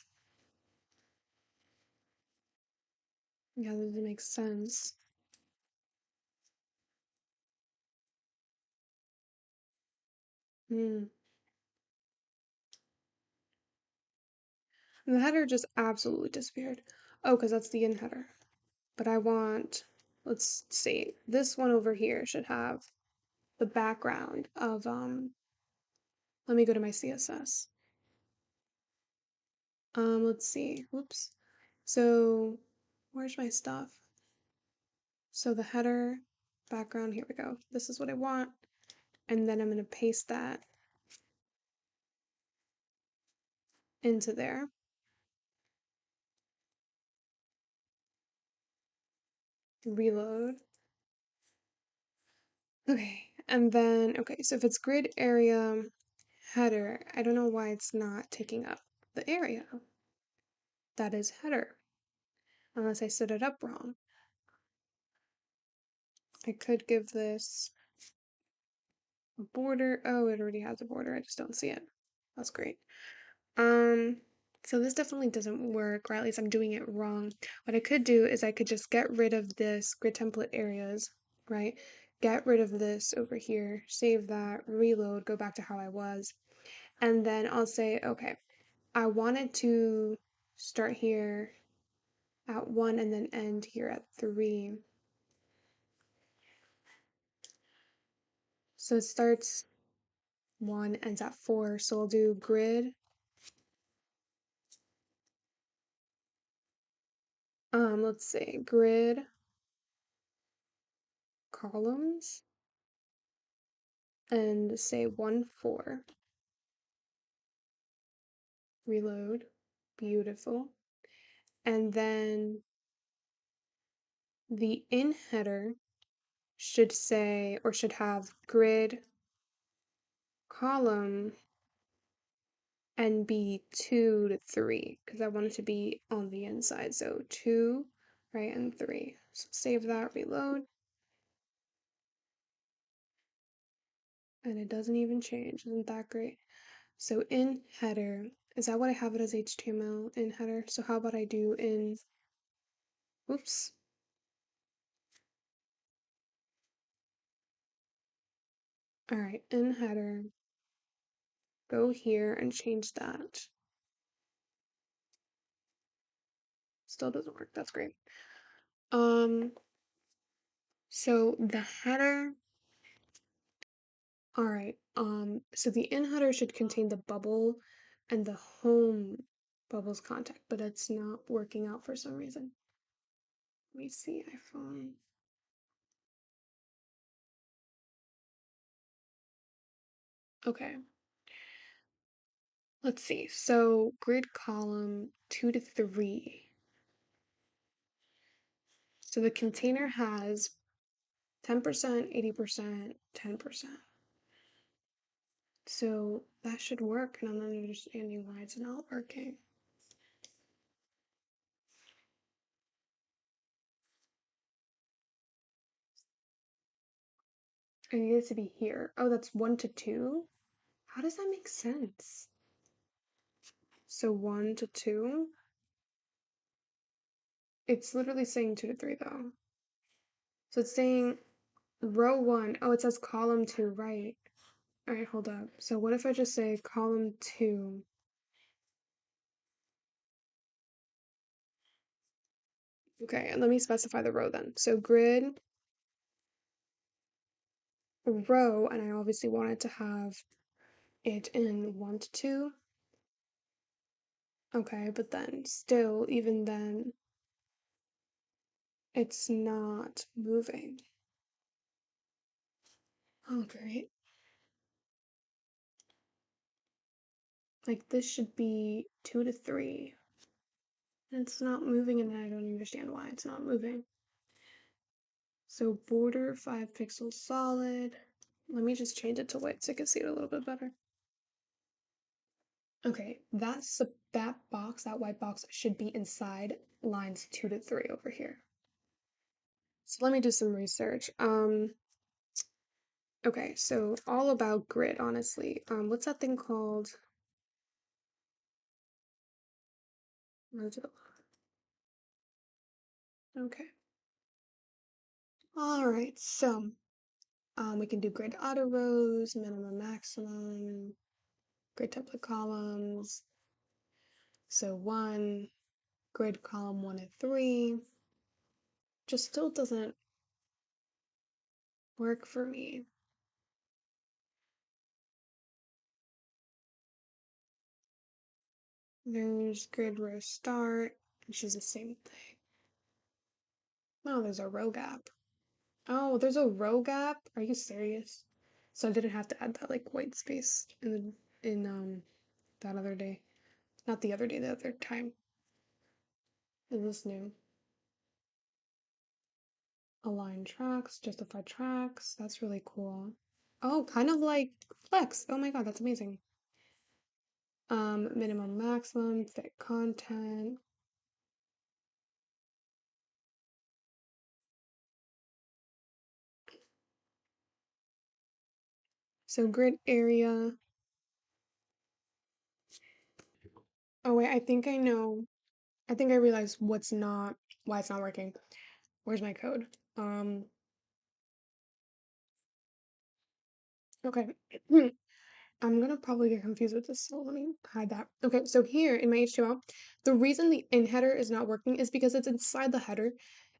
Yeah, that doesn't make sense. Hmm. And the header just absolutely disappeared. Oh, because that's the in header. But I want... Let's see. This one over here should have the background of... Let me go to my CSS. Let's see. Whoops. So, where's my stuff? So the header, background, here we go. This is what I want. And then I'm going to paste that into there. Reload. Okay. And then, okay, so if it's grid area header, I don't know why it's not taking up the area. That is header. Unless I set it up wrong. I could give this a border. Oh, it already has a border. I just don't see it. That's great. Um, so this definitely doesn't work, or at least I'm doing it wrong. What I could do is I could just get rid of this grid template areas, right? Get rid of this over here, save that, reload, go back to how I was. And then I'll say, okay, I wanted to start here at 1 and then end here at 3. So it starts 1, ends at 4. So I'll do grid, let's see, grid columns and say 1, 4. Reload. Beautiful. And then the in header should say, or should have grid column and be 2 to 3, because I want it to be on the inside. So 2, right, and 3. So save that, reload. And it doesn't even change. Isn't that great? So in header, is that what I have it as HTML in header? So how about I do in, whoops. All right, in header, go here and change that. Still doesn't work. That's great. Um, so the header, all right. So the in header should contain the bubble and the home bubbles contact, but it's not working out for some reason. Let me see, iPhone. Okay. Let's see. So grid column 2 to 3. So the container has 10%, 80%, 10%. So that should work, and I'm not understanding why it's not working. I need it to be here. Oh, that's 1 to 2? How does that make sense? So 1 to 2? It's literally saying 2 to 3 though. So it's saying row 1. Oh, it says column 2, right? All right, hold up. So what if I just say column 2? Okay, and let me specify the row then. So grid row, and I obviously wanted to have it in 1 to 2. Okay, but then still, even then, it's not moving. Oh, great. Like this should be 2 to 3. And it's not moving, and I don't understand why it's not moving. So border 5 pixels solid. Let me just change it to white so I can see it a little bit better. Okay, that box, that white box should be inside lines 2 to 3 over here. So let me do some research. Okay, so all about grid, honestly. What's that thing called? Okay. All right, so we can do grid auto rows, minimum, maximum, grid template columns. So grid column 1 and 3 just still doesn't work for me. There's grid row start, which is the same thing. Oh, there's a row gap. Oh, there's a row gap? Are you serious? So I didn't have to add that like white space in that other day. Not the other day, the other time. Is this new? Align tracks, justify tracks. That's really cool. Oh, kind of like Flex. Oh my god, that's amazing. Minimum, maximum, fit content. So grid area. Oh wait, I think I know. I think I realized why it's not working. Where's my code? Okay. I'm gonna probably get confused with this, so let me hide that. Okay, so here in my HTML, the reason the in header is not working is because it's inside the header,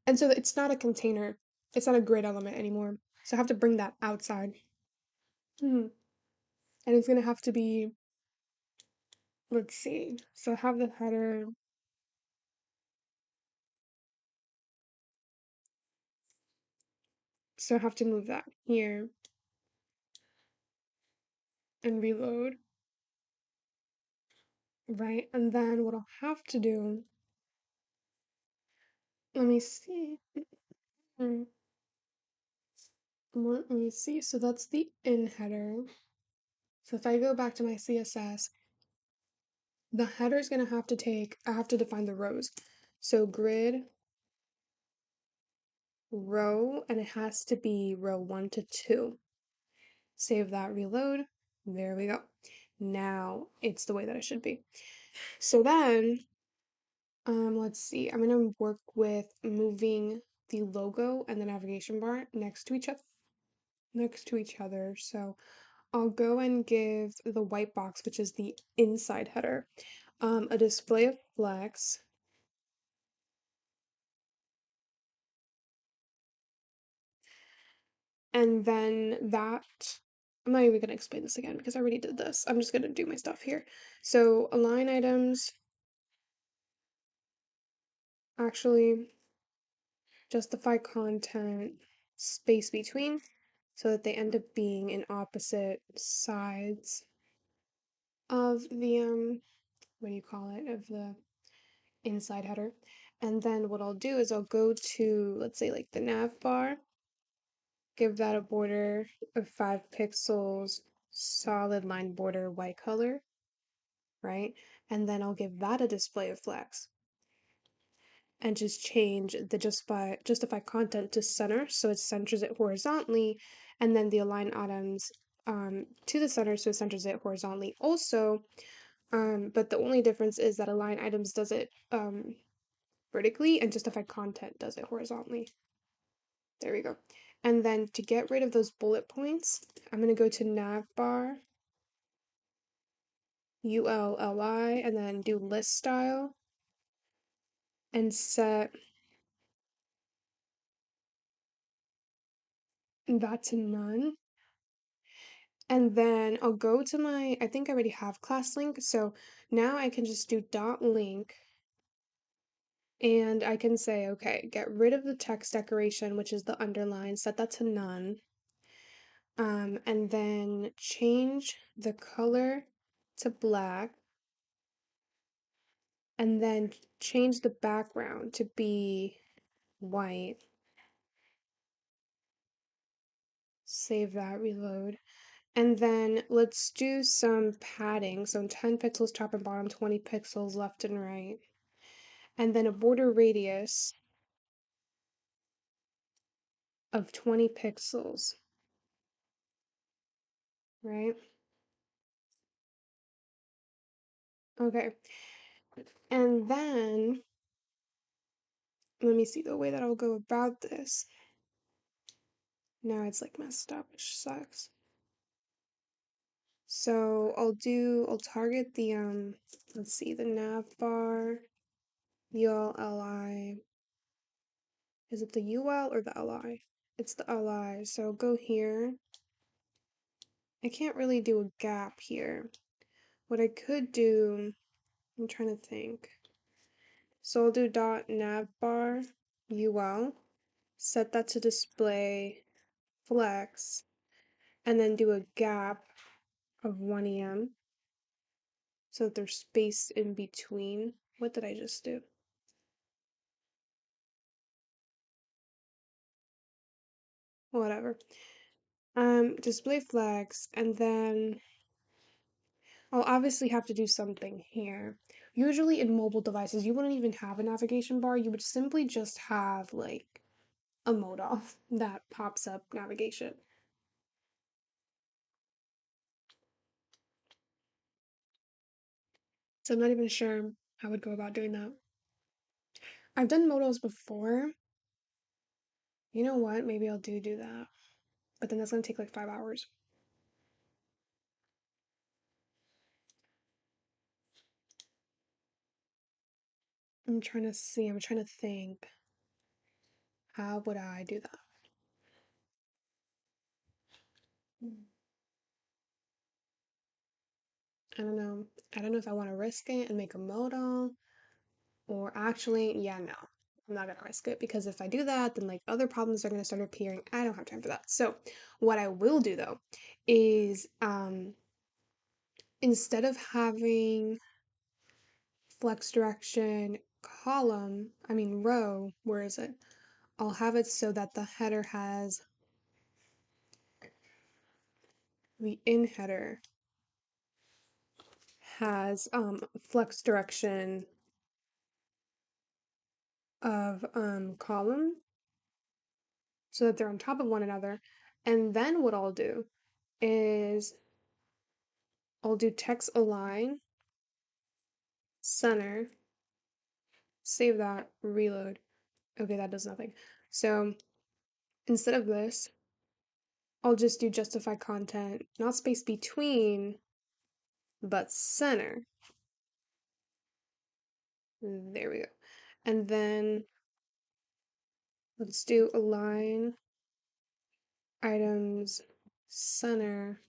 and so it's not a container. It's not a grid element anymore. So I have to bring that outside. And it's gonna have to be, let's see. So I have the header. So I have to move that here and reload, right? And then what I'll have to do, let me see. Hmm, Let me see. So that's the in header. So if I go back to my CSS, the header is going to have to I have to define the rows. So grid row, and it has to be row 1 to 2. Save that, reload. There we go. Now it's the way that it should be. So then, let's see. I'm going to work with moving the logo and the navigation bar next to each other. So I'll go and give the white box, which is the inside header, a display of flex. And then I'm not even going to explain this again because I already did this. I'm just going to do my stuff here. So align items, actually justify content, space between, so that they end up being in opposite sides. of the what do you call it, of the inside header. And then what I'll do is I'll go to, let's say, like the nav bar, give that a border of 5 pixels, solid line border, white color, right? And then I'll give that a display of flex and just change the justify content to center so it centers it horizontally, and then the align items to the center so it centers it horizontally also. But the only difference is that align items does it vertically and justify content does it horizontally. There we go. And then to get rid of those bullet points, I'm going to go to navbar, ULLI, and then do list style and set that to none. And then I'll go to my, I think I already have class link. So now I can just do dot link and I can say, okay, get rid of the text decoration, which is the underline, set that to none. And then change the color to black, and then change the background to be white. Save that, reload. And then let's do some padding. So 10 pixels top and bottom, 20 pixels left and right. And then a border radius of 20 pixels, right? Okay. And then let me see the way that I'll go about this. Now it's like messed up, which sucks. So I'll target the let's see, the nav bar, ULLI. Is it the UL or the LI? It's the LI. So go here. I can't really do a gap here. What I could do, I'm trying to think. So I'll do dot navbar UL, set that to display flex, and then do a gap of 1 EM so that there's space in between. What did I just do? Whatever. Display flex, and then I'll obviously have to do something here. Usually in mobile devices, you wouldn't even have a navigation bar. You would simply just have like a mode off that pops up navigation. So I'm not even sure how I would go about doing that. I've done modals before. You know what? Maybe I'll do that. But then that's gonna take like 5 hours. I'm trying to see, I'm trying to think. How would I do that? I don't know. I don't know if I want to risk it and make a modal. Or actually, yeah, no, I'm not gonna risk it because if I do that, then like other problems are gonna start appearing. I don't have time for that. So what I will do though is instead of having flex direction column, I mean row, where is it? I'll have it so that the header has the in header has flex direction of column so that they're on top of one another. And then what I'll do is I'll do text align, center, save that, reload. Okay, that does nothing. So instead of this, I'll just do justify content, not space between, but center. There we go. And then let's do align items center.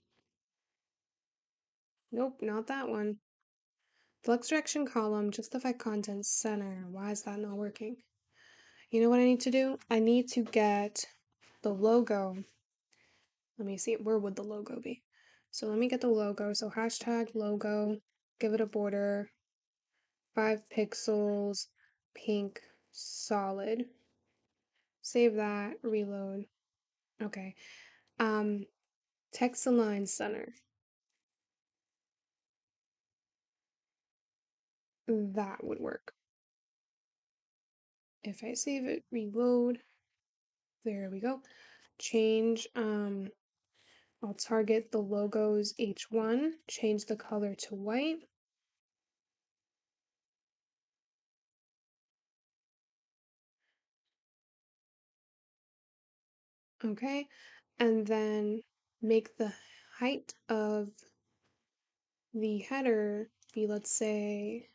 Nope, not that one. Flex direction column, justify content center. Why is that not working? You know what I need to do? I need to get the logo. Let me see, where would the logo be? So let me get the logo. So hashtag logo, give it a border, 5 pixels, pink, solid. Save that, reload. Okay. Um, text align center. That would work. If I save it, reload. There we go. Change, I'll target the logo's H1, change the color to white. Okay. And then make the height of the header be, let's say,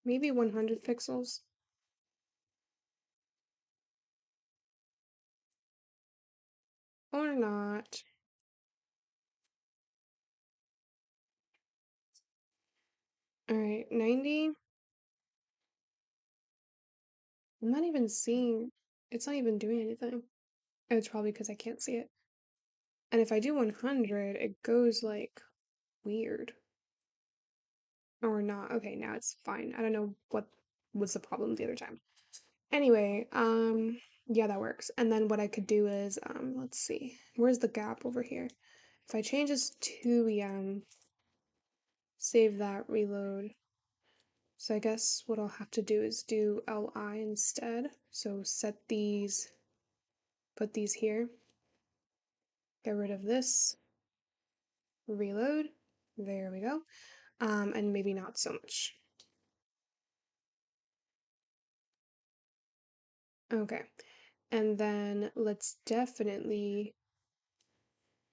maybe 100 pixels or not. All right, 90. I'm not even seeing, it's not even doing anything. It's probably because I can't see it. And if I do 100, it goes like weird or not. Okay, now it's fine. I don't know what was the problem the other time. Anyway, yeah, that works. And then what I could do is, let's see, where's the gap over here? If I change this to save that, reload. So I guess what I'll have to do is do li instead. So set these, put these here, get rid of this, reload. There we go. And maybe not so much. Okay. And then let's definitely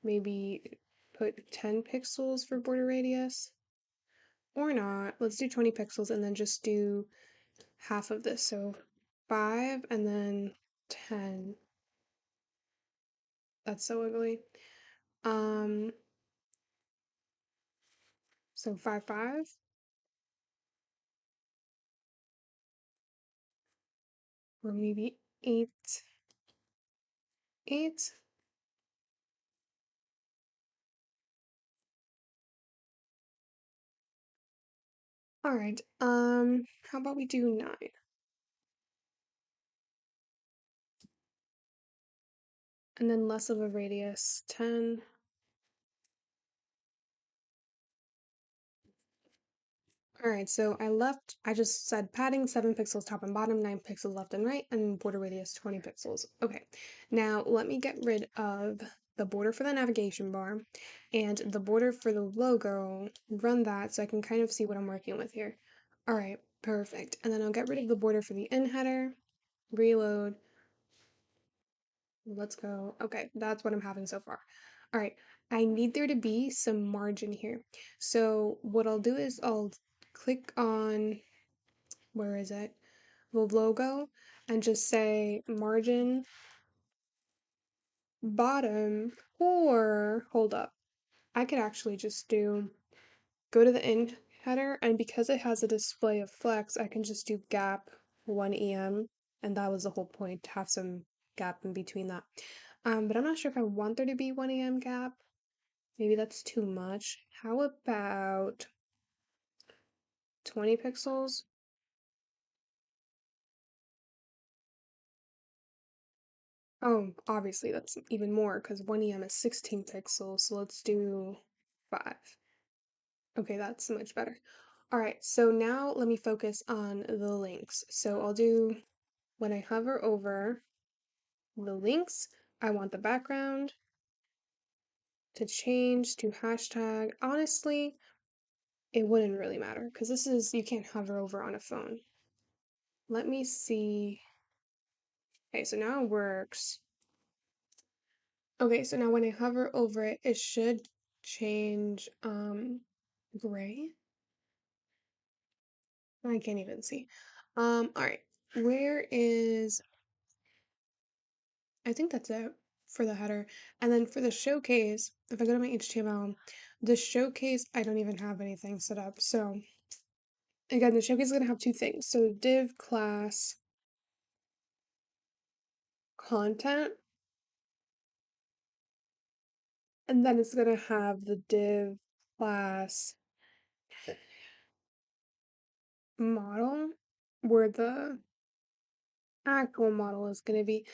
maybe put 10 pixels for border radius. Or not. Let's do 20 pixels and then just do half of this. So 5 and then 10. That's so ugly. Um, so 5, 5, or maybe 8, 8. All right. How about we do 9? And then less of a radius, 10. Alright, so I just said padding 7 pixels top and bottom, 9 pixels left and right, and border radius 20 pixels. Okay, now let me get rid of the border for the navigation bar and the border for the logo, run that so I can kind of see what I'm working with here. Alright, perfect. And then I'll get rid of the border for the in header, reload, let's go. Okay, that's what I'm having so far. Alright, I need there to be some margin here. So what I'll do is I'll click on, where is it? The logo and just say margin bottom, or hold up. I could actually just go to the in header, and because it has a display of flex, I can just do gap 1 EM, and that was the whole point, to have some gap in between that. But I'm not sure if I want there to be 1 EM gap. Maybe that's too much. How about 20 pixels? Oh, obviously that's even more because 1 EM is 16 pixels, so let's do 5. Okay, that's much better. All right, so now let me focus on the links. So I'll do, when I hover over the links, I want the background to change to hashtag. Honestly, it wouldn't really matter because this is, you can't hover over on a phone. Let me see. Okay, so now it works. Okay, so now when I hover over it, it should change gray. I can't even see. All right. Where is, I think that's it for the header. And then for the showcase, if I go to my HTML, the showcase, I don't even have anything set up. So again, the showcase is gonna have two things. So div class content. And then it's gonna have the div class model where the actual model is gonna be.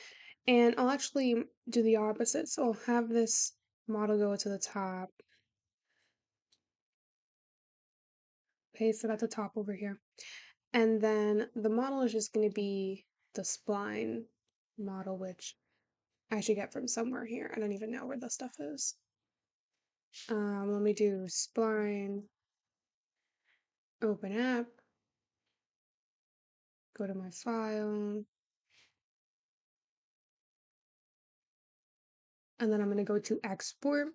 And I'll actually do the opposite. So I'll have this model go to the top, paste it at the top over here. And then the model is just gonna be the spline model, which I should get from somewhere here. I don't even know where the stuff is. Let me do spline, open app, go to my file, and then I'm gonna go to export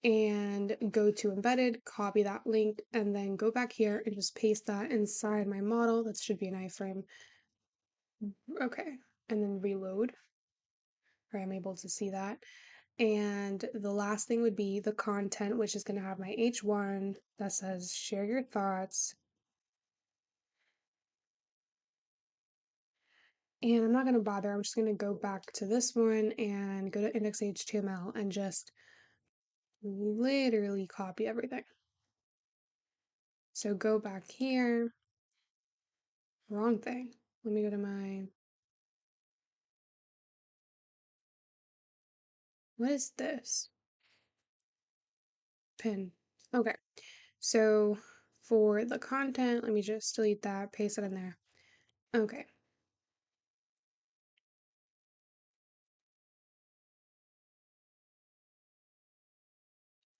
and go to embedded, copy that link, and then go back here and just paste that inside my model. That should be an iframe. Okay, and then reload, or I'm able to see that. And the last thing would be the content, which is going to have my H1 that says share your thoughts. And I'm not going to bother. I'm just going to go back to this one and go to index.html and just literally copy everything. So go back here. Wrong thing. Let me go to my. What is this? Pin. Okay. So for the content, let me just delete that, paste it in there. Okay.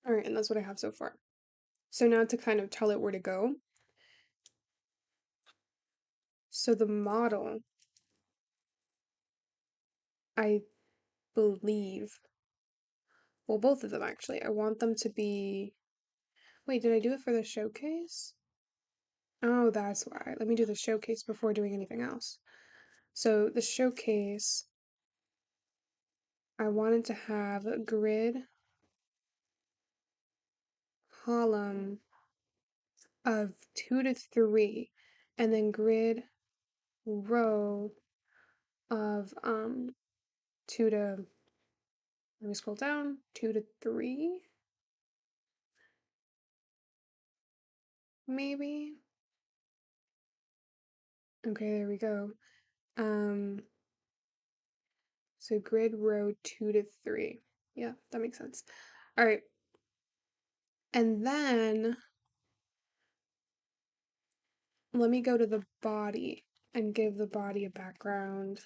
All right, and that's what I have so far. So now to kind of tell it where to go. So the model, I believe, well, both of them actually, I want them to be. Wait, did I do it for the showcase? Oh, that's why. Let me do the showcase before doing anything else. So the showcase, I wanted to have a grid column of 2 to 3, and then grid row of 2 to, let me scroll down, 2 to 3, maybe. Okay, there we go. Um, so grid row 2 to 3. Yeah, that makes sense. All right. And then let me go to the body and give the body a background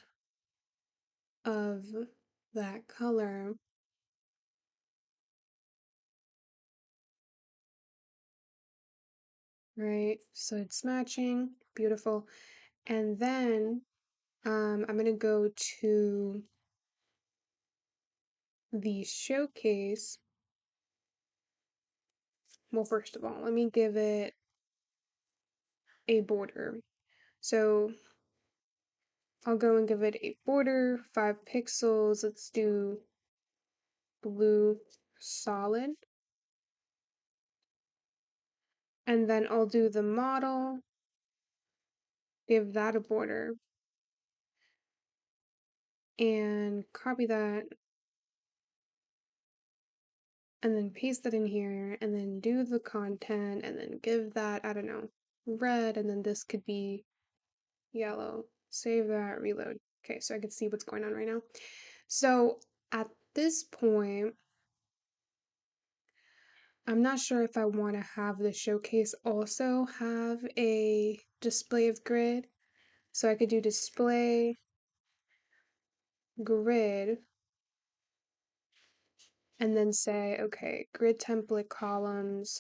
of that color. Right? So it's matching. Beautiful. And then I'm going to go to the showcase. Well, first of all, let me give it a border. So I'll go and give it a border, 5 pixels. Let's do blue solid. And then I'll do the model, give that a border, and copy that, and then paste that in here, and then do the content, and then give that, I don't know, red, and then this could be yellow. Save that, reload. Okay, so I can see what's going on right now. So at this point, I'm not sure if I want to have the showcase also have a display of grid. So I could do display grid and then say, okay, grid template columns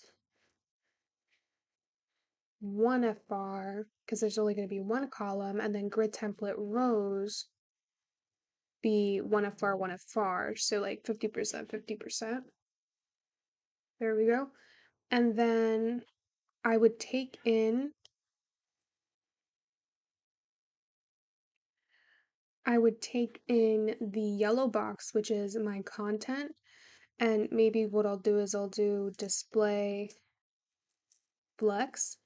1FR, because there's only going to be one column, and then grid template rows be 1FR, 1FR. So like 50%, 50%. There we go. And then I would take in the yellow box, which is my content, and maybe what I'll do is I'll do display flex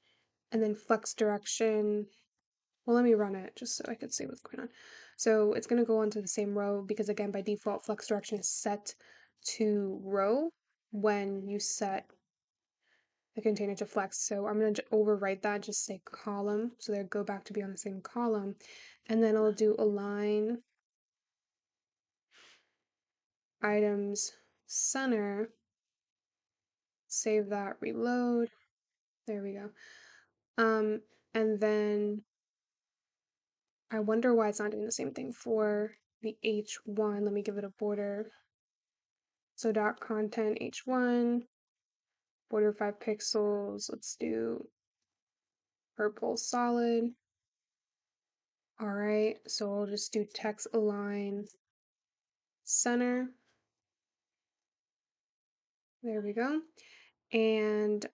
and then flex direction. Well, let me run it just so I can see what's going on. So it's going to go onto the same row because again, by default, flex direction is set to row when you set the container to flex. So I'm going to overwrite that, just say column. So they go back to be on the same column. And then I'll do align items center, save that, reload. There we go. And then I wonder why it's not doing the same thing for the H1. Let me give it a border. So dot content H1, border 5 pixels. Let's do purple solid. All right, so I'll just do text align center. There we go. And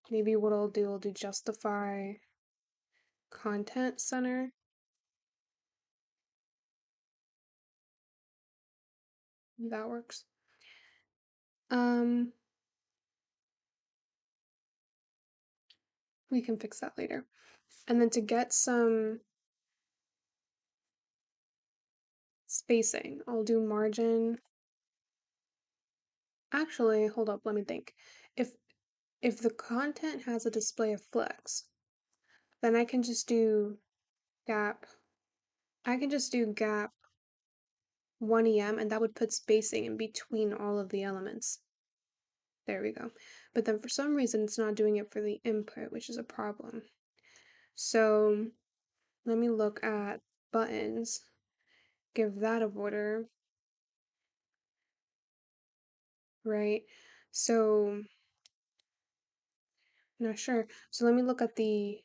maybe what I'll do justify content center. That works. Um, we can fix that later. And then to get some spacing, I'll do margin. Actually, hold up, let me think. If the content has a display of flex, then I can just do gap. I can just do gap 1em, and that would put spacing in between all of the elements. There we go. But then for some reason it's not doing it for the input, which is a problem. So let me look at buttons, give that a border, right? So not sure. So let me look at the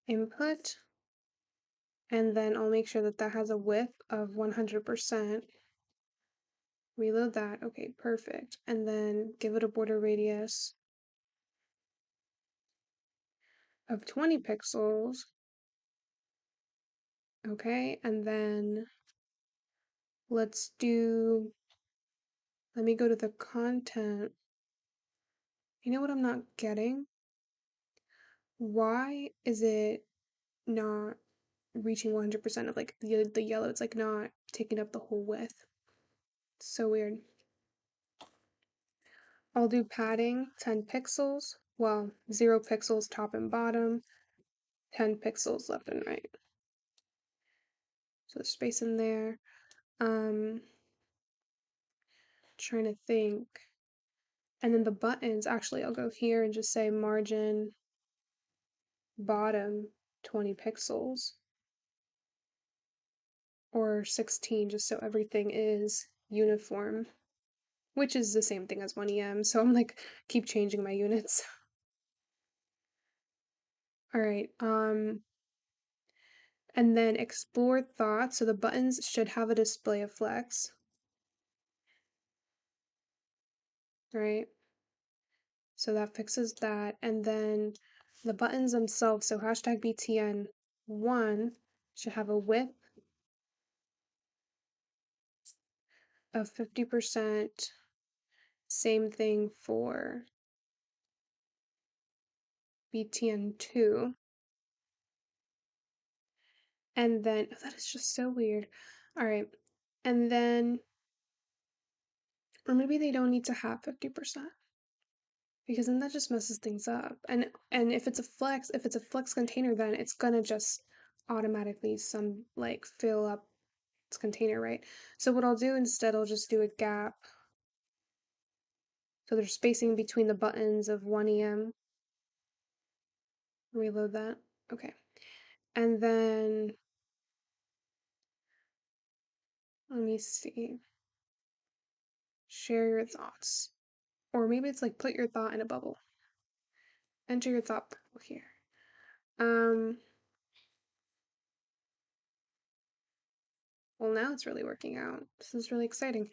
input, and then I'll make sure that that has a width of 100%. Reload that. Okay, perfect. And then give it a border radius of 20 pixels. Okay, and then let me go to the content. You know what I'm not getting? Why is it not reaching 100% of like the yellow? It's like not taking up the whole width. So weird. I'll do padding 10 pixels. Well, 0 pixels top and bottom, 10 pixels left and right. So space in there. Trying to think. And then the buttons, actually, I'll go here and just say margin bottom 20 pixels or 16, just so everything is uniform, which is the same thing as 1em. So I'm like, keep changing my units. All right. And then explore thoughts. So the buttons should have a display of flex, right? So that fixes that. And then the buttons themselves, so hashtag BTN1 should have a width of 50%. Same thing for BTN2. And then, oh, that is just so weird. All right. And then, or maybe they don't need to have 50%, because then that just messes things up. And if it's a flex container, then it's gonna just automatically fill up its container, right? So what I'll do instead, I'll just do a gap. So there's spacing between the buttons of 1em. Reload that. Okay. And then let me see. Share your thoughts. Or maybe it's like put your thought in a bubble. Enter your thought bubble here. Well, now it's really working out. This is really exciting.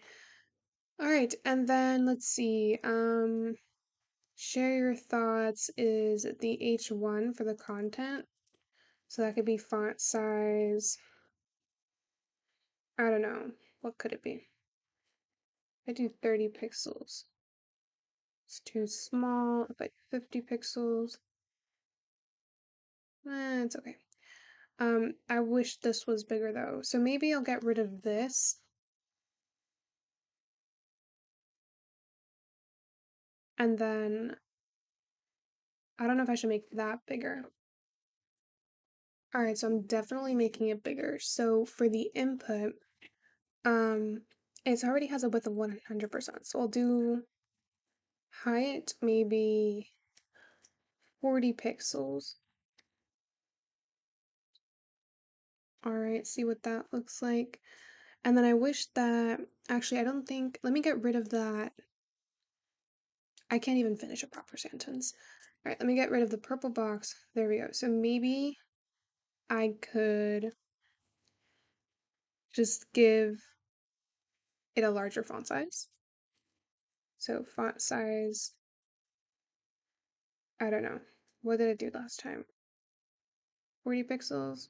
All right, and then let's see. Share your thoughts is the H1 for the content. So that could be font size. I don't know. What could it be? I do 30 pixels. It's too small. If I do 50 pixels, it's okay. I wish this was bigger though. So maybe I'll get rid of this. And then I don't know if I should make that bigger. All right, so I'm definitely making it bigger. So for the input, um, it already has a width of 100%. So I'll do height, maybe 40 pixels. All right, see what that looks like. And then I wish that, actually, I don't think, let me get rid of that. I can't even finish a proper sentence. All right, let me get rid of the purple box. There we go. So maybe I could just give it a larger font size. So font size, I don't know. What did I do last time? 40 pixels.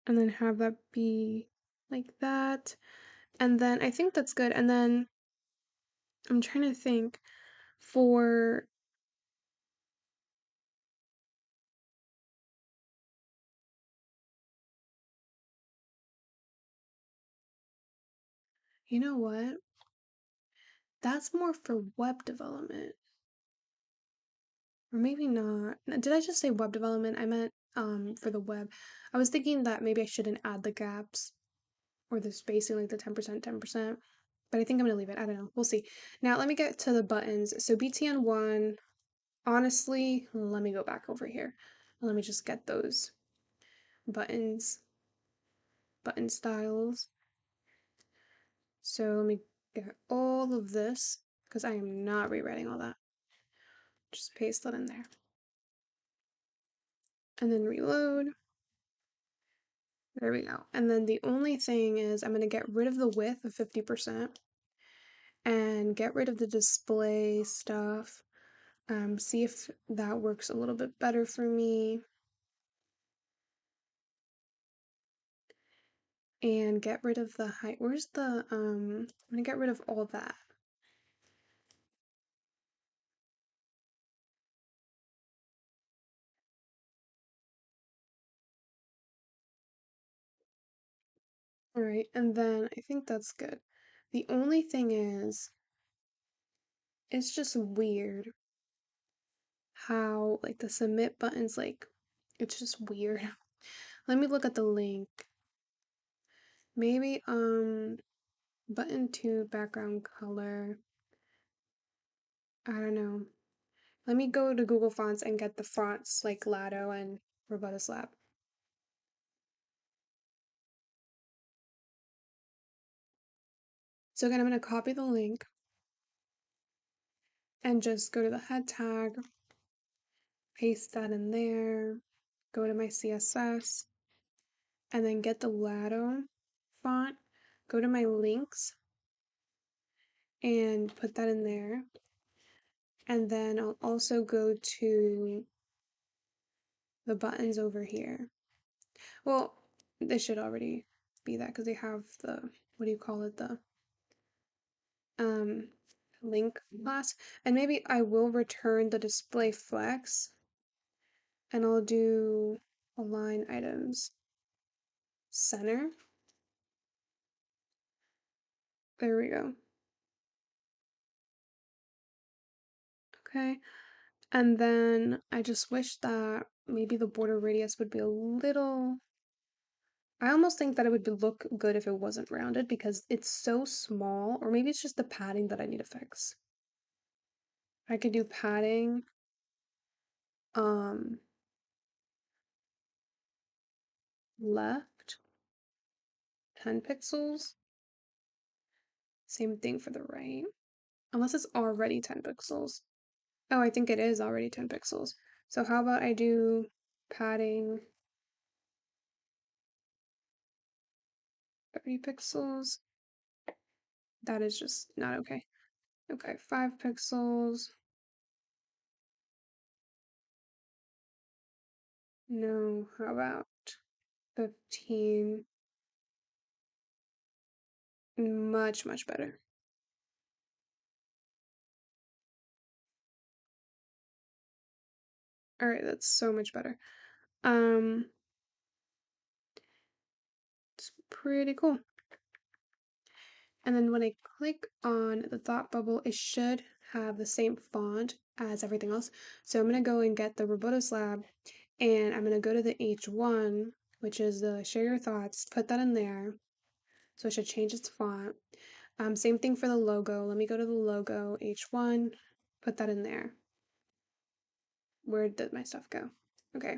And then have that be like that. And then I think that's good. And then I'm trying to think for, you know what? That's more for web development. Or maybe not. Did I just say web development? I meant for the web. I was thinking that maybe I shouldn't add the gaps or the spacing, like the 10%, 10%. But I think I'm gonna leave it. I don't know. We'll see. Now let me get to the buttons. So BTN1, honestly, let me go back over here. Let me just get those buttons, button styles. So let me get all of this because I am not rewriting all that. Just paste that in there. And then reload. There we go. And then the only thing is I'm going to get rid of the width of 50% and get rid of the display stuff. See if that works a little bit better for me. And get rid of the height. Where's the, I'm going to get rid of all that. All right, and then I think that's good. The only thing is, it's just weird how like the submit button's like it's just weird. Let me look at the link. Maybe button 2 background color. I don't know. Let me go to Google Fonts and get the fonts like Lado and Robotus Lab. So again, I'm going to copy the link and just go to the head tag, paste that in there, go to my CSS, and then get the Lado font, go to my links, and put that in there. And then I'll also go to the buttons over here. Well, they should already be that because they have the, what do you call it, the um link class. And maybe I will return the display flex and I'll do align items center. There we go. Okay. And then I just wish that maybe the border radius would be a little. I almost think that it would look good if it wasn't rounded because it's so small, or maybe it's just the padding that I need to fix. I could do padding, um, left, 10 pixels. Same thing for the right, unless it's already 10 pixels. Oh, I think it is already 10 pixels. So how about I do padding 30 pixels? That is just not okay. Okay, 5 pixels. No, how about 15? Much, much better. All right, that's so much better. Um, it's pretty cool. And then when I click on the thought bubble, it should have the same font as everything else. So I'm gonna go and get the Robotos Lab, and I'm gonna go to the H1, which is the share your thoughts, put that in there. So it should change its font. Same thing for the logo. Let me go to the logo, H1, put that in there. Where did my stuff go? Okay,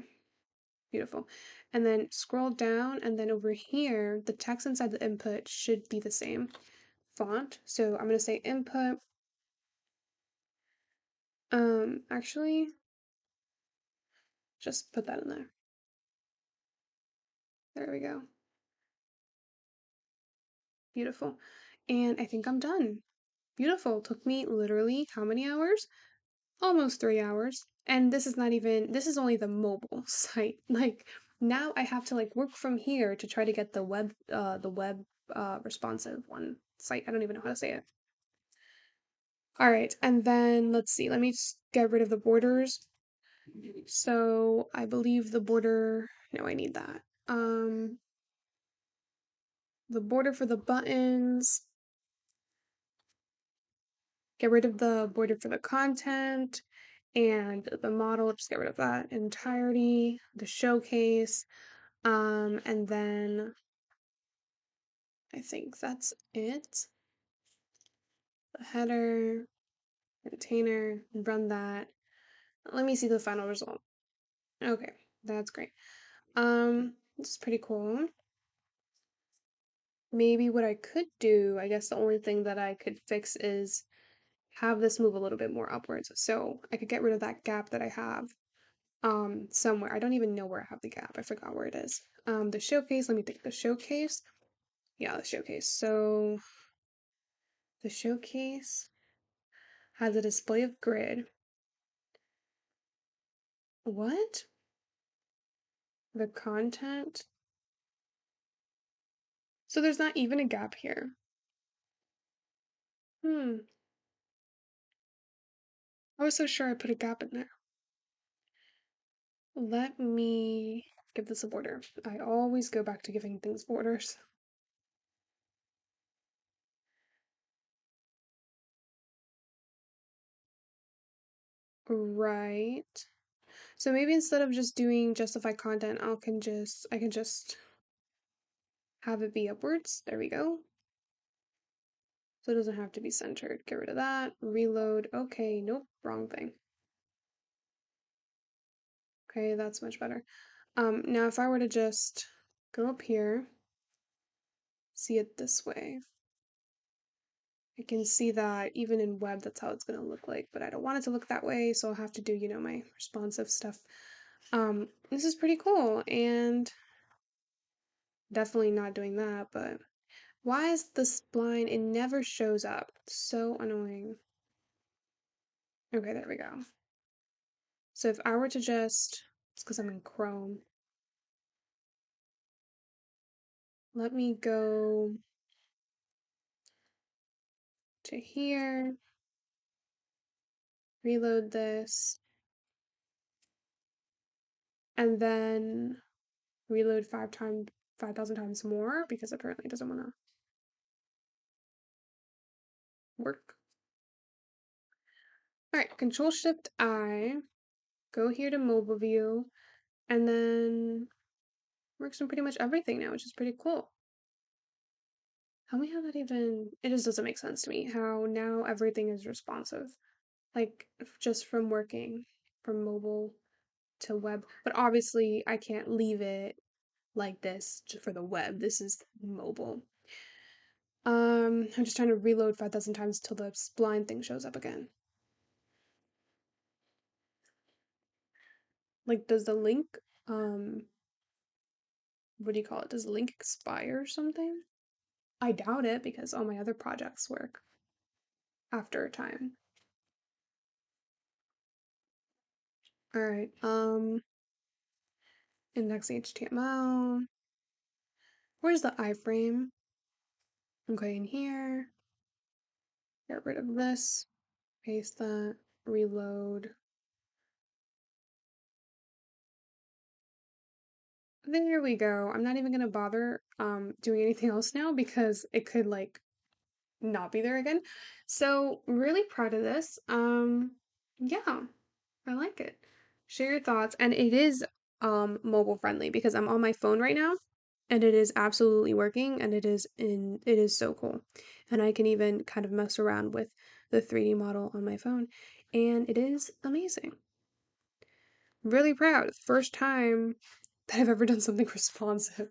beautiful. And then scroll down, and then over here, the text inside the input should be the same font. So I'm gonna say input. Actually, just put that in there. There we go. Beautiful. And I think I'm done. Beautiful. Took me literally how many hours? Almost 3 hours. And this is not even, this is only the mobile site. Like now I have to like work from here to try to get the web responsive one site. I don't even know how to say it. All right. And then let's see. Let me just get rid of the borders. So I believe the border, no, I need that. The border for the buttons, get rid of the border for the content, and the model, just get rid of that entirety, the showcase, and then I think that's it. The header, container, run that. Let me see the final result. Okay, that's great. This is pretty cool. Maybe what I could do, I guess the only thing that I could fix is have this move a little bit more upwards. So I could get rid of that gap that I have somewhere. I don't even know where I have the gap. I forgot where it is. The showcase, let me think. The showcase. Yeah, the showcase. So the showcase has a display of grid. What? The content. So there's not even a gap here. Hmm. I was so sure I put a gap in there. Let me give this a border. I always go back to giving things borders. Right. So maybe instead of just doing justify content, I can just have it be upwards. There we go. So it doesn't have to be centered. Get rid of that. Reload. Okay, nope, wrong thing. Okay, that's much better. Now if I were to just go up here, see it this way, I can see that even in web, that's how it's gonna look like, but I don't want it to look that way, so I'll have to do, my responsive stuff. This is pretty cool, and definitely not doing that, but why is the spline, it never shows up? So annoying. Okay, there we go. So if I were to just, it's because I'm in Chrome, let me go to here, reload this, and then reload 5,000 times more because apparently it doesn't want to work. All right, Control Shift I, go here to mobile view, and then works on pretty much everything now, which is pretty cool. How we have that even, it just doesn't make sense to me how now everything is responsive. Like just from working from mobile to web. But obviously I can't leave it like this for the web. This is mobile. I'm just trying to reload 5,000 times till the spline thing shows up again. Like, does the link, what do you call it? Does the link expire or something? I doubt it because all my other projects work after a time. All right, index HTML. Where's the iframe? Okay, in here. Get rid of this. Paste that. Reload. There we go. I'm not even gonna bother doing anything else now because it could like not be there again. So really proud of this. Yeah, I like it. Share your thoughts. And it is mobile friendly because I'm on my phone right now and it is absolutely working and it is so cool. And I can even kind of mess around with the 3D model on my phone and it is amazing. Really proud. First time that I've ever done something responsive.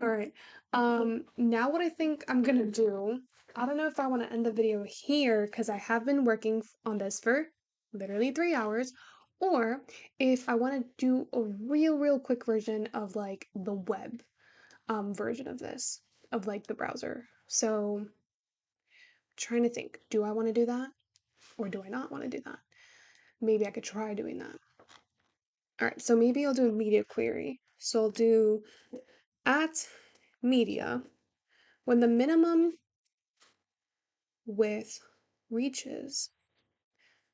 All right. Now what I think I'm gonna do, I don't know if I want to end the video here because I have been working on this for literally 3 hours, or if I want to do a real quick version of like the web version of this, of like the browser. So trying to think, do I want to do that or do I not want to do that? Maybe I could try doing that. All right, so maybe I'll do a media query. So I'll do at media when the minimum width reaches,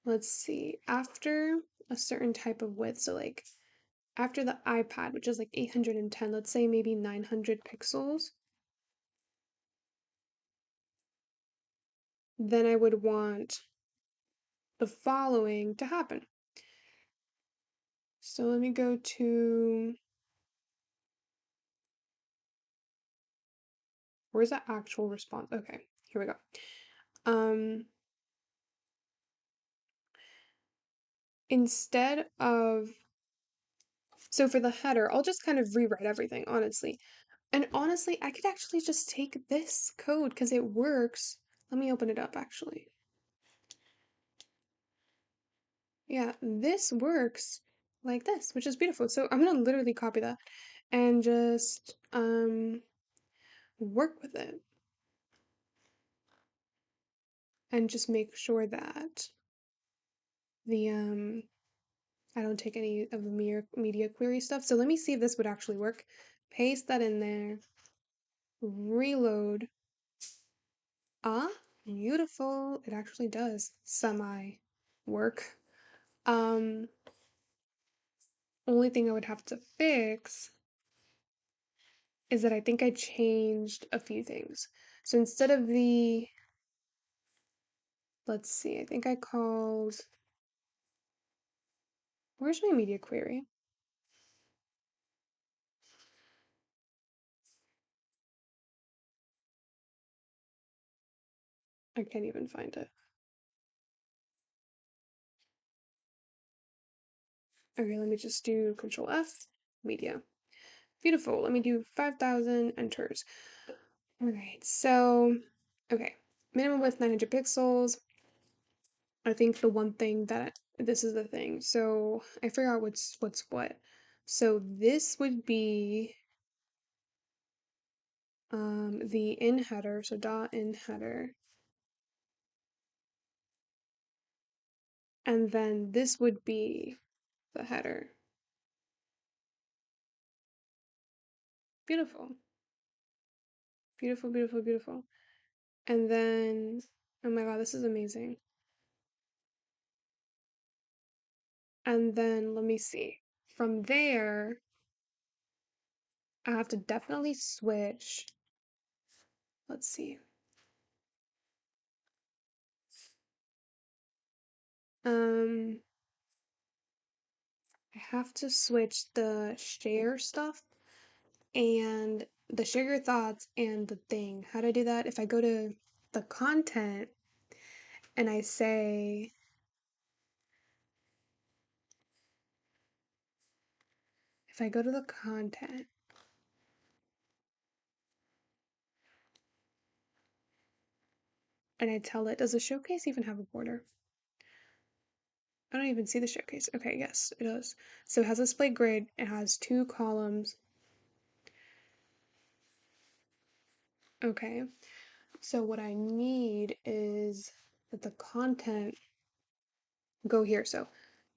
let's see, after a certain type of width, so like after the iPad, which is like 810, let's say maybe 900 pixels, then I would want the following to happen. So let me go to, where's the actual response? Okay, here we go. Um, instead of, so for the header, I'll just kind of rewrite everything, honestly. And honestly, I could actually just take this code because it works. Let me open it up actually. Yeah, this works like this, which is beautiful. So I'm gonna literally copy that and just work with it and just make sure that the I don't take any of the media query stuff. So let me see if this would actually work. Paste that in there. Reload. Ah, beautiful. It actually does semi work. Um, only thing I would have to fix is that I think I changed a few things. So instead of the, let's see, I think I called, where's my media query? I can't even find it. Okay, let me just do Control F, media. Beautiful. Let me do 5,000 enters. All right, so, okay, minimum width 900 pixels. I think the one thing that this is the thing. So I forgot what's what. So this would be the in header, so dot in header. And then this would be the header. Beautiful. Beautiful, beautiful, beautiful. And then, oh my God, this is amazing. And then let me see. From there, I have to definitely switch. Let's see. Um, I have to switch the share stuff and the share your thoughts and the thing. How do I do that? If I go to the content and I say, if I go to the content and I tell it, does the showcase even have a border? I don't even see the showcase. Okay, yes, it does. So it has a split grid, it has two columns. Okay, so what I need is that the content go here. So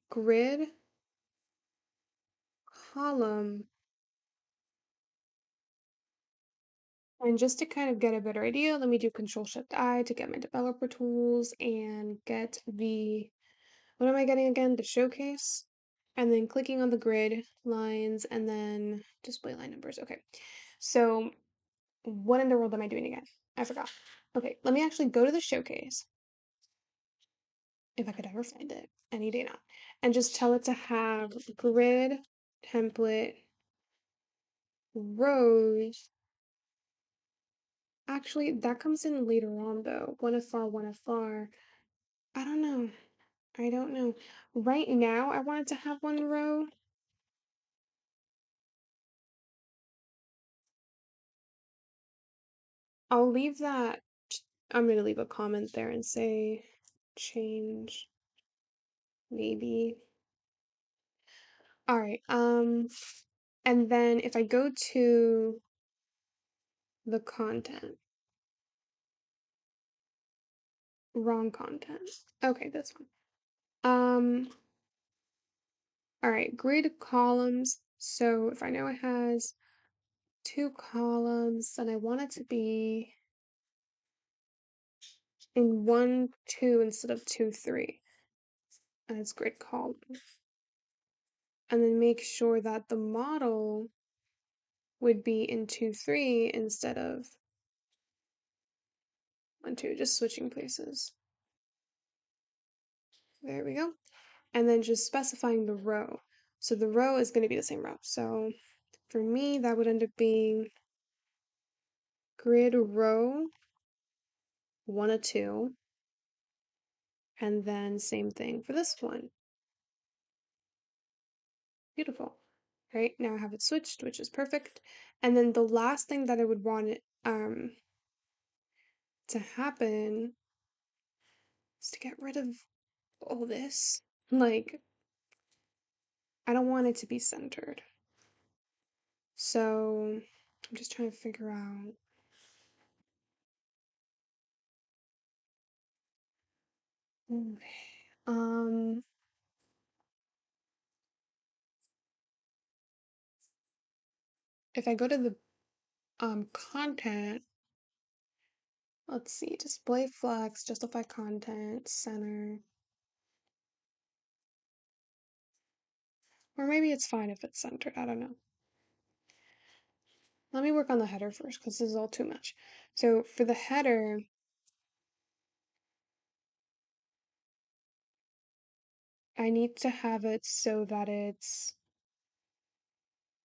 grid, column, and just to kind of get a better idea, let me do Control Shift I to get my developer tools and get the, what am I getting again? The showcase. and then clicking on the grid lines and then display line numbers. Okay, so what in the world am I doing again? I forgot. Okay, let me actually go to the showcase, if I could ever find it, any day now, and just tell it to have grid template rows. Actually, that comes in later on though. One afar, one afar. I don't know. I don't know. Right now, I wanted to have one row. I'll leave that. I'm gonna leave a comment there and say change maybe. All right. And then if I go to the content, wrong content. Okay, this one. All right, grid columns. So if I know it has two columns, then I want it to be in 1, 2 instead of 2, 3 as grid column. And then make sure that the model would be in 2, 3 instead of 1, 2, just switching places. There we go. And then just specifying the row. So the row is going to be the same row. So for me, that would end up being grid row 1 of 2. And then same thing for this one. Beautiful. Right, now I have it switched, which is perfect. And then the last thing that I would want it to happen is to get rid of all this. Like, I don't want it to be centered. So I'm just trying to figure out. Um, if I go to the content, let's see, display flex, justify content, center. Or maybe it's fine if it's centered, I don't know. Let me work on the header first because this is all too much. So for the header, I need to have it so that it's,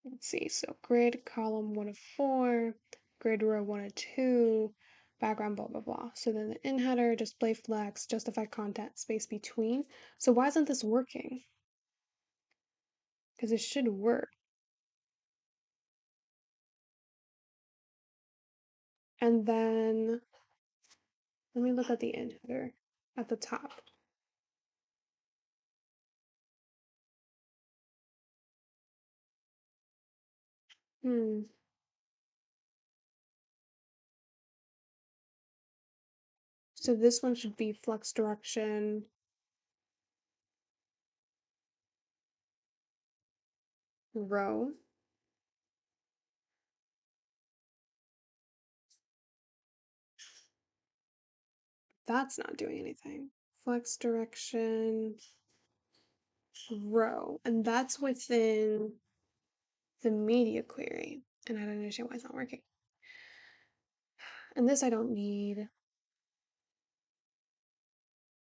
let's see, so grid column 1 of 4, grid row 1 of 2, background blah blah blah. So then the in header, display flex, justify content, space between. So why isn't this working? Because it should work. And then let me look at the in header at the top. Hmm. So this one should be flex direction row. That's not doing anything. Flex direction row. And that's within the media query. And I don't understand why it's not working. And this I don't need.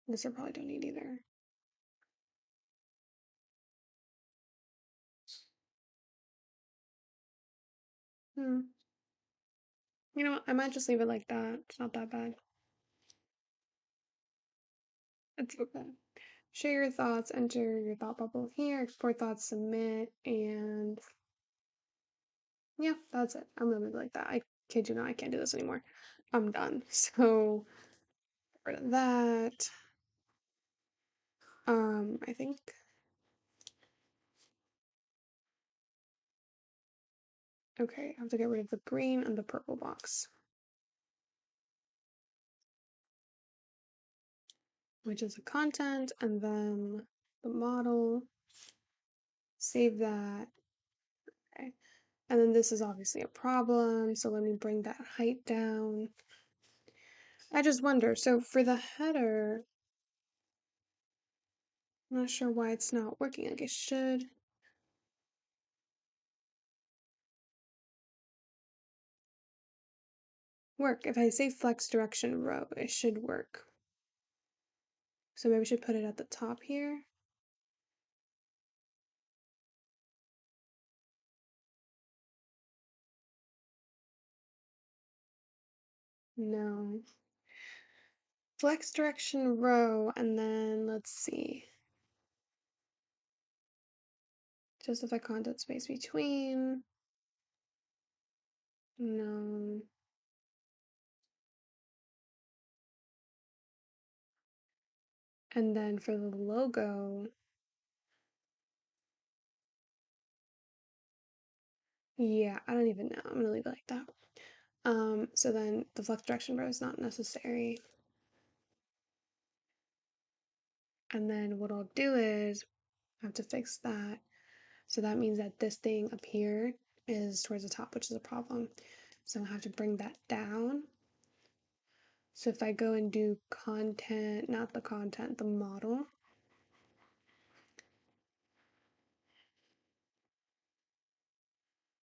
This I probably don't need either. Hmm. You know what? I might just leave it like that. It's not that bad. It's okay. Share your thoughts, enter your thought bubble here, export thoughts, submit, and yeah, that's it. I'm gonna leave it like that. I kid you not, I can't do this anymore. I'm done. So, get rid of that. I think okay, I have to get rid of the green and the purple box, which is the content, and then the model. Save that. Okay. And then this is obviously a problem, so let me bring that height down. I just wonder, so for the header, I'm not sure why it's not working like it should work. If I say flex direction row, it should work. So maybe we should put it at the top here. No. Flex direction row, and then let's see. Justify content space between. No. And then for the logo, yeah, I don't even know. I'm gonna leave it like that. So then the flex direction row is not necessary. And then what I'll do is I have to fix that. So that means that this thing up here is towards the top, which is a problem. So I have to bring that down. So if I go and do content, not the content, the model.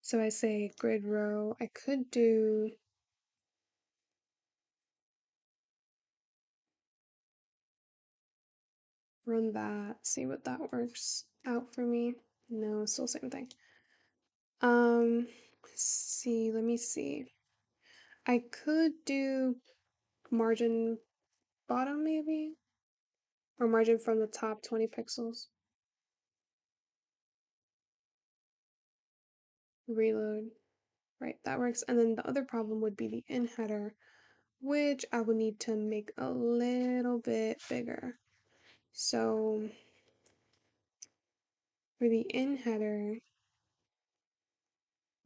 So I say grid row, I could do run that, see what that works out for me. No, still same thing. See, let me see. I could do margin bottom maybe, or margin from the top 20 pixels. Reload. Right, that works. And then the other problem would be the in header, which I would need to make a little bit bigger. So for the in header,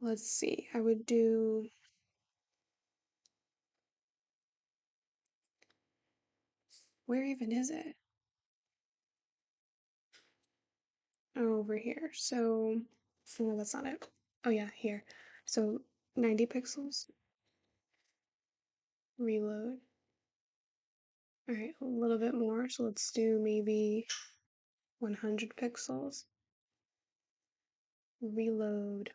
let's see, I would do, where even is it? Oh, over here. So, no, that's not it. Oh yeah, here. So 90 pixels, reload. All right, a little bit more. So let's do maybe 100 pixels, reload.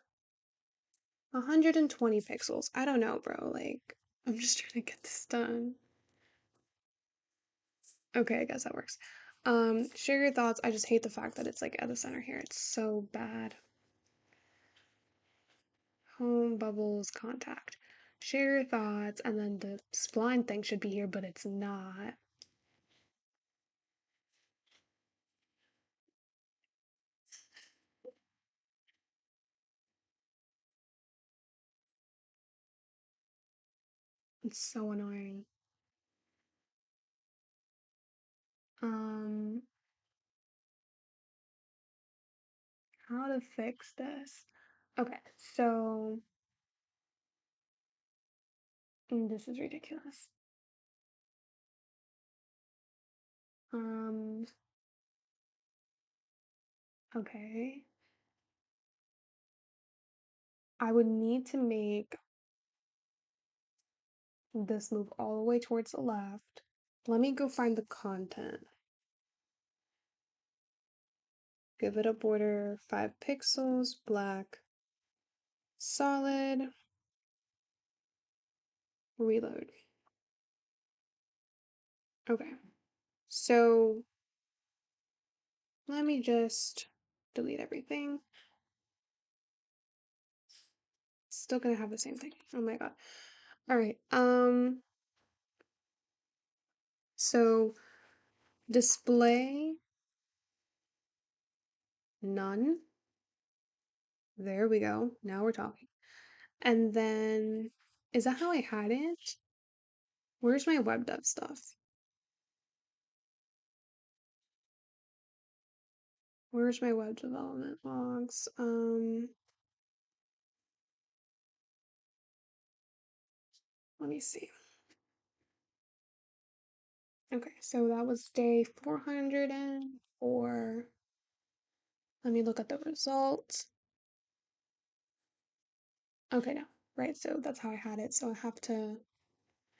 120 pixels. I don't know, bro. Like, I'm just trying to get this done. Okay, I guess that works. Share your thoughts. I just hate the fact that it's like at the center here. It's so bad. Home bubbles contact. Share your thoughts, and then the spline thing should be here, but it's not. It's so annoying. Um, how to fix this? Okay, so this is ridiculous. Um, okay. I would need to make this move all the way towards the left. Let me go find the content. Give it a border 5 pixels, black, solid, reload. Okay, so let me just delete everything. Still gonna have the same thing. Oh my god. All right. So display none. There we go. Now we're talking. And then, is that how I had it? Where's my web dev stuff? Where's my web development logs? Let me see. Okay, so that was day 404. Let me look at the results. Okay, no, right, so that's how I had it. So I have to,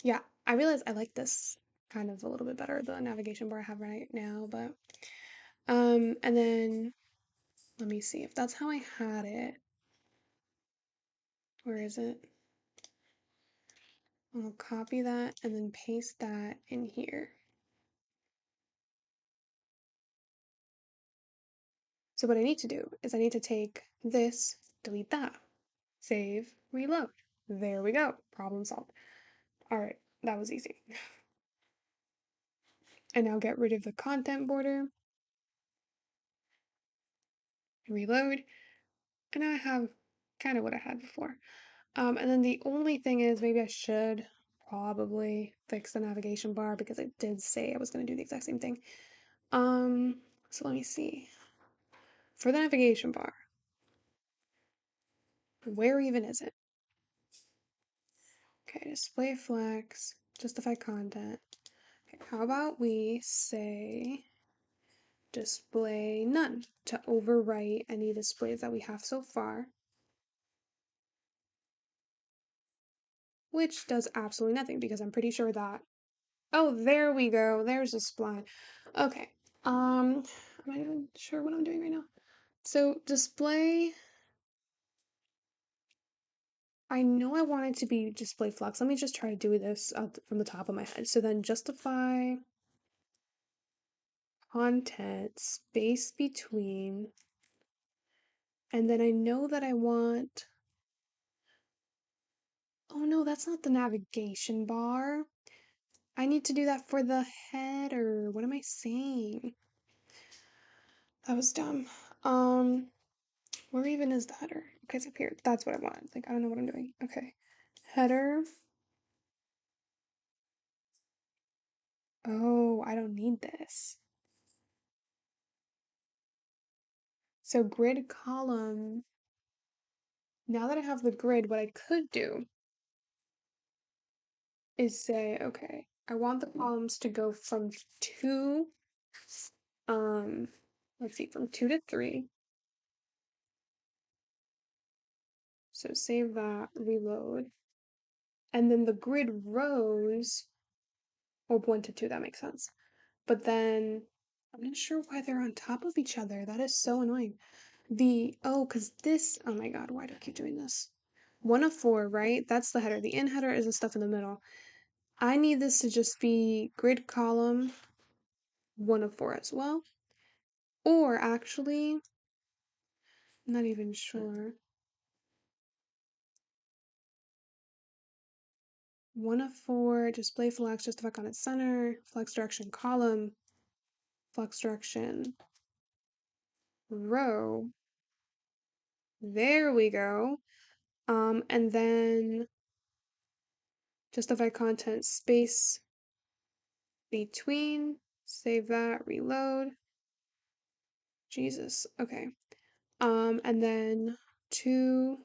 yeah, I realize I like this kind of a little bit better, the navigation bar I have right now, but And then let me see if that's how I had it. Where is it? I'll copy that and then paste that in here. So what I need to do is I need to take this, delete that, save, reload. There we go. Problem solved. All right, that was easy. And now get rid of the content border, reload, and now I have kind of what I had before. And then the only thing is maybe I should probably fix the navigation bar because I did say I was going to do the exact same thing. So let me see. For the navigation bar, where even is it? Okay, display flex, justify content. Okay, how about we say display none to overwrite any displays that we have so far, which does absolutely nothing because I'm pretty sure that, oh, there we go. There's a spline. Okay. Am I even sure what I'm doing right now? So display, I know I want it to be display flux. Let me just try to do this from the top of my head. So then justify content space between, and then I know that I want, oh no, that's not the navigation bar. I need to do that for the header. What am I saying? That was dumb. Um, where even is the header? Okay, it's up here. That's what I want. Like, I don't know what I'm doing. Okay. Header. Oh, I don't need this. So grid column. Now that I have the grid, what I could do is say, okay, I want the columns to go from two, um, let's see, from 2 to 3. So save that, reload. And then the grid rows, or 1 to 2, that makes sense. But then I'm not sure why they're on top of each other. That is so annoying. Because this, oh my God, why do I keep doing this? 1 of 4, right? That's the header. The in header is the stuff in the middle. I need this to just be grid column 1 of 4 as well. Or actually, I'm not even sure. 1 of 4, display flex, justify on its center, flex direction column, flex direction row. There we go. And then justify content space between, save that, reload. Jesus, okay. And then 2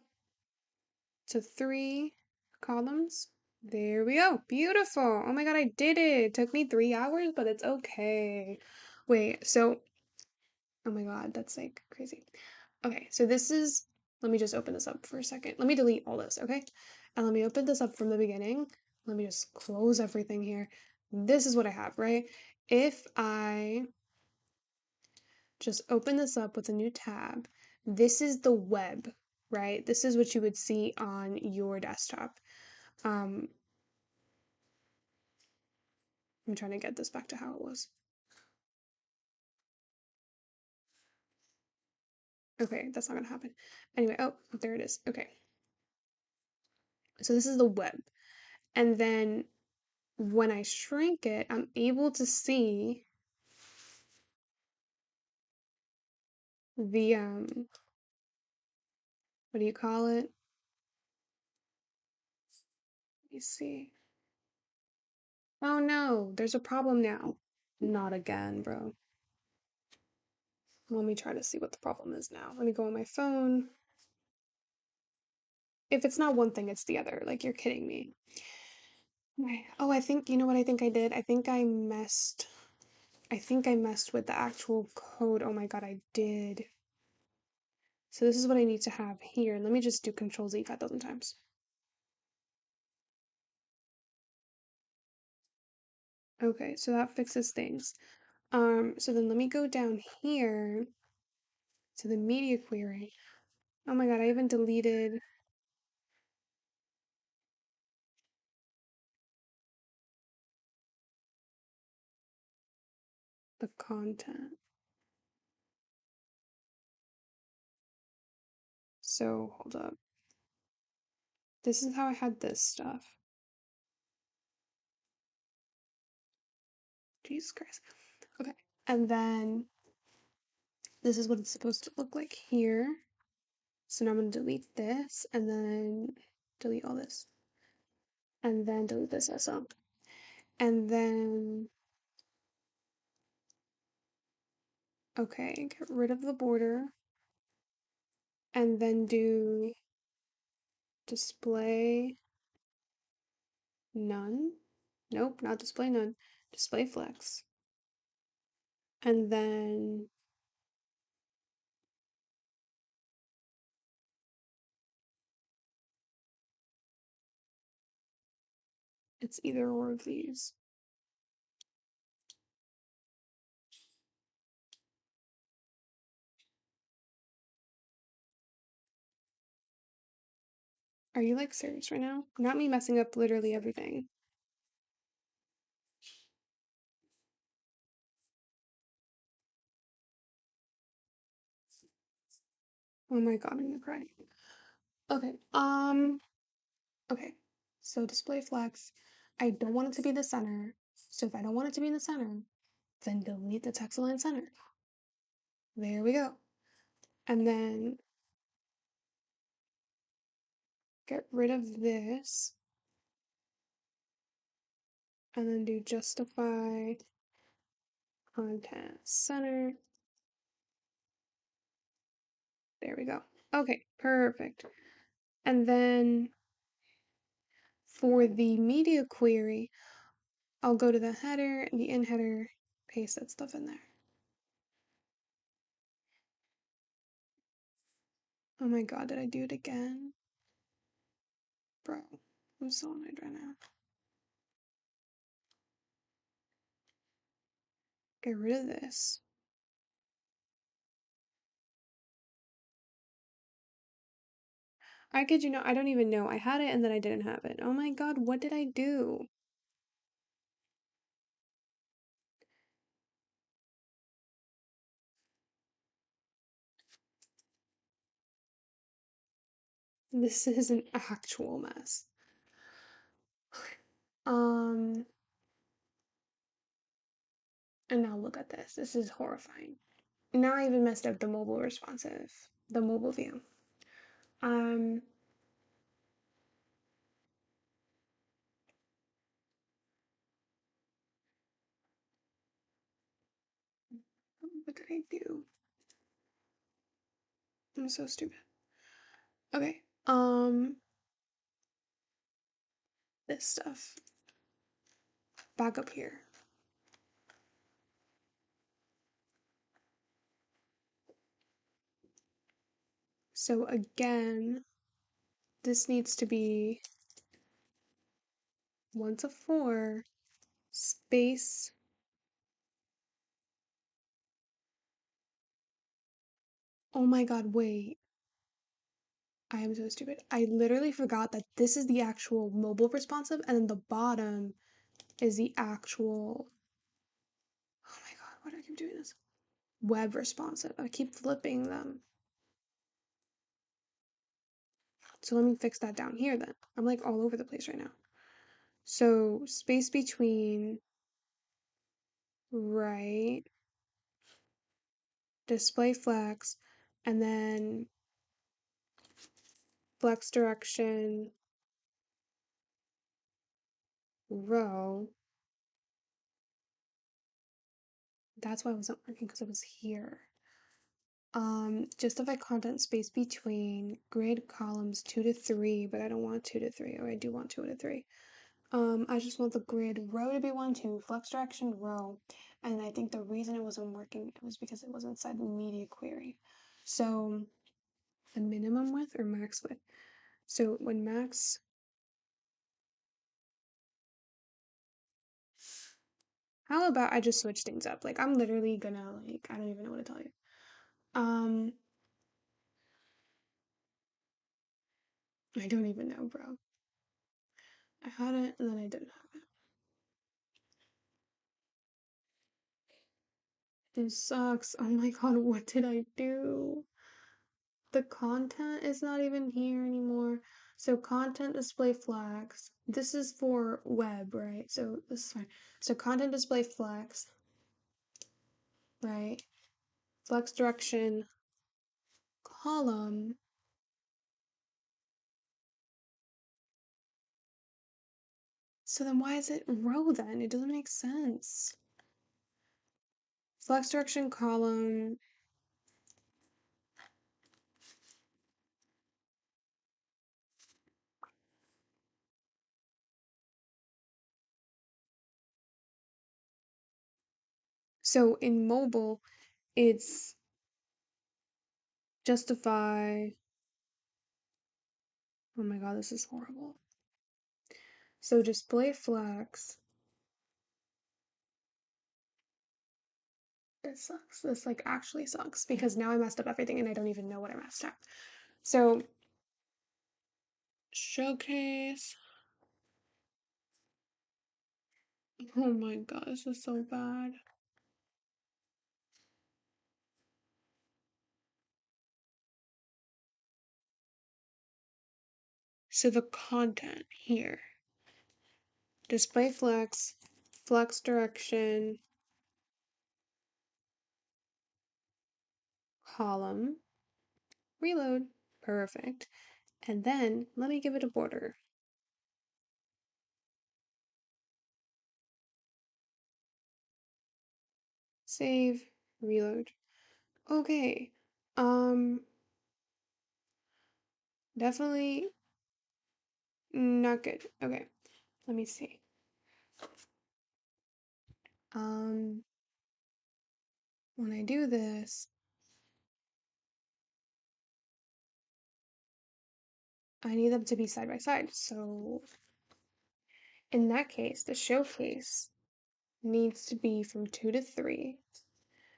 to 3 columns. There we go. Beautiful. Oh my God, I did it. It took me 3 hours, but it's okay. Wait, so, oh my God, that's like crazy. Okay, so this is, let me just open this up for a second. Let me delete all this, okay? And let me open this up from the beginning. Let me just close everything here. This is what I have, right? If I just open this up with a new tab, this is the web, right? This is what you would see on your desktop. I'm trying to get this back to how it was. Okay, that's not gonna happen. Anyway, oh, there it is. Okay. So this is the web. And then when I shrink it, I'm able to see the what do you call it? Let me see. Oh no, there's a problem now. Not again, bro. Let me try to see what the problem is now. Let me go on my phone. If it's not one thing, it's the other. Like, you're kidding me. Okay. Oh, I think, you know what I think I did? I think I messed with the actual code. Oh my God, I did. So this is what I need to have here. Let me just do Control Z 5,000 times. Okay, so that fixes things. So then let me go down here to the media query. Oh my God, I even deleted the content. So hold up. This is how I had this stuff. Jesus Christ. Okay. And then this is what it's supposed to look like here. So now I'm going to delete this and then delete all this. And then delete this also. And then, okay, get rid of the border. And then do display none. Nope, not display none. Display flex. And then it's either or of these. Are you like serious right now? Not me messing up literally everything. Oh my God, I'm gonna cry. Okay, okay. So display flex. I don't want it to be the center. So if I don't want it to be in the center, then delete the text align center. There we go. And then get rid of this. And then do justify content center. There we go. Okay, perfect. And then for the media query, I'll go to the header, the in header, paste that stuff in there. Oh my God, did I do it again? Bro, I'm so annoyed right now. Get rid of this. I kid you not, I don't even know. I had it and then I didn't have it. Oh my God, what did I do? This is an actual mess. Um, and now look at this. This is horrifying. Now I even messed up the mobile responsive, the mobile view. Um, what did I do? I'm so stupid. Okay. This stuff. Back up here. So again, this needs to be 1 to 4 space. Oh my God, wait. I am so stupid. I literally forgot that this is the actual mobile responsive and then the bottom is the actual. Oh my God, why do I keep doing this? Web responsive. I keep flipping them. So let me fix that down here then. I'm like all over the place right now. So space between right, display flex, and then flex direction row. That's why it wasn't working because it was here. Justify content space between grid columns 2 to 3, but I don't want 2 to 3, or I do want 2 to 3. I just want the grid row to be 1, 2, flex direction row, and I think the reason it wasn't working was because it was inside the media query. So the minimum width or max width. So when max, How about I just switch things up? Like I'm literally gonna like I don't even know what to tell you. Um, I don't even know, bro. I had it and then I didn't have it. This sucks. Oh my god, what did I do? The content is not even here anymore. So content display flags. This is for web, right? So this is fine. So content display flags, right? Flex direction column. So then why is it row then? It doesn't make sense. Flex direction column. So in mobile, it's justify. Oh my god, this is horrible. So display flex. This sucks. This like actually sucks because now I messed up everything and I don't even know what I messed up. So showcase. Oh my god, this is so bad. So the content here. Display flex, flex direction, column, reload. Perfect. And then let me give it a border. Save, reload. Okay. Um, definitely not good. Okay, let me see. Um, when I do this, I need them to be side by side. So in that case, the showcase needs to be from 2 to 3,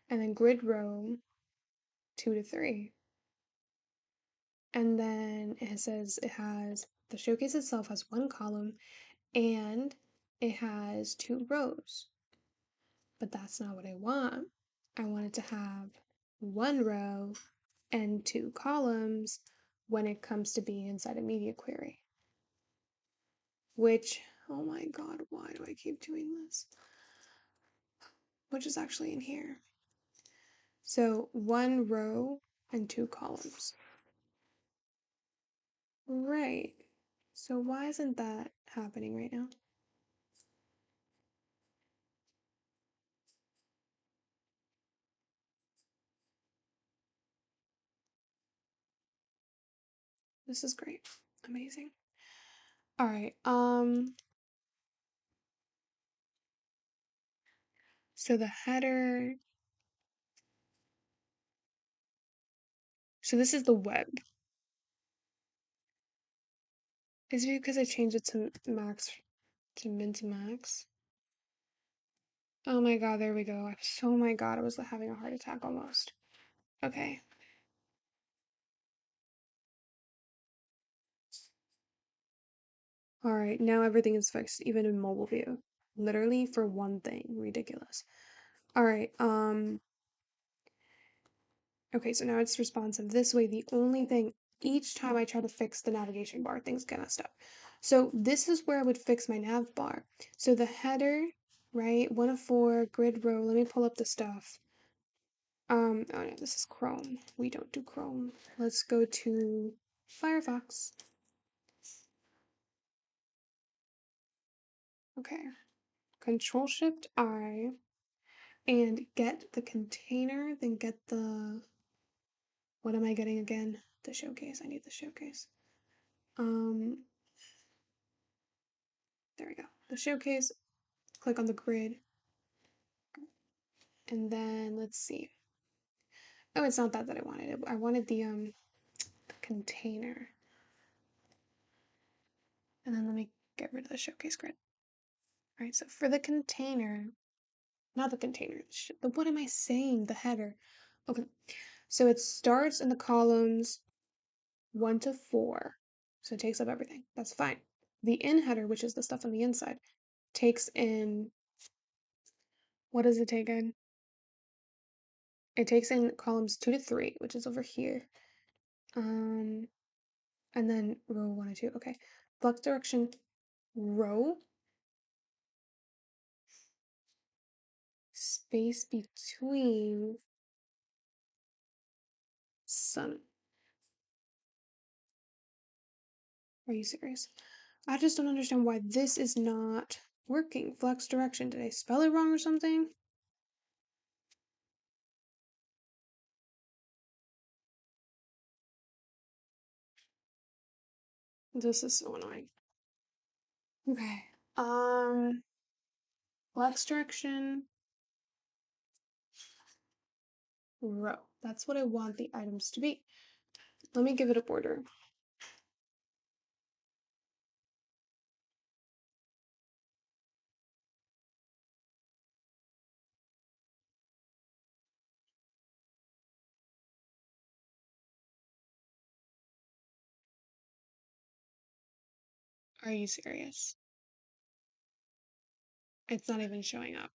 and then grid row 2 to 3. And then it says it has the showcase itself has one column and it has 2 rows. But that's not what I want. I want it to have 1 row and 2 columns when it comes to being inside a media query. Which, oh my god, why do I keep doing this? Which is actually in here. So 1 row and 2 columns. Right. So why isn't that happening right now? This is great. Amazing. All right. So the header. So this is the web. Is it because I changed it to max to min to max? Oh my god, there we go. Oh my god, I was having a heart attack almost. Okay. All right, now everything is fixed, even in mobile view. Literally for one thing. Ridiculous. All right, okay, so now it's responsive. This way, the only thing, each time I try to fix the navigation bar, things get messed up. So this is where I would fix my nav bar. So the header, right, 1 of 4, grid row, let me pull up the stuff. Oh no, this is Chrome. We don't do Chrome. Let's go to Firefox. Okay, Control Shift I, and get the container, then get the, what am I getting again? The showcase, I need the showcase. There we go. The showcase, click on the grid, and then let's see. Oh, it's not that I wanted. I wanted the container. And then let me get rid of the showcase grid. All right, so for the container, not the container. What am I saying? The header. Okay. So it starts in the columns 1 to 4. So it takes up everything. That's fine. The in header, which is the stuff on the inside, takes in, what does it take in? It takes in columns 2 to 3, which is over here. And then row 1 and 2. Okay. Flex direction row space between sun. Are you serious? I just don't understand why this is not working. Flex direction. Did I spell it wrong or something? This is so annoying. Okay. Flex direction row. That's what I want the items to be. Let me give it a border. Are you serious? It's not even showing up.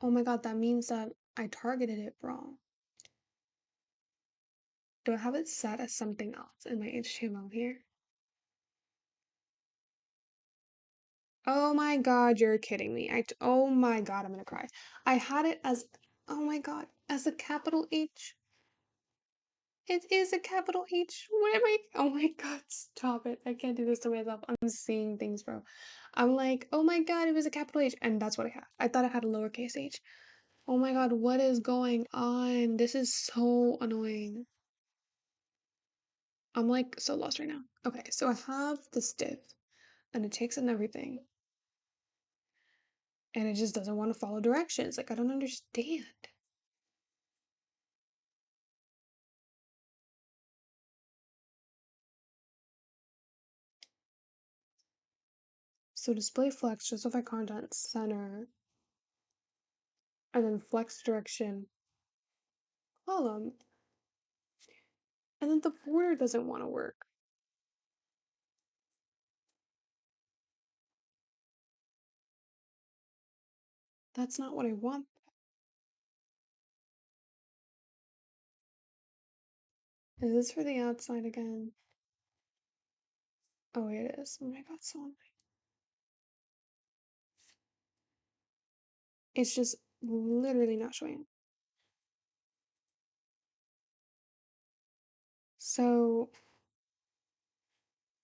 Oh my god, that means that I targeted it wrong. Do I have it set as something else in my HTML here? Oh my god, you're kidding me. Oh my god, I'm gonna cry. I had it as, oh my god, as a capital H. It is a capital H. What am I? Oh my god, stop it. I can't do this to myself. I'm seeing things, bro. I'm like, oh my god, it was a capital H. And that's what I had. I thought I had a lowercase h. Oh my god, what is going on? This is so annoying. I'm like so lost right now. Okay, so I have this div and it takes in everything and it just doesn't want to follow directions. Like, I don't understand. So display flex, justify content, center, and then flex direction column. And then the border doesn't want to work. That's not what I want. Is this for the outside again? Oh, it is. Oh my god, so annoying. It's just literally not showing. So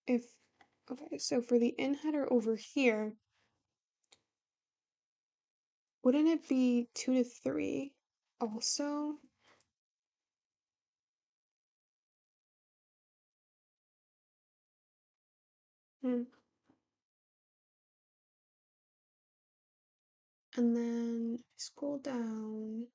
if, okay, so for the in header over here, wouldn't it be 2 to 3 also? Hmm. And then scroll down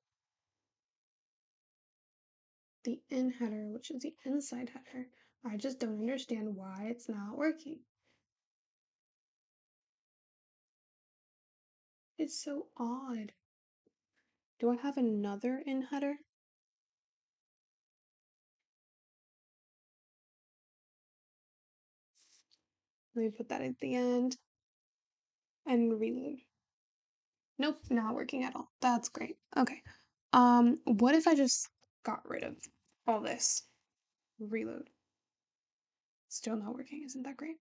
the in header, which is the inside header. I just don't understand why it's not working. It's so odd. Do I have another in header? Let me put that at the end and reload. Nope, not working at all. That's great. Okay. What if I just got rid of all this? Reload. Still not working. Isn't that great?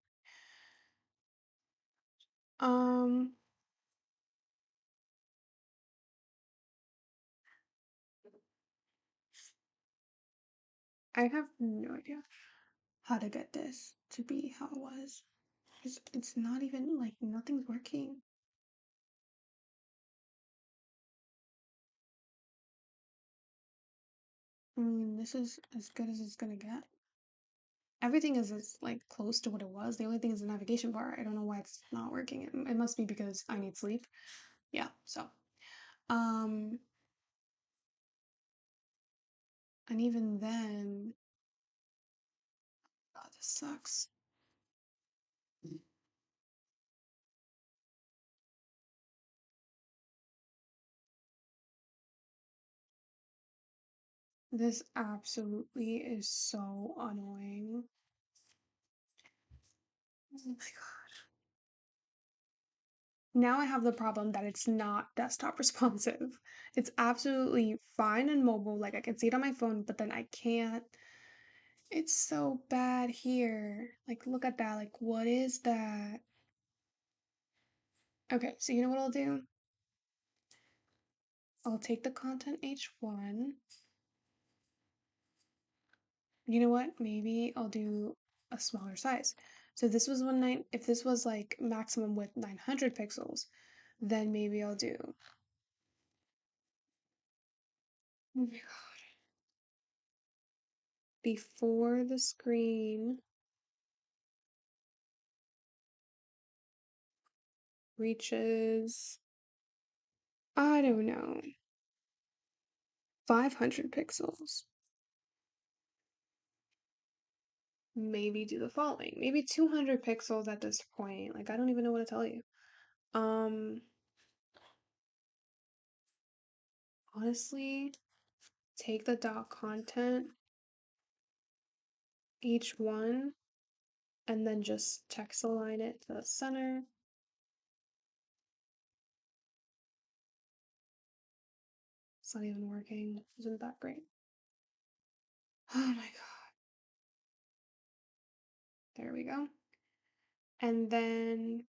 Um, I have no idea how to get this to be how it was. It's not even like nothing's working. I mean, this is as good as it's gonna get. Everything is like close to what it was. The only thing is the navigation bar. I don't know why it's not working. It must be because I need sleep. Yeah, so um and even then, God, this sucks. This absolutely is so annoying. Oh my god. Now I have the problem that it's not desktop responsive. It's absolutely fine in mobile, like I can see it on my phone, but then I can't. It's so bad here. Like, look at that. Like, what is that? Okay, so you know what I'll do? I'll take the content H1. You know what? Maybe I'll do a smaller size. So if this was like maximum width 900 pixels, then maybe I'll do. Oh my god. Before the screen reaches, I don't know, 500 pixels. Maybe do the following. Maybe 200 pixels at this point. Like, I don't even know what to tell you. Um, Honestly, take the dot content, each one, and then just text align it to the center. It's not even working. Isn't that great? Oh my god. There we go. And then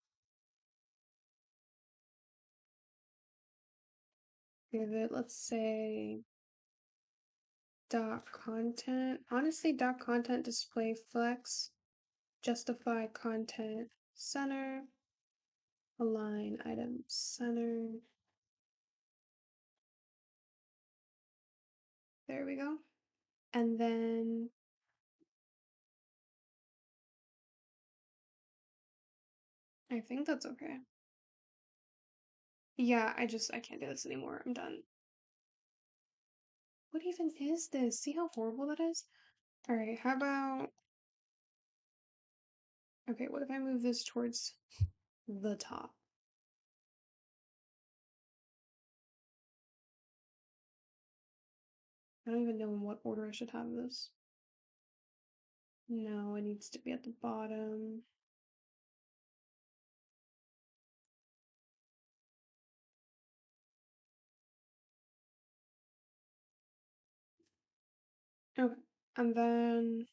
give it, let's say, dot content. Honestly, dot content display flex, justify content center, align item center. There we go. And then I think that's okay. Yeah, I can't do this anymore. I'm done. What even is this? See how horrible that is? All right, how about, okay, what if I move this towards the top? I don't even know in what order I should have this. No, it needs to be at the bottom. Okay, and then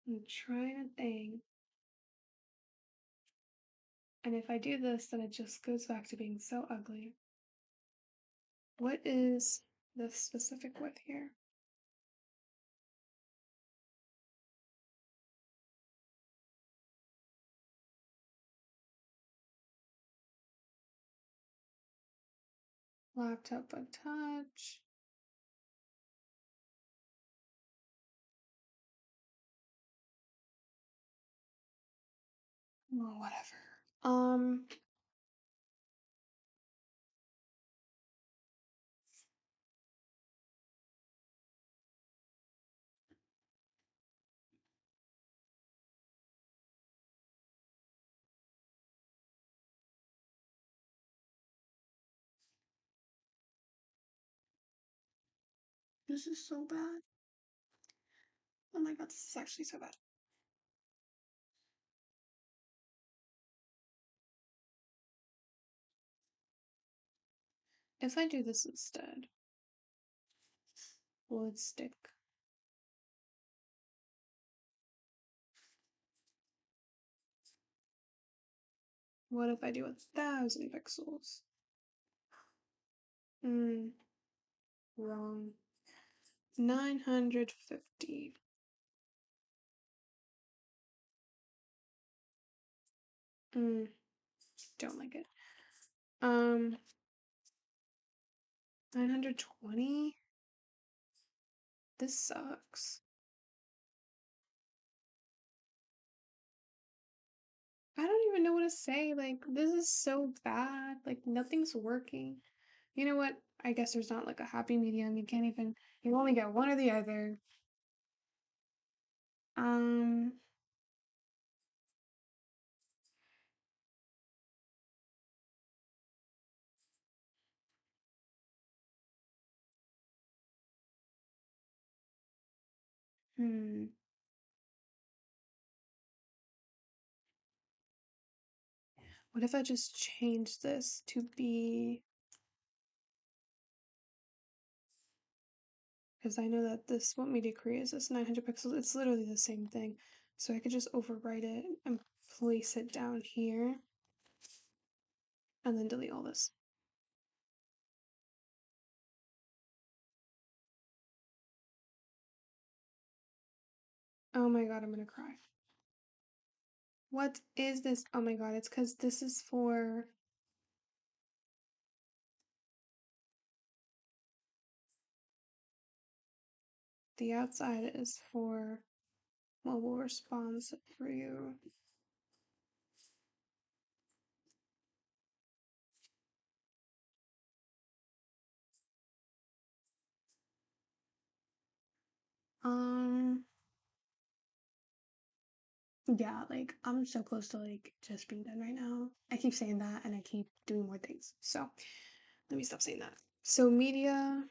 I'm trying to think. And if I do this, then it just goes back to being so ugly. What is the specific width here? Laptop by touch. Oh, whatever. This is so bad. Oh my god, this is actually so bad. If I do this instead, will it stick? What if I do 1,000 pixels? Hmm, wrong. 950. Hmm, don't like it. 920? This sucks. I don't even know what to say. Like, this is so bad. Like, nothing's working. You know what? I guess there's not like a happy medium. You only get one or the other. Um, Hmm. What if I just change this to be, because I know that this, what media query is this 900 pixels? It's literally the same thing. So I could just overwrite it and place it down here and then delete all this. Oh my god, I'm gonna cry. What is this? Oh my god, it's because this is for the outside is for mobile response for you. Um, yeah, like I'm so close to like just being done right now. I keep saying that and I keep doing more things. So let me stop saying that. So media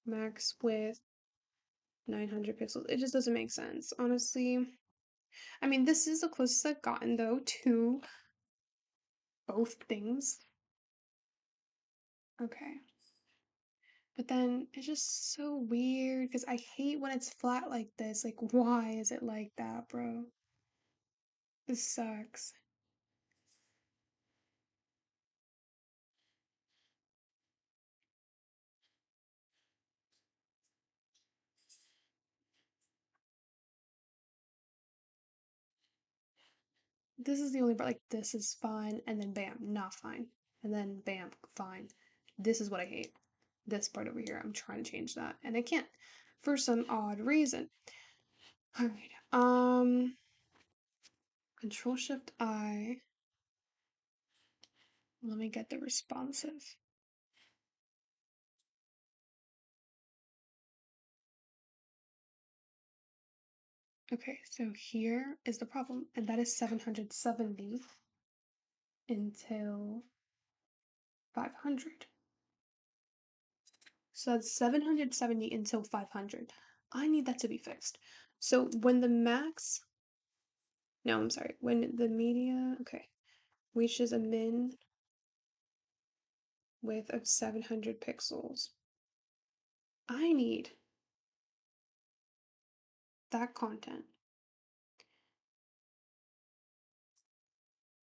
max with 900 pixels. It just doesn't make sense, honestly. I mean, this is the closest I've gotten though to both things. Okay. But then it's just so weird because I hate when it's flat like this. Like, why is it like that, bro? This sucks. This is the only part, like, this is fine, and then bam, not fine. And then bam, fine. This is what I hate. This part over here, I'm trying to change that, and I can't for some odd reason. Alright, Control Shift I. Let me get the responsive. Okay, so here is the problem, and that is 770 until 500. So that's 770 until 500. I need that to be fixed. So when the max, no, I'm sorry, when the media, okay, reaches a min width of 700 pixels, I need that content,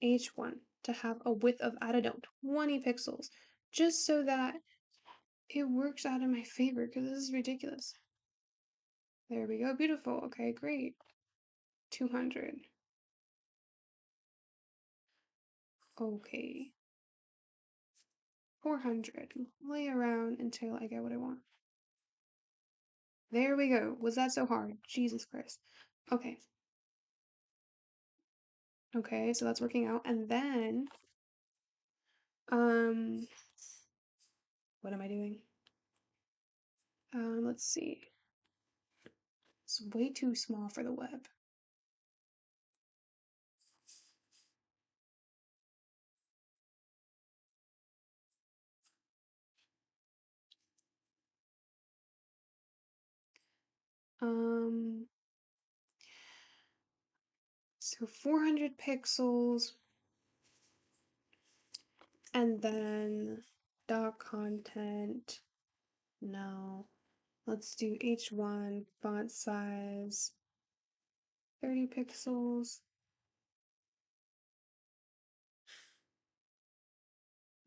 H1, to have a width of, I don't know, 20 pixels, just so that it works out in my favor, because this is ridiculous. There we go, beautiful. Okay, great. 200. Okay. 400. Lay around until I get what I want. There we go. Was that so hard? Jesus Christ. Okay. Okay, so that's working out. And then, um, what am I doing? Let's see. It's way too small for the web. Um, so 400 pixels, and then dot content. No. Let's do H1 font size 30 pixels.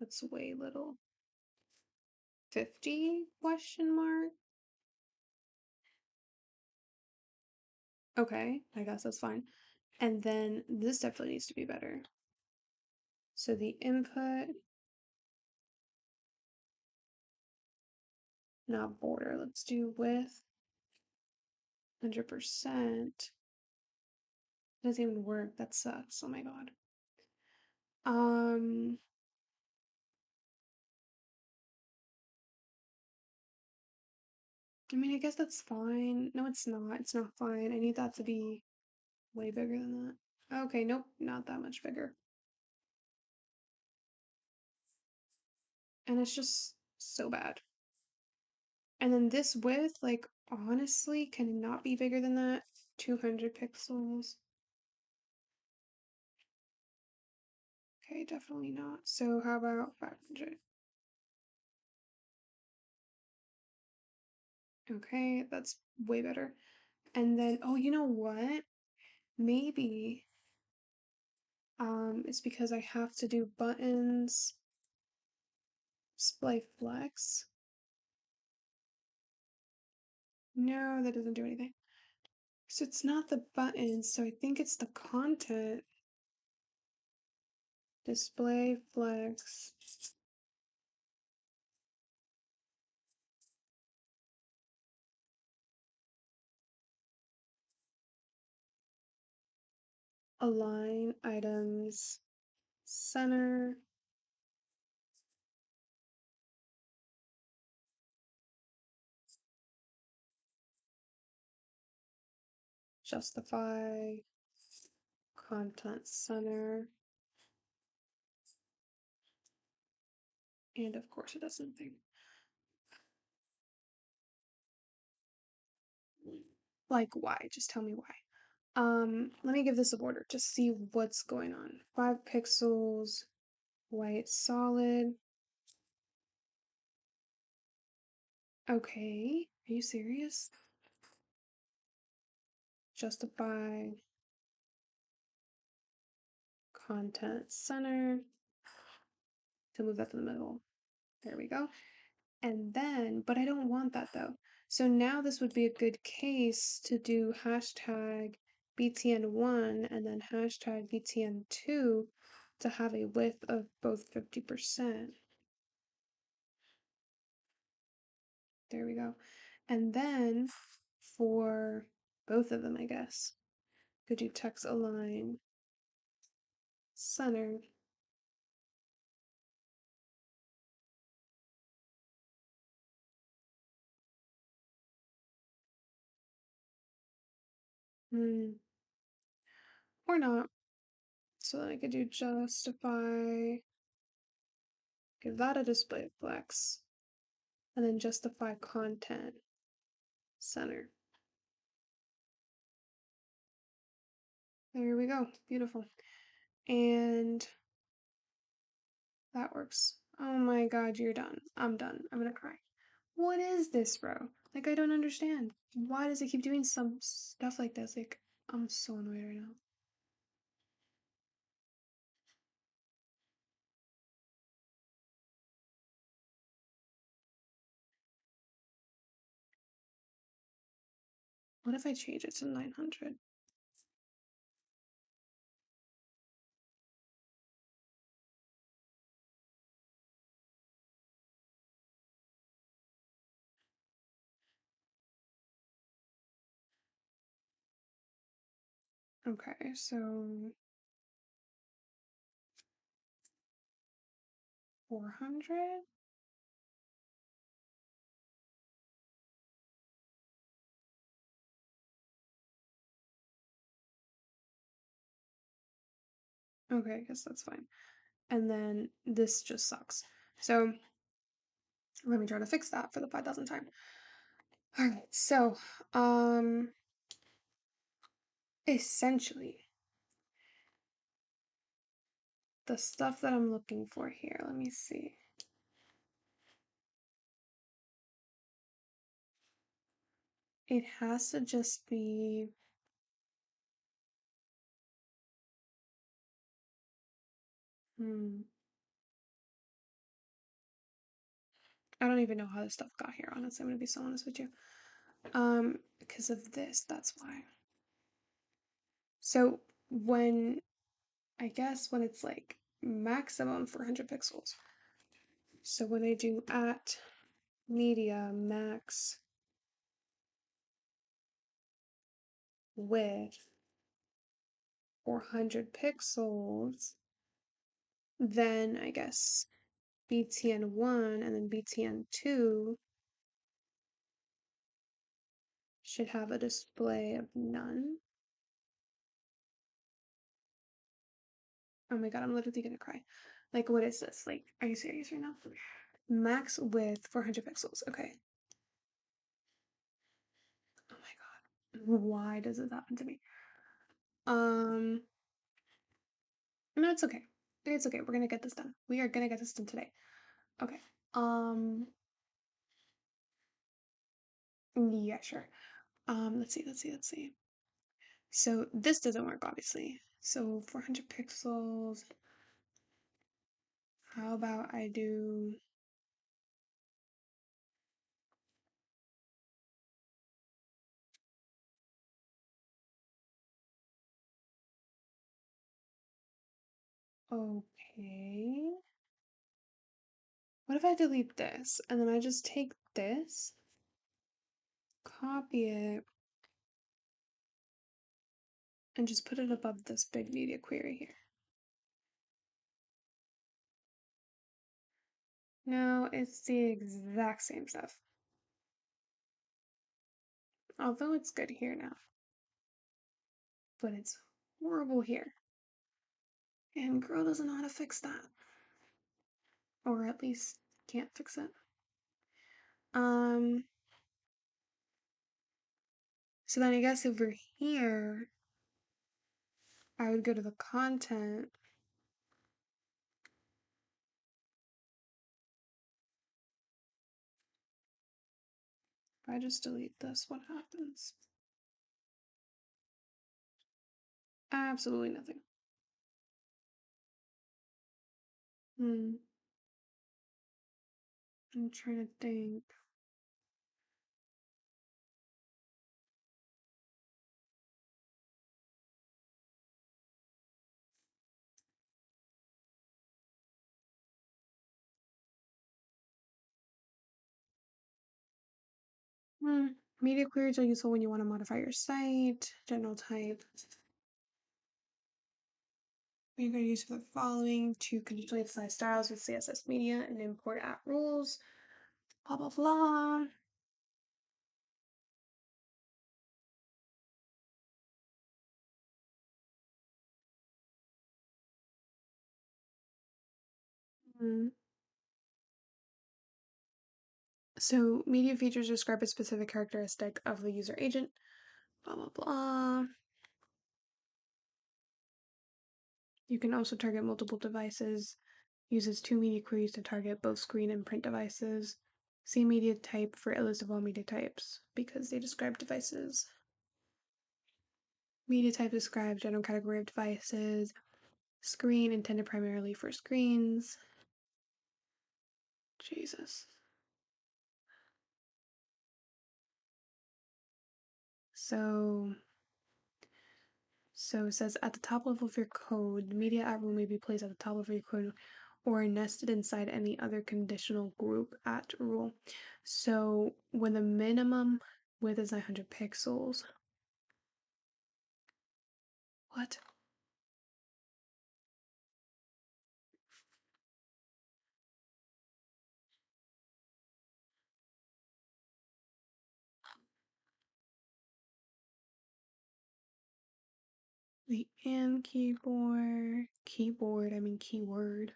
That's way little. 50 question mark? Okay, I guess that's fine. And then this definitely needs to be better. So the input, not border, let's do width, 100%. Doesn't even work, that sucks, oh my god. Um, I mean, I guess that's fine. No, it's not fine. I need that to be way bigger than that. Okay, nope, not that much bigger. And it's just so bad. And then this width, like, honestly cannot be bigger than that. 200 pixels. Okay, definitely not. So how about 500? Okay, that's way better. And then, oh, you know what? Maybe it's because I have to do buttons, display flex. No, that doesn't do anything. So it's not the buttons, so I think it's the content. Display flex. Align items, center, justify, content center, and of course it does nothing. Like why? Just tell me why. Let me give this a border to see what's going on. 5 pixels, white solid. Okay, are you serious? Justify, content center, to move that to the middle. There we go. And then, but I don't want that though. So now this would be a good case to do hashtag BTN1 and then hashtag BTN2 to have a width of both 50%. There we go. And then for both of them, I guess, could do text align, center. Or not. So then I could do justify, give that a display flex, and then justify content center. There we go. Beautiful. And that works. Oh my god, you're done. I'm done. I'm gonna cry. What is this, bro? Like, I don't understand. Why does it keep doing some stuff like this? Like, I'm so annoyed right now. What if I change it to 900? Okay, so 400? Okay, I guess that's fine. And then this just sucks. So let me try to fix that for the 5,000th time. All right, so essentially the stuff that I'm looking for here, let me see. It has to just be hmm. I don't even know how this stuff got here, honestly. I'm gonna be so honest with you. Because of this, that's why. So when I guess when it's like maximum 400 pixels. So when I do at media max with 400 pixels, then I guess BTN1 and then BTN2 should have a display of none. Oh my god, I'm literally gonna cry. Like, what is this? Like, are you serious right now? Max width 400 pixels. Okay. Why does this happen to me? Um, no, it's okay. It's okay. We're gonna get this done. We are gonna get this done today. Okay. Um, yeah, sure. Let's see. So this doesn't work, obviously. So 400 pixels. How about I do, okay. What if I delete this and then I just take this, copy it, and just put it above this big media query here? No, it's the exact same stuff. Although it's good here now, but it's horrible here. And girl doesn't know how to fix that. Or at least can't fix it. Um, so then I guess over here, I would go to the content. If I just delete this, what happens? Absolutely nothing. Hmm, I'm trying to think. Hmm. Media queries are useful when you want to modify your site. General type. We're going to use for the following to conditionally assign styles with CSS media and import at rules. Blah blah blah. Hmm. So media features describe a specific characteristic of the user agent. Blah blah blah. You can also target multiple devices. Uses two media queries to target both screen and print devices. See media type for a list of all media types because they describe devices. Media type describes general category of devices. Screen intended primarily for screens. Jesus. So So it says at the top level of your code, the media at rule may be placed at the top of your code or nested inside any other conditional group at rule. So when the minimum width is 900 pixels, what? The and keyboard, I mean keyword.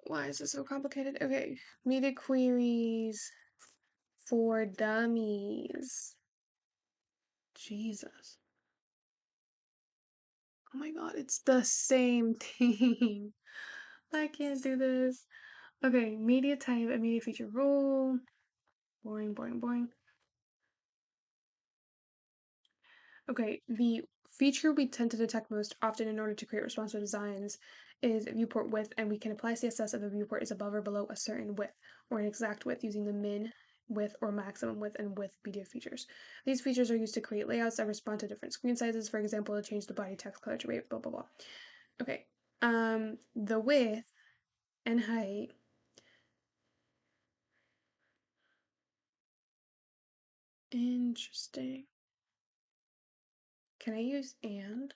Why is this so complicated? Okay, media queries for dummies. Jesus. Oh my god, it's the same thing. I can't do this. Okay, media type and media feature rule. Boring, boring, boring. Okay, the feature we tend to detect most often in order to create responsive designs is viewport width, and we can apply CSS if a viewport is above or below a certain width, or an exact width using the min width or maximum width and width media features. These features are used to create layouts that respond to different screen sizes, for example, to change the body text color to rate, blah blah blah. Okay. The width and height. Interesting. Can I use and?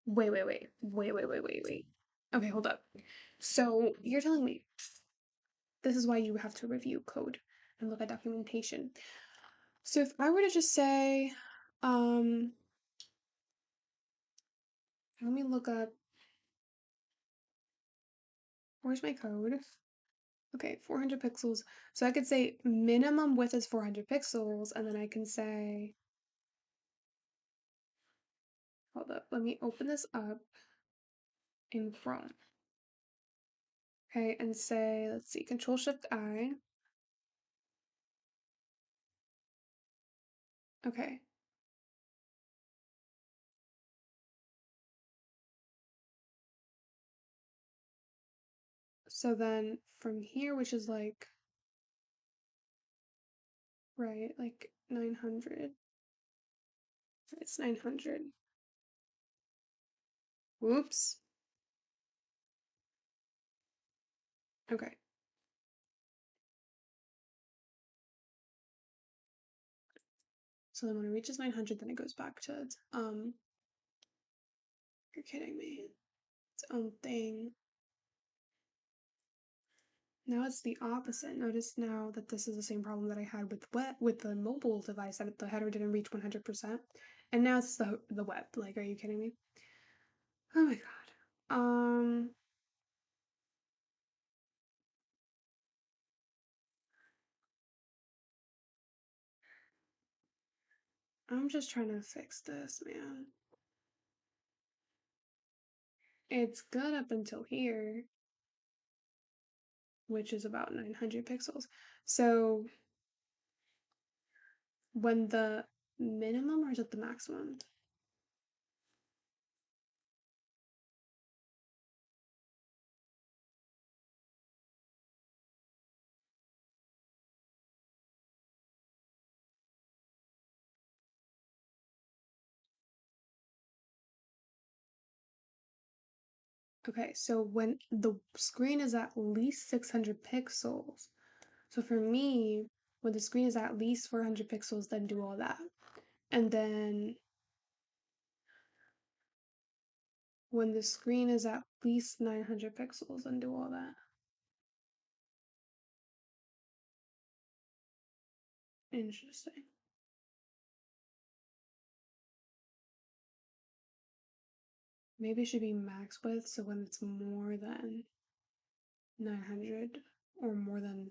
Wait. Okay, hold up. So you're telling me this is why you have to review code and look at documentation. So if I were to just say, um, let me look up, where's my code? Okay, 400 pixels. So I could say minimum width is 400 pixels, and then I can say, hold up, let me open this up in Chrome. Okay, and say, let's see, Control Shift I. Okay. So then from here, which is like, right, like 900. It's 900. Whoops. Okay. So then when it reaches 900, then it goes back to its, you're kidding me. Its own thing. Now it's the opposite. Notice now that this is the same problem that I had with the mobile device, that the header didn't reach 100%. And now it's the web. Like, are you kidding me? Oh my god. I'm just trying to fix this, man. It's good up until here, which is about 900 pixels. So when the minimum, or is it the maximum? Okay, so when the screen is at least 600 pixels. So for me, when the screen is at least 400 pixels, then do all that. And then when the screen is at least 900 pixels, then do all that. Interesting. Maybe it should be max width, so when it's more than 900 or more than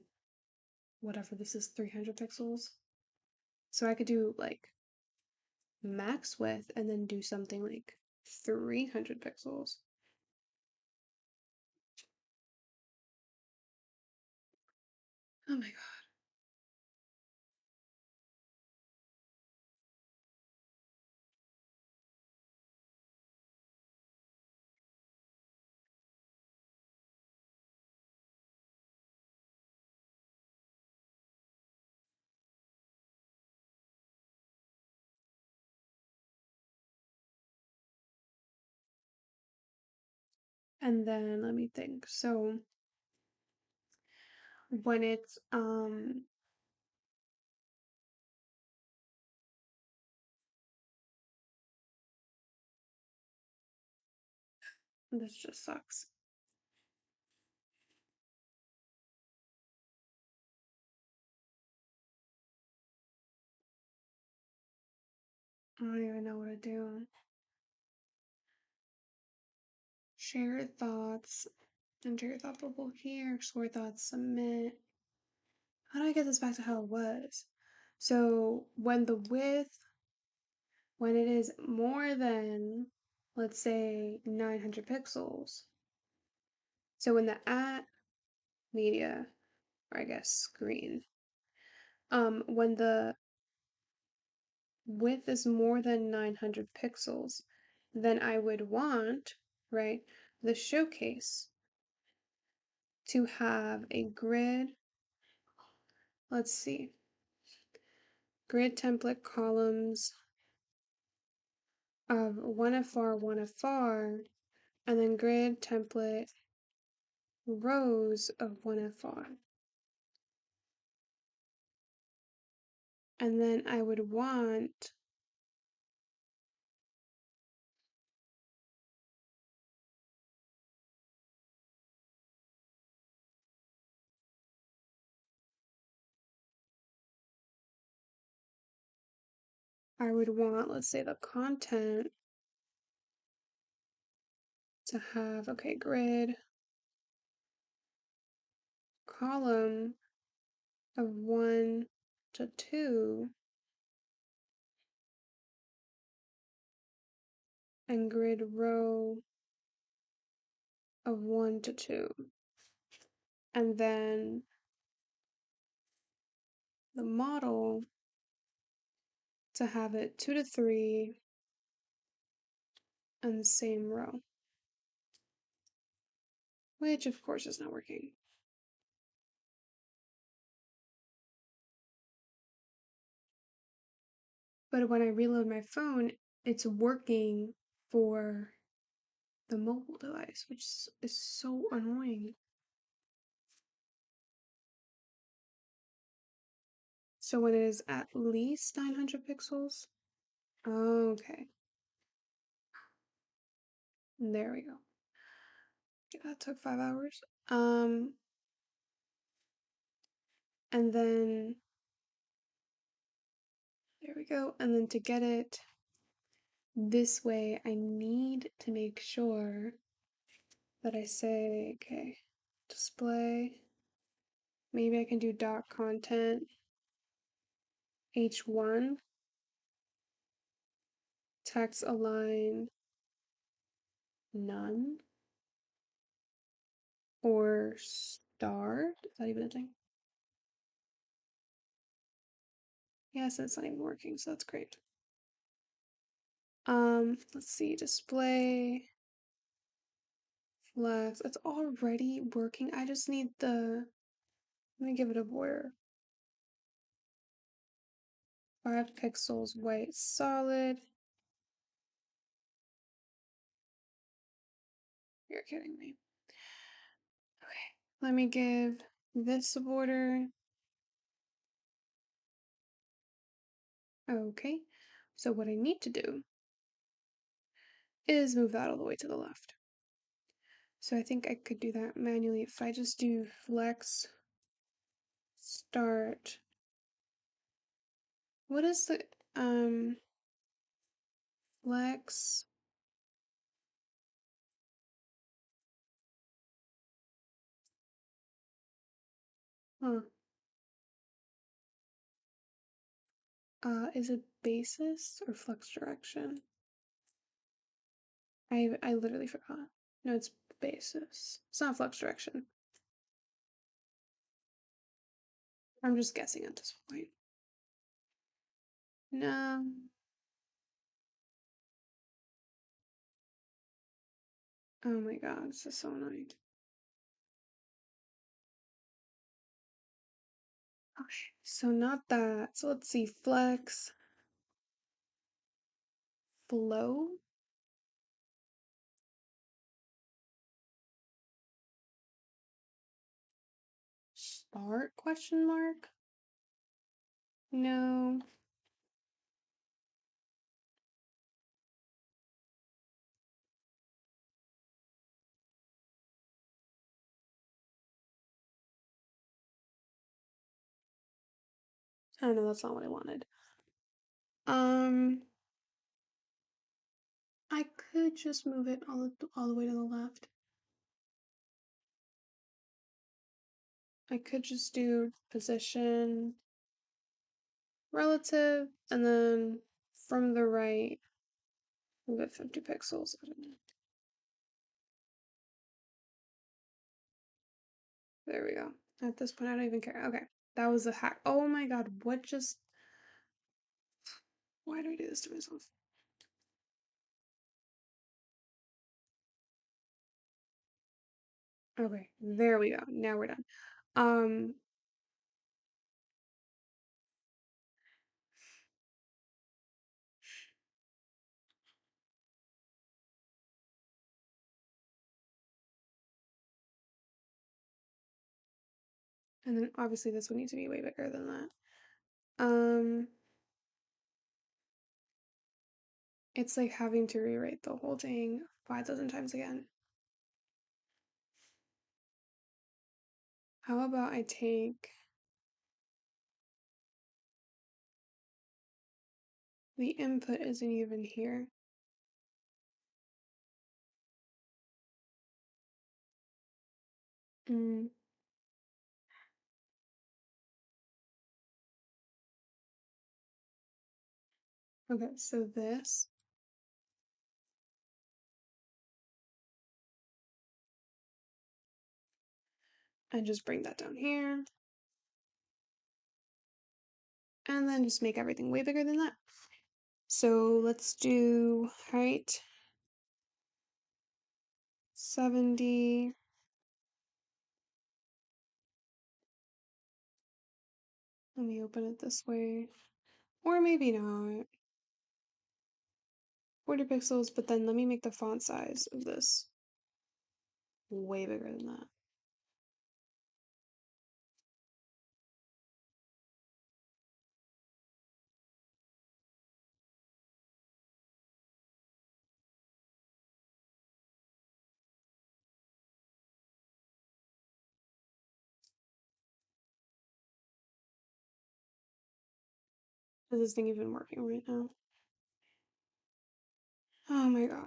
whatever this is, 300 pixels. So I could do like max width and then do something like 300 pixels. Oh my god. And then let me think. So when it's this just sucks. I don't even know what to do. Share your thoughts. Enter your thought bubble here. Explore thoughts. Submit. How do I get this back to how it was? So when the width, when it is more than, let's say, 900 pixels. So when the at media, or I guess screen, when the width is more than 900 pixels, then I would want, right, the showcase to have a grid. Let's see, grid template columns of 1FR, 1FR, and then grid template rows of 1FR. And then I would want let's say, the content to have, okay, grid column of 1 to 2 and grid row of 1 to 2. And then the model to have it 2 to 3 and the same row, which of course is not working. But when I reload my phone, it's working for the mobile device, which is so annoying. So when it is at least 900 pixels, okay, there we go. Yeah, that took 5 hours. And then there we go. And then to get it this way, I need to make sure that I say, okay, display. Maybe I can do dot content h1 text align none or star. Is that even a thing? Yes, it's not even working, so that's great. Let's see, display flex. It's already working. I just need the, let me give it a border. 5 pixels white solid. You're kidding me. Okay, let me give this a border. Okay, so what I need to do is move that all the way to the left. So I think I could do that manually if I just do flex start. What is the flex? Huh. Is it basis or flex direction? I literally forgot. No, it's basis. It's not flex direction. I'm just guessing at this point. No. Oh my god, this is so annoying. Okay, so not that. So let's see. Flex. Flow. Start question mark? No. Oh no, that's not what I wanted. I could just move it all the way to the left. I could just do position relative and then from the right move it 50 pixels. I don't know. There we go. At this point, I don't even care. Okay, that was a hack. Oh my god, what just. Why do I do this to myself? Okay, there we go. Now we're done. Um, and then obviously this would need to be way bigger than that. Um, it's like having to rewrite the whole thing 5,000 times again. How about I take the input isn't even here. Okay, so this, and just bring that down here, and then just make everything way bigger than that. So let's do height 70. Let me open it this way. Or maybe not. 40 pixels, but then let me make the font size of this way bigger than that. Is this thing even working right now? Oh my god.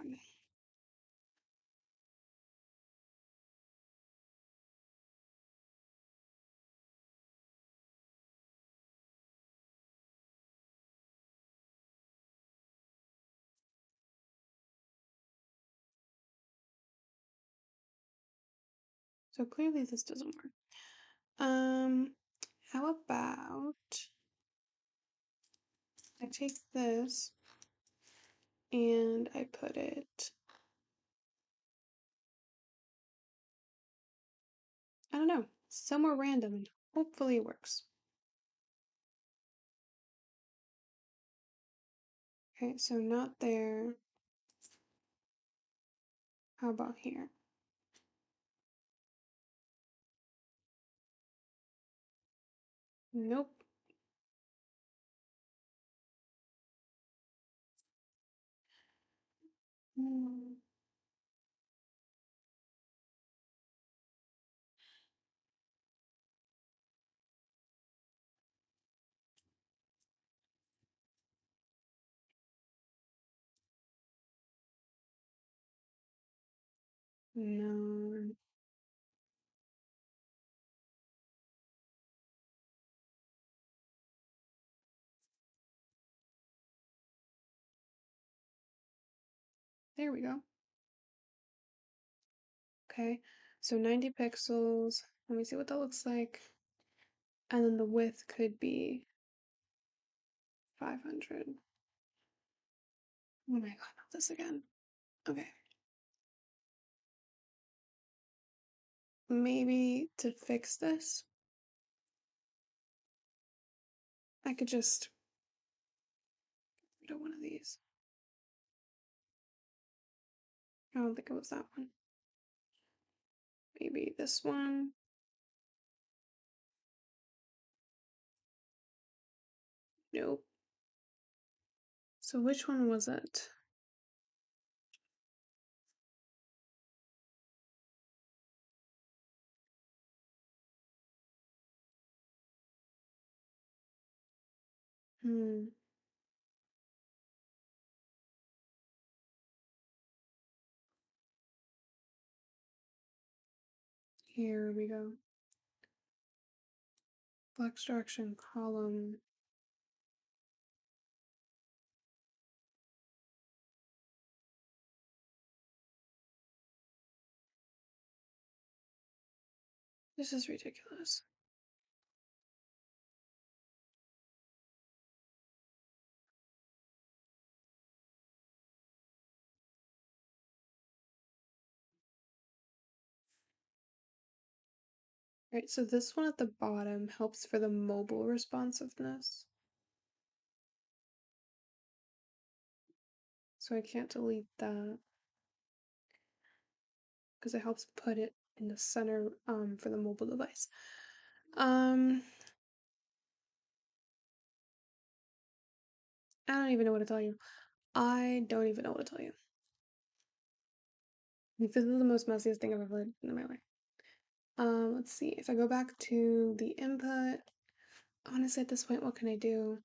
So clearly this doesn't work. How about I take this and I put it, I don't know, somewhere random and hopefully it works. Okay, so not there. How about here? Nope. Mm, no. There we go. Okay, so 90 pixels. Let me see what that looks like. And then the width could be 500. Oh my god, not this again. Okay. Maybe to fix this, I could just do one of these. I don't think it was that one. Maybe this one. Nope. So which one was it? Hmm. Here we go. Flex direction column. This is ridiculous. Right, so this one at the bottom helps for the mobile responsiveness. So I can't delete that because it helps put it in the center for the mobile device. Um, I don't even know what to tell you. I don't even know what to tell you. This is the most messiest thing I've ever done in my life. Let's see. If I go back to the input, honestly, at this point, what can I do?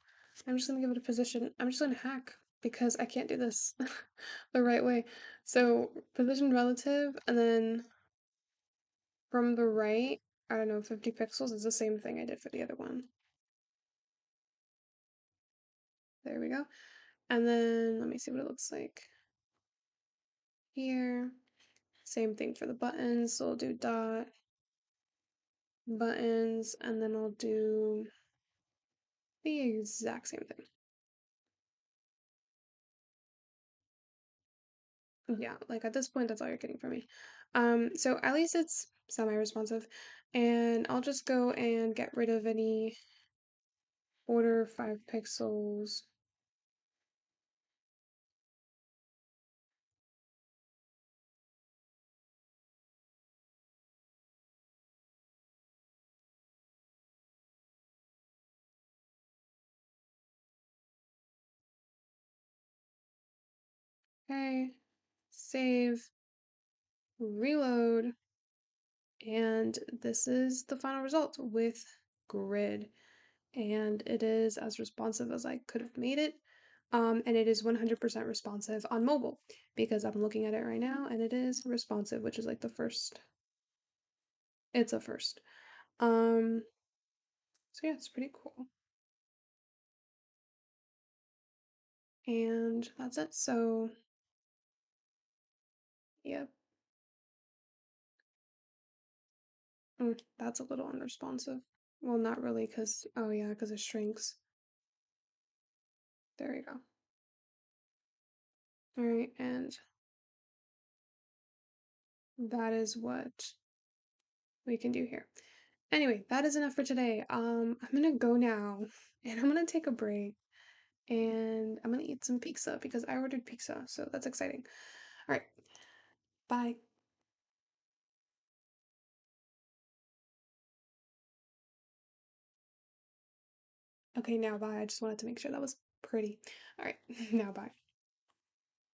I'm just gonna give it a position. I'm just gonna hack because I can't do this the right way. So position relative, and then from the right, I don't know, 50 pixels is the same thing I did for the other one. There we go. And then let me see what it looks like here. Same thing for the buttons. So I'll do dot buttons, and then I'll do the exact same thing. Yeah, like at this point, that's all you're getting from me. So at least it's semi-responsive, and I'll just go and get rid of any border 5 pixels. Okay, save, reload, and this is the final result with grid. And it is as responsive as I could have made it. And it is 100% responsive on mobile because I'm looking at it right now and it is responsive, which is like the first. It's a first. Um, so yeah, it's pretty cool. And that's it. So, yep. That's a little unresponsive. Well, not really, because, oh yeah, because it shrinks. There you go. All right, and that is what we can do here. Anyway, that is enough for today. I'm gonna go now and I'm gonna take a break and I'm gonna eat some pizza because I ordered pizza, so that's exciting. All right, bye. Okay, now bye. I just wanted to make sure that was pretty. All right, now bye.